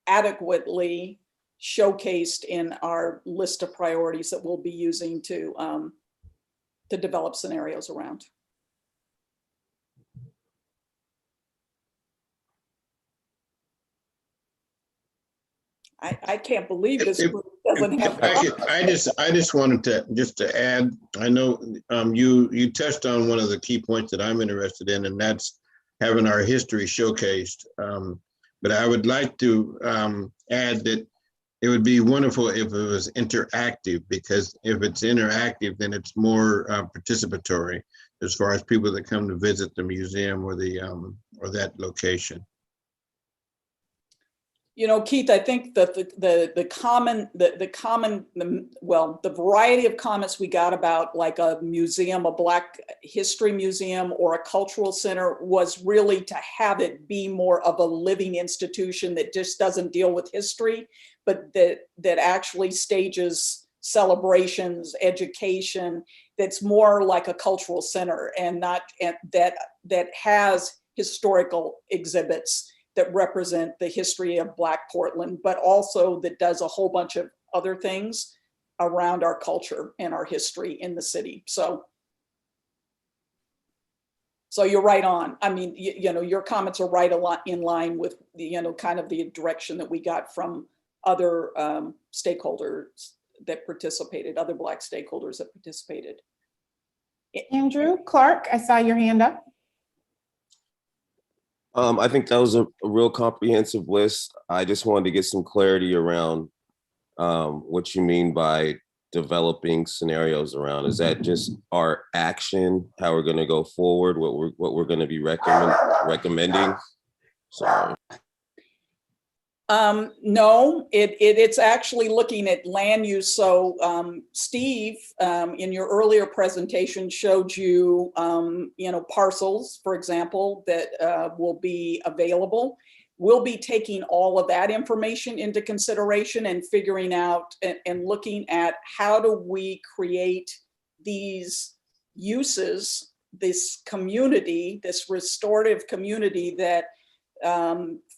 adequately showcased in our list of priorities that we'll be using to develop scenarios around. I can't believe this group doesn't have. I just wanted to add, I know you touched on one of the key points that I'm interested in, and that's having our history showcased. But I would like to add that it would be wonderful if it was interactive, because if it's interactive, then it's more participatory as far as people that come to visit the museum or that location. You know, Keith, I think that the variety of comments we got about like a museum, a Black History museum or a cultural center, was really to have it be more of a living institution that just doesn't deal with history, but that actually stages celebrations, education, that's more like a cultural center, and not that has historical exhibits that represent the history of Black Portland, but also that does a whole bunch of other things around our culture and our history in the city. So you're right on. I mean, you know, your comments are right a lot in line with the, you know, kind of the direction that we got from other stakeholders that participated, other Black stakeholders that participated. Andrew Clark, I saw your hand up. I think that was a real comprehensive list. I just wanted to get some clarity around what you mean by developing scenarios around. Is that just our action, how we're going to go forward, what we're going to be recommending? Sorry. No, it's actually looking at land use. So Steve, in your earlier presentation, showed you, you know, parcels, for example, that will be available. We'll be taking all of that information into consideration and figuring out and looking at how do we create these uses, this community, this restorative community that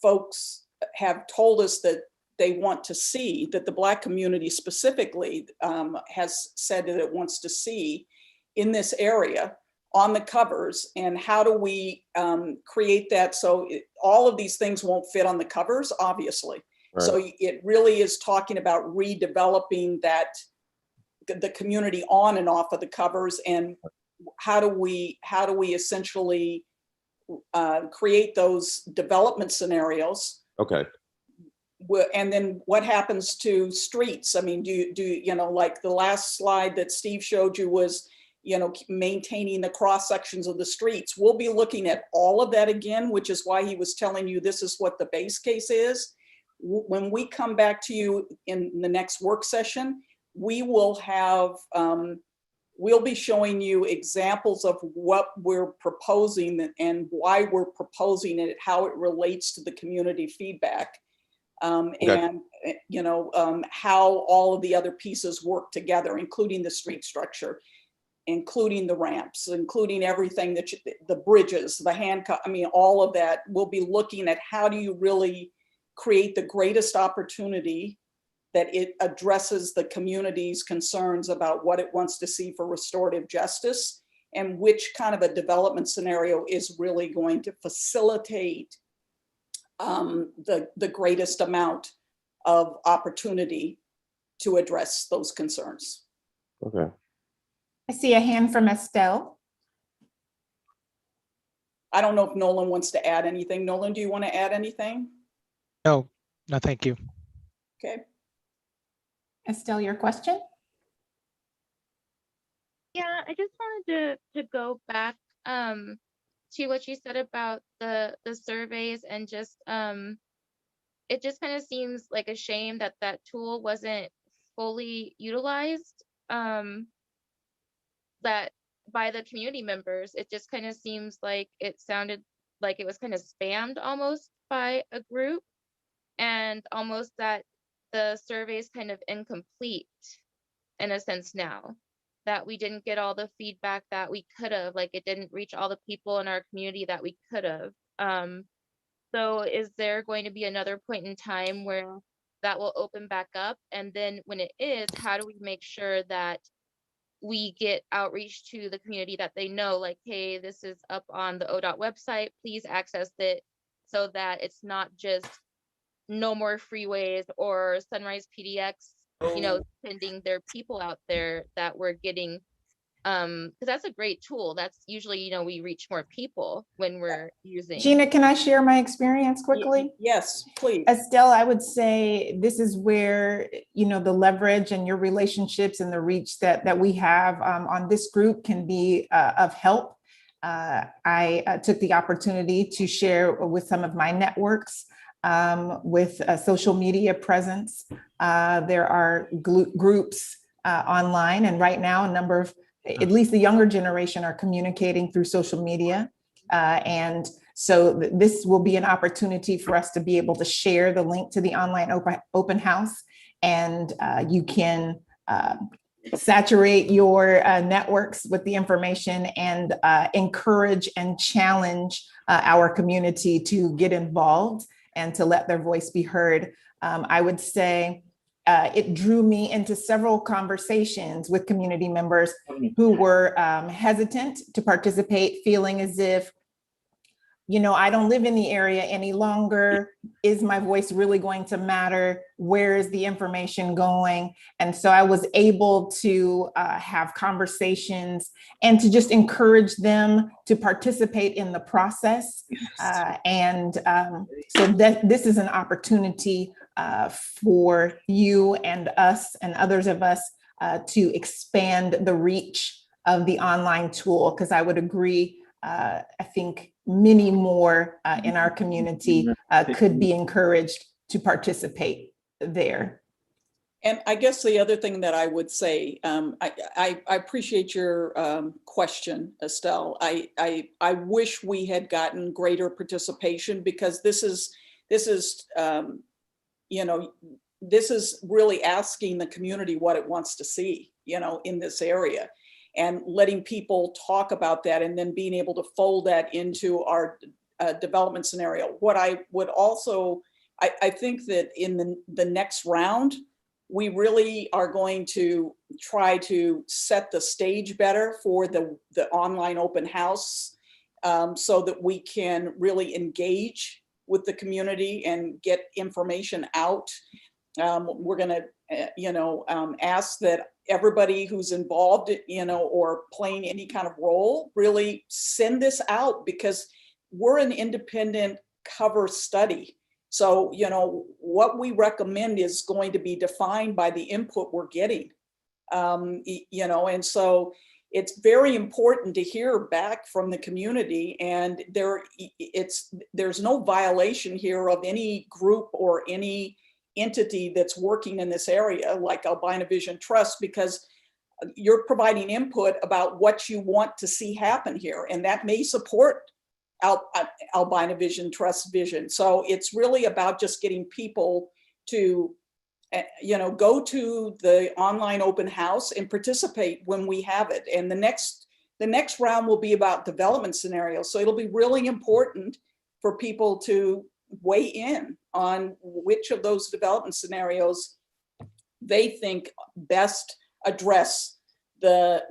folks have told us that they want to see, that the Black community specifically has said that it wants to see in this area on the covers. And how do we create that so all of these things won't fit on the covers, obviously. Right. So it really is talking about redeveloping the community on and off of the covers, and how do we essentially create those development scenarios. Okay. And then what happens to streets? I mean, do you know, like the last slide that Steve showed you was, you know, maintaining the cross sections of the streets. We'll be looking at all of that again, which is why he was telling you this is what the base case is. When we come back to you in the next work session, we will have, we'll be showing you examples of what we're proposing and why we're proposing it, how it relates to the community feedback. Okay. And, you know, how all of the other pieces work together, including the street structure, including the ramps, including everything that the bridges, the handcuff, I mean, all of that. We'll be looking at how do you really create the greatest opportunity that it addresses the community's concerns about what it wants to see for restorative justice, and which kind of a development scenario is really going to facilitate the greatest amount of opportunity to address those concerns. Okay. I see a hand from Estelle. I don't know if Nolan wants to add anything. Nolan, do you want to add anything? No, thank you. Okay. Estelle, your question? Yeah, I just wanted to go back to what you said about the surveys, and just it just kind of seems like a shame that that tool wasn't fully utilized that by the community members. It just kind of seems like it sounded like it was kind of spammed almost by a group, and almost that the survey is kind of incomplete in a sense now, that we didn't get all the feedback that we could have, like it didn't reach all the people in our community that we could have. So is there going to be another point in time where that will open back up? And then when it is, how do we make sure that we get outreach to the community that they know, like, hey, this is up on the ODOT website, please access it, so that it's not just no more freeways or Sunrise PDX, sending their people out there, that we're getting, because that's a great tool. That's usually, we reach more people when we're using. Gina, can I share my experience quickly? Yes, please. Estelle, I would say this is where, the leverage and your relationships and the reach that we have on this group can be of help. I took the opportunity to share with some of my networks with a social media presence. There are groups online, and right now a number of, at least the younger generation, are communicating through social media. And so this will be an opportunity for us to be able to share the link to the online open house, and you can saturate your networks with the information and encourage and challenge our community to get involved and to let their voice be heard. I would say it drew me into several conversations with community members who were hesitant to participate, feeling as if, I don't live in the area any longer. Is my voice really going to matter? Where is the information going? And so I was able to have conversations and to just encourage them to participate in the process. So that this is an opportunity for you and us and others of us to expand the reach of the online tool, because I would agree, I think many more in our community could be encouraged to participate there. And I guess the other thing that I would say, I appreciate your question, Estelle. I wish we had gotten greater participation, because this is really asking the community what it wants to see, in this area, and letting people talk about that, and then being able to fold that into our development scenario. What I would also, I think that in the next round, we really are going to try to set the stage better for the online open house, so that we can really engage with the community and get information out. We're going to, ask that everybody who's involved, or playing any kind of role, really send this out, because we're an independent cover study. So, what we recommend is going to be defined by the input we're getting, and so it's very important to hear back from the community, and there's no violation here of any group or any entity that's working in this area, like Albina Vision Trust, because you're providing input about what you want to see happen here, and that may support Albina Vision Trust vision. So it's really about just getting people to, go to the online open house and participate when we have it. And the next round will be about development scenarios. So it'll be really important for people to weigh in on which of those development scenarios they think best address the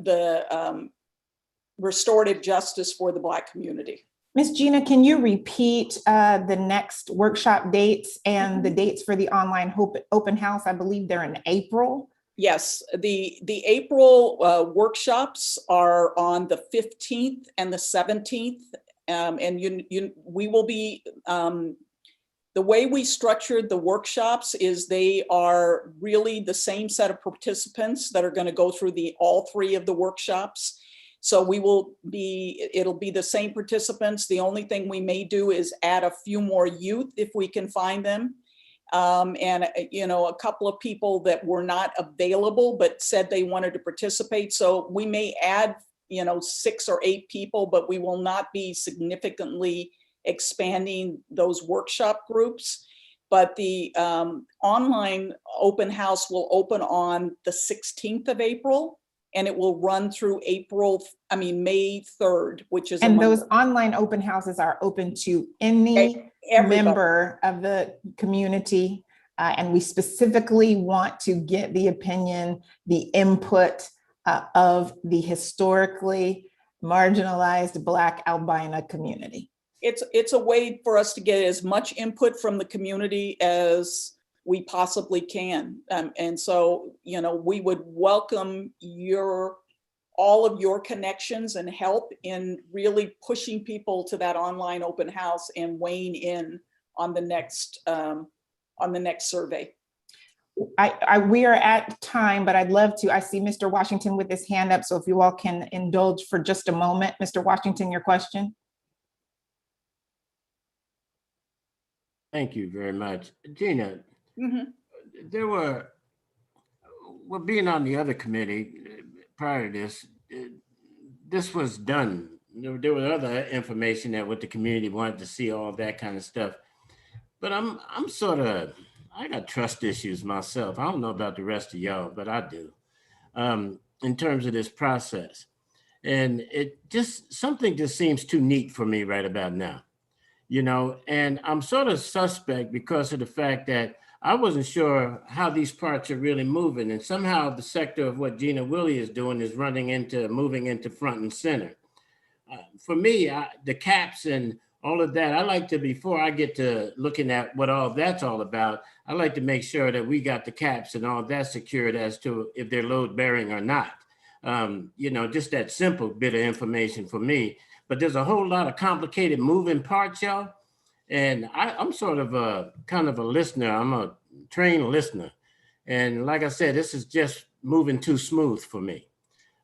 restorative justice for the Black community. Ms. Gina, can you repeat the next workshop dates and the dates for the online open house? I believe they're in April. Yes, the April workshops are on the 15th and the 17th. And we will be, the way we structured the workshops is they are really the same set of participants that are going to go through all three of the workshops. So it'll be the same participants. The only thing we may do is add a few more youth if we can find them. And a couple of people that were not available but said they wanted to participate. So we may add 6 or 8 people, but we will not be significantly expanding those workshop groups. But the online open house will open on the 16th of April, and it will run through May 3rd, which is and those online open houses are open to any everybody. member of the community. And we specifically want to get the opinion, the input of the historically marginalized Black albino community. It's a way for us to get as much input from the community as we possibly can. And so, you know, we would welcome all of your connections and help in really pushing people to that online open house and weighing in on the next survey. We are at time, but I'd love to, I see Mr. Washington with his hand up. So if you all can indulge for just a moment. Mr. Washington, your question. Thank you very much. Gina, there were, well, being on the other committee prior to this, this was done. There was other information that what the community wanted to see, all that kind of stuff. But I'm sort of, I got trust issues myself. I don't know about the rest of y'all, but I do, in terms of this process. And it just, something just seems too neat for me right about now, you know, and I'm sort of suspect because of the fact that I wasn't sure how these parts are really moving. And somehow the sector of what Gina Willie is doing is moving into front and center. For me, the caps and all of that, I like to, before I get to looking at what all that's all about, I like to make sure that we got the caps and all that secured as to if they're load bearing or not. You know, just that simple bit of information for me. But there's a whole lot of complicated moving parts, y'all. And I'm sort of a kind of a listener. I'm a trained listener. And like I said, this is just moving too smooth for me.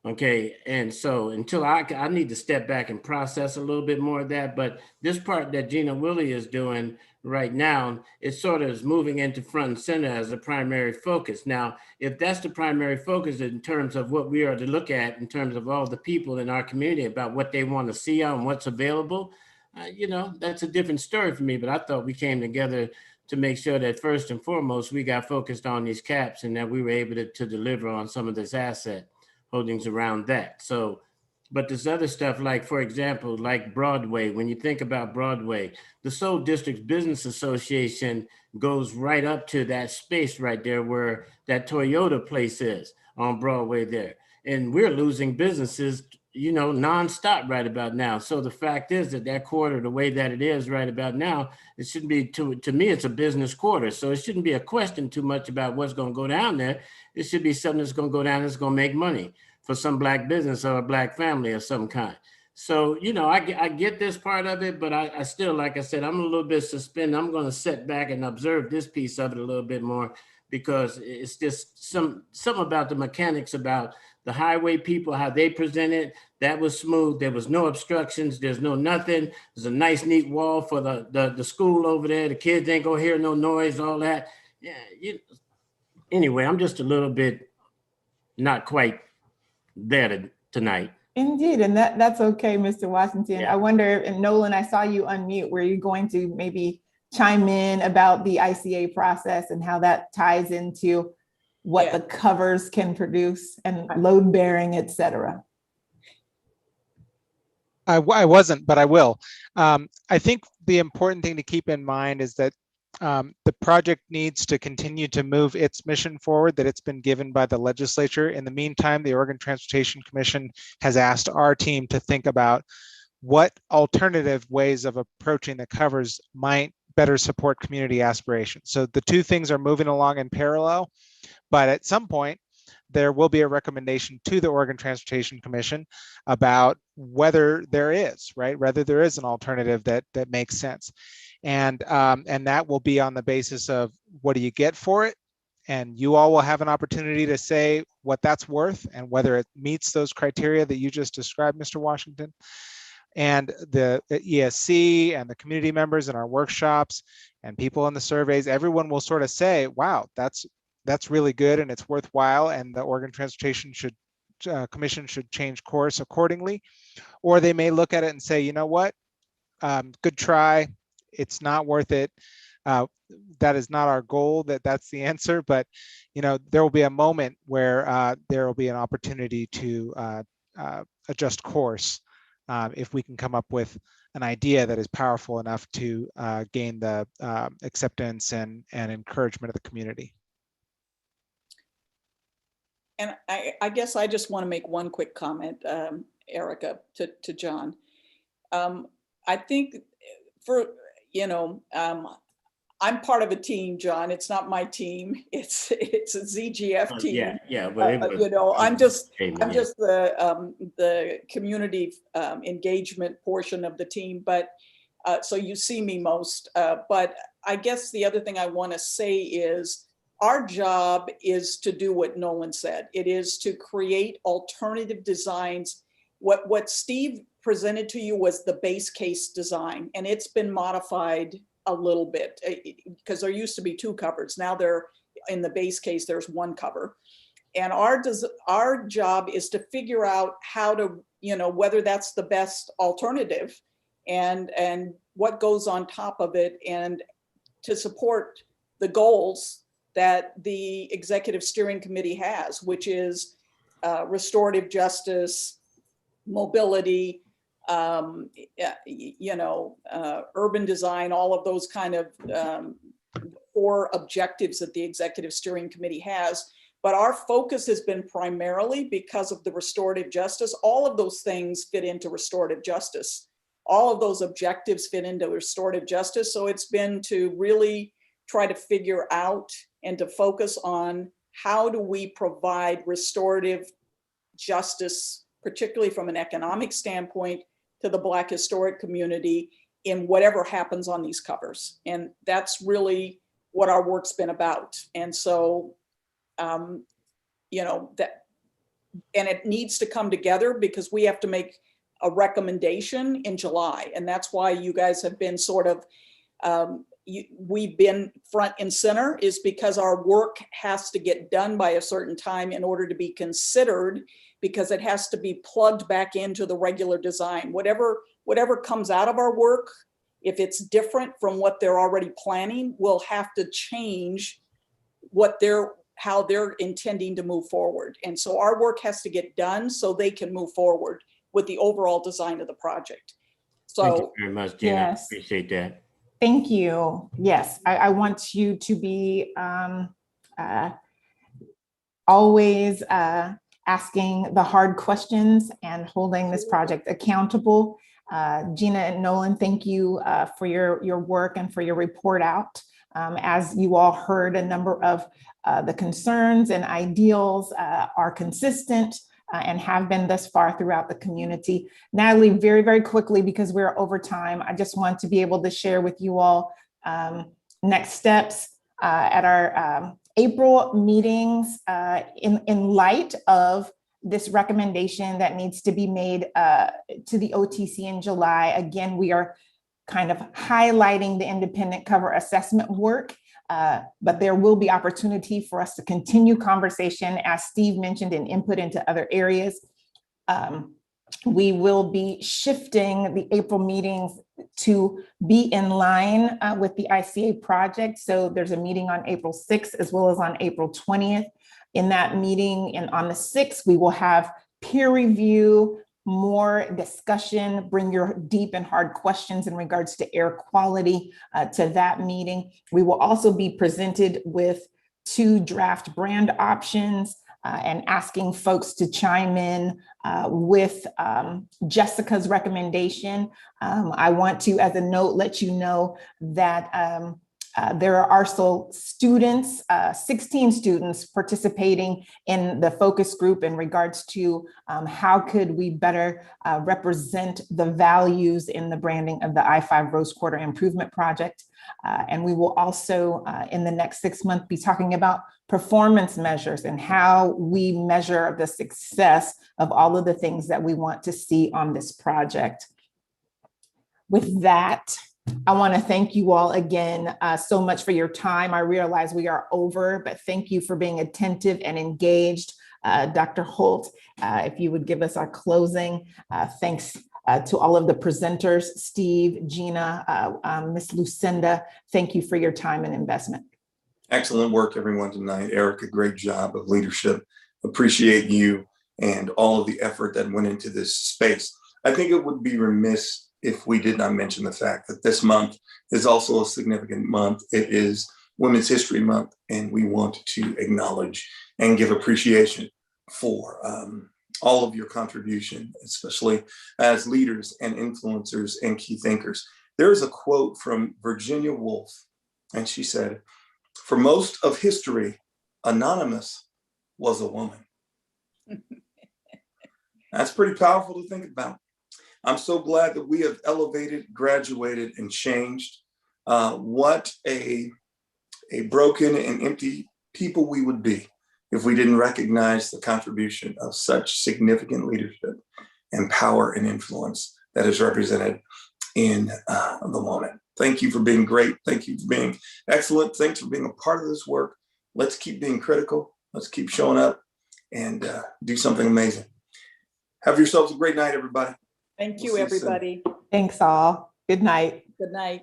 Okay. And so until I need to step back and process a little bit more of that. But this part that Gina Willie is doing right now, it sort of is moving into front and center as a primary focus. Now, if that's the primary focus in terms of what we are to look at in terms of all the people in our community about what they want to see on what's available, you know, that's a different story for me, but I thought we came together to make sure that first and foremost, we got focused on these caps and that we were able to deliver on some of this asset holdings around that. So, but this other stuff, like for example, like Broadway, when you think about Broadway, the Seoul District Business Association goes right up to that space right there where that Toyota place is on Broadway there. And we're losing businesses, you know, nonstop right about now. So the fact is that quarter, the way that it is right about now, it shouldn't be, to me, it's a business quarter. So it shouldn't be a question too much about what's going to go down there. It should be something that's going to go down that's going to make money for some Black business or a Black family of some kind. So, you know, I get this part of it, but I still, like I said, I'm a little bit suspended. I'm going to sit back and observe this piece of it a little bit more because it's just some about the mechanics about the highway people, how they presented, that was smooth. There was no obstructions. There's no nothing. There's a nice, neat wall for the school over there. The kids ain't gonna hear no noise, all that. Yeah. Anyway, I'm just a little bit not quite there tonight. Indeed, and that's okay, Mr. Washington. Yeah. I wonder, and Nolan, I saw you unmute. Were you going to maybe chime in about the ICA process and how that ties into what the covers can produce and load bearing, et cetera? I wasn't, but I will. I think the important thing to keep in mind is that the project needs to continue to move its mission forward that it's been given by the legislature. In the meantime, the Oregon Transportation Commission has asked our team to think about what alternative ways of approaching the covers might better support community aspirations. So the two things are moving along in parallel, but at some point, there will be a recommendation to the Oregon Transportation Commission about whether there is, right? Whether there is an alternative that makes sense. And that will be on the basis of what do you get for it? And you all will have an opportunity to say what that's worth and whether it meets those criteria that you just described, Mr. Washington. And the ESC and the community members in our workshops and people in the surveys, everyone will sort of say, wow, that's really good and it's worthwhile, and the Oregon Transportation Commission should change course accordingly. Or they may look at it and say, you know what, good try, it's not worth it. That is not our goal, that's the answer, but you know, there will be a moment where there will be an opportunity to adjust course if we can come up with an idea that is powerful enough to gain the acceptance and encouragement of the community. And I guess I just want to make one quick comment, Erica, to John. I think I'm part of a team, John. It's not my team. It's a ZGF team. But I'm just the community engagement portion of the team. But so you see me most. But I guess the other thing I want to say is our job is to do what Nolan said. It is to create alternative designs. What Steve presented to you was the base case design, and it's been modified a little bit because there used to be 2 covers. Now they're in the base case, there's 1 cover. And our job is to figure out how to, whether that's the best alternative and what goes on top of it, and to support the goals that the Executive Steering Committee has, which is restorative justice, mobility, urban design, all of those kind of 4 objectives that the Executive Steering Committee has. But our focus has been primarily because of the restorative justice. All of those things fit into restorative justice. All of those objectives fit into restorative justice. So it's been to really try to figure out and to focus on how do we provide restorative justice, particularly from an economic standpoint, to the Black historic community in whatever happens on these covers. And that's really what our work's been about. And so, and it needs to come together because we have to make a recommendation in July. And that's why you guys have been sort of, we've been front and center, is because our work has to get done by a certain time in order to be considered, because it has to be plugged back into the regular design. Whatever comes out of our work, if it's different from what they're already planning, we'll have to change how they're intending to move forward. And so our work has to get done so they can move forward with the overall design of the project. So thank you very much, Gina. Yes. I appreciate that. Thank you. Yes, I want you to be always asking the hard questions and holding this project accountable. Gina and Nolan, thank you for your work and for your report out. As you all heard, a number of the concerns and ideals are consistent and have been thus far throughout the community. Natalie, very, very quickly, because we're over time, I just want to be able to share with you all next steps at our April meetings in light of this recommendation that needs to be made to the OTC in July. Again, we are kind of highlighting the independent cover assessment work, but there will be opportunity for us to continue conversation, as Steve mentioned, and input into other areas. We will be shifting the April meetings to be in line with the ICA project. So there's a meeting on April 6th as well as on April 20th. In that meeting, and on the 6th, we will have peer review, more discussion, bring your deep and hard questions in regards to air quality to that meeting. We will also be presented with 2 draft brand options and asking folks to chime in with Jessica's recommendation. I want to, as a note, let you know that there are also students, 16 students participating in the focus group in regards to how could we better represent the values in the branding of the I-5 Rose Quarter Improvement Project. And we will also, in the next 6 months, be talking about performance measures and how we measure the success of all of the things that we want to see on this project. With that, I want to thank you all again so much for your time. I realize we are over, but thank you for being attentive and engaged. Dr. Holt, if you would give us our closing. Thanks to all of the presenters, Steve, Gina, Ms. Lucinda, thank you for your time and investment. Excellent work, everyone, tonight. Erica, great job of leadership. Appreciate you and all of the effort that went into this space. I think it would be remiss if we did not mention the fact that this month is also a significant month. It is Women's History Month, and we want to acknowledge and give appreciation for all of your contribution, especially as leaders and influencers and key thinkers. There is a quote from Virginia Woolf, and she said, "For most of history, Anonymous was a woman." That's pretty powerful to think about. I'm so glad that we have elevated, graduated, and changed. What a broken and empty people we would be if we didn't recognize the contribution of such significant leadership and power and influence that is represented in the moment. Thank you for being great. Thank you for being excellent. Thanks for being a part of this work. Let's keep being critical. Let's keep showing up and do something amazing. Have yourselves a great night, everybody. Thank We'll you, see you soon. everybody. Thanks all. Good night. Good night.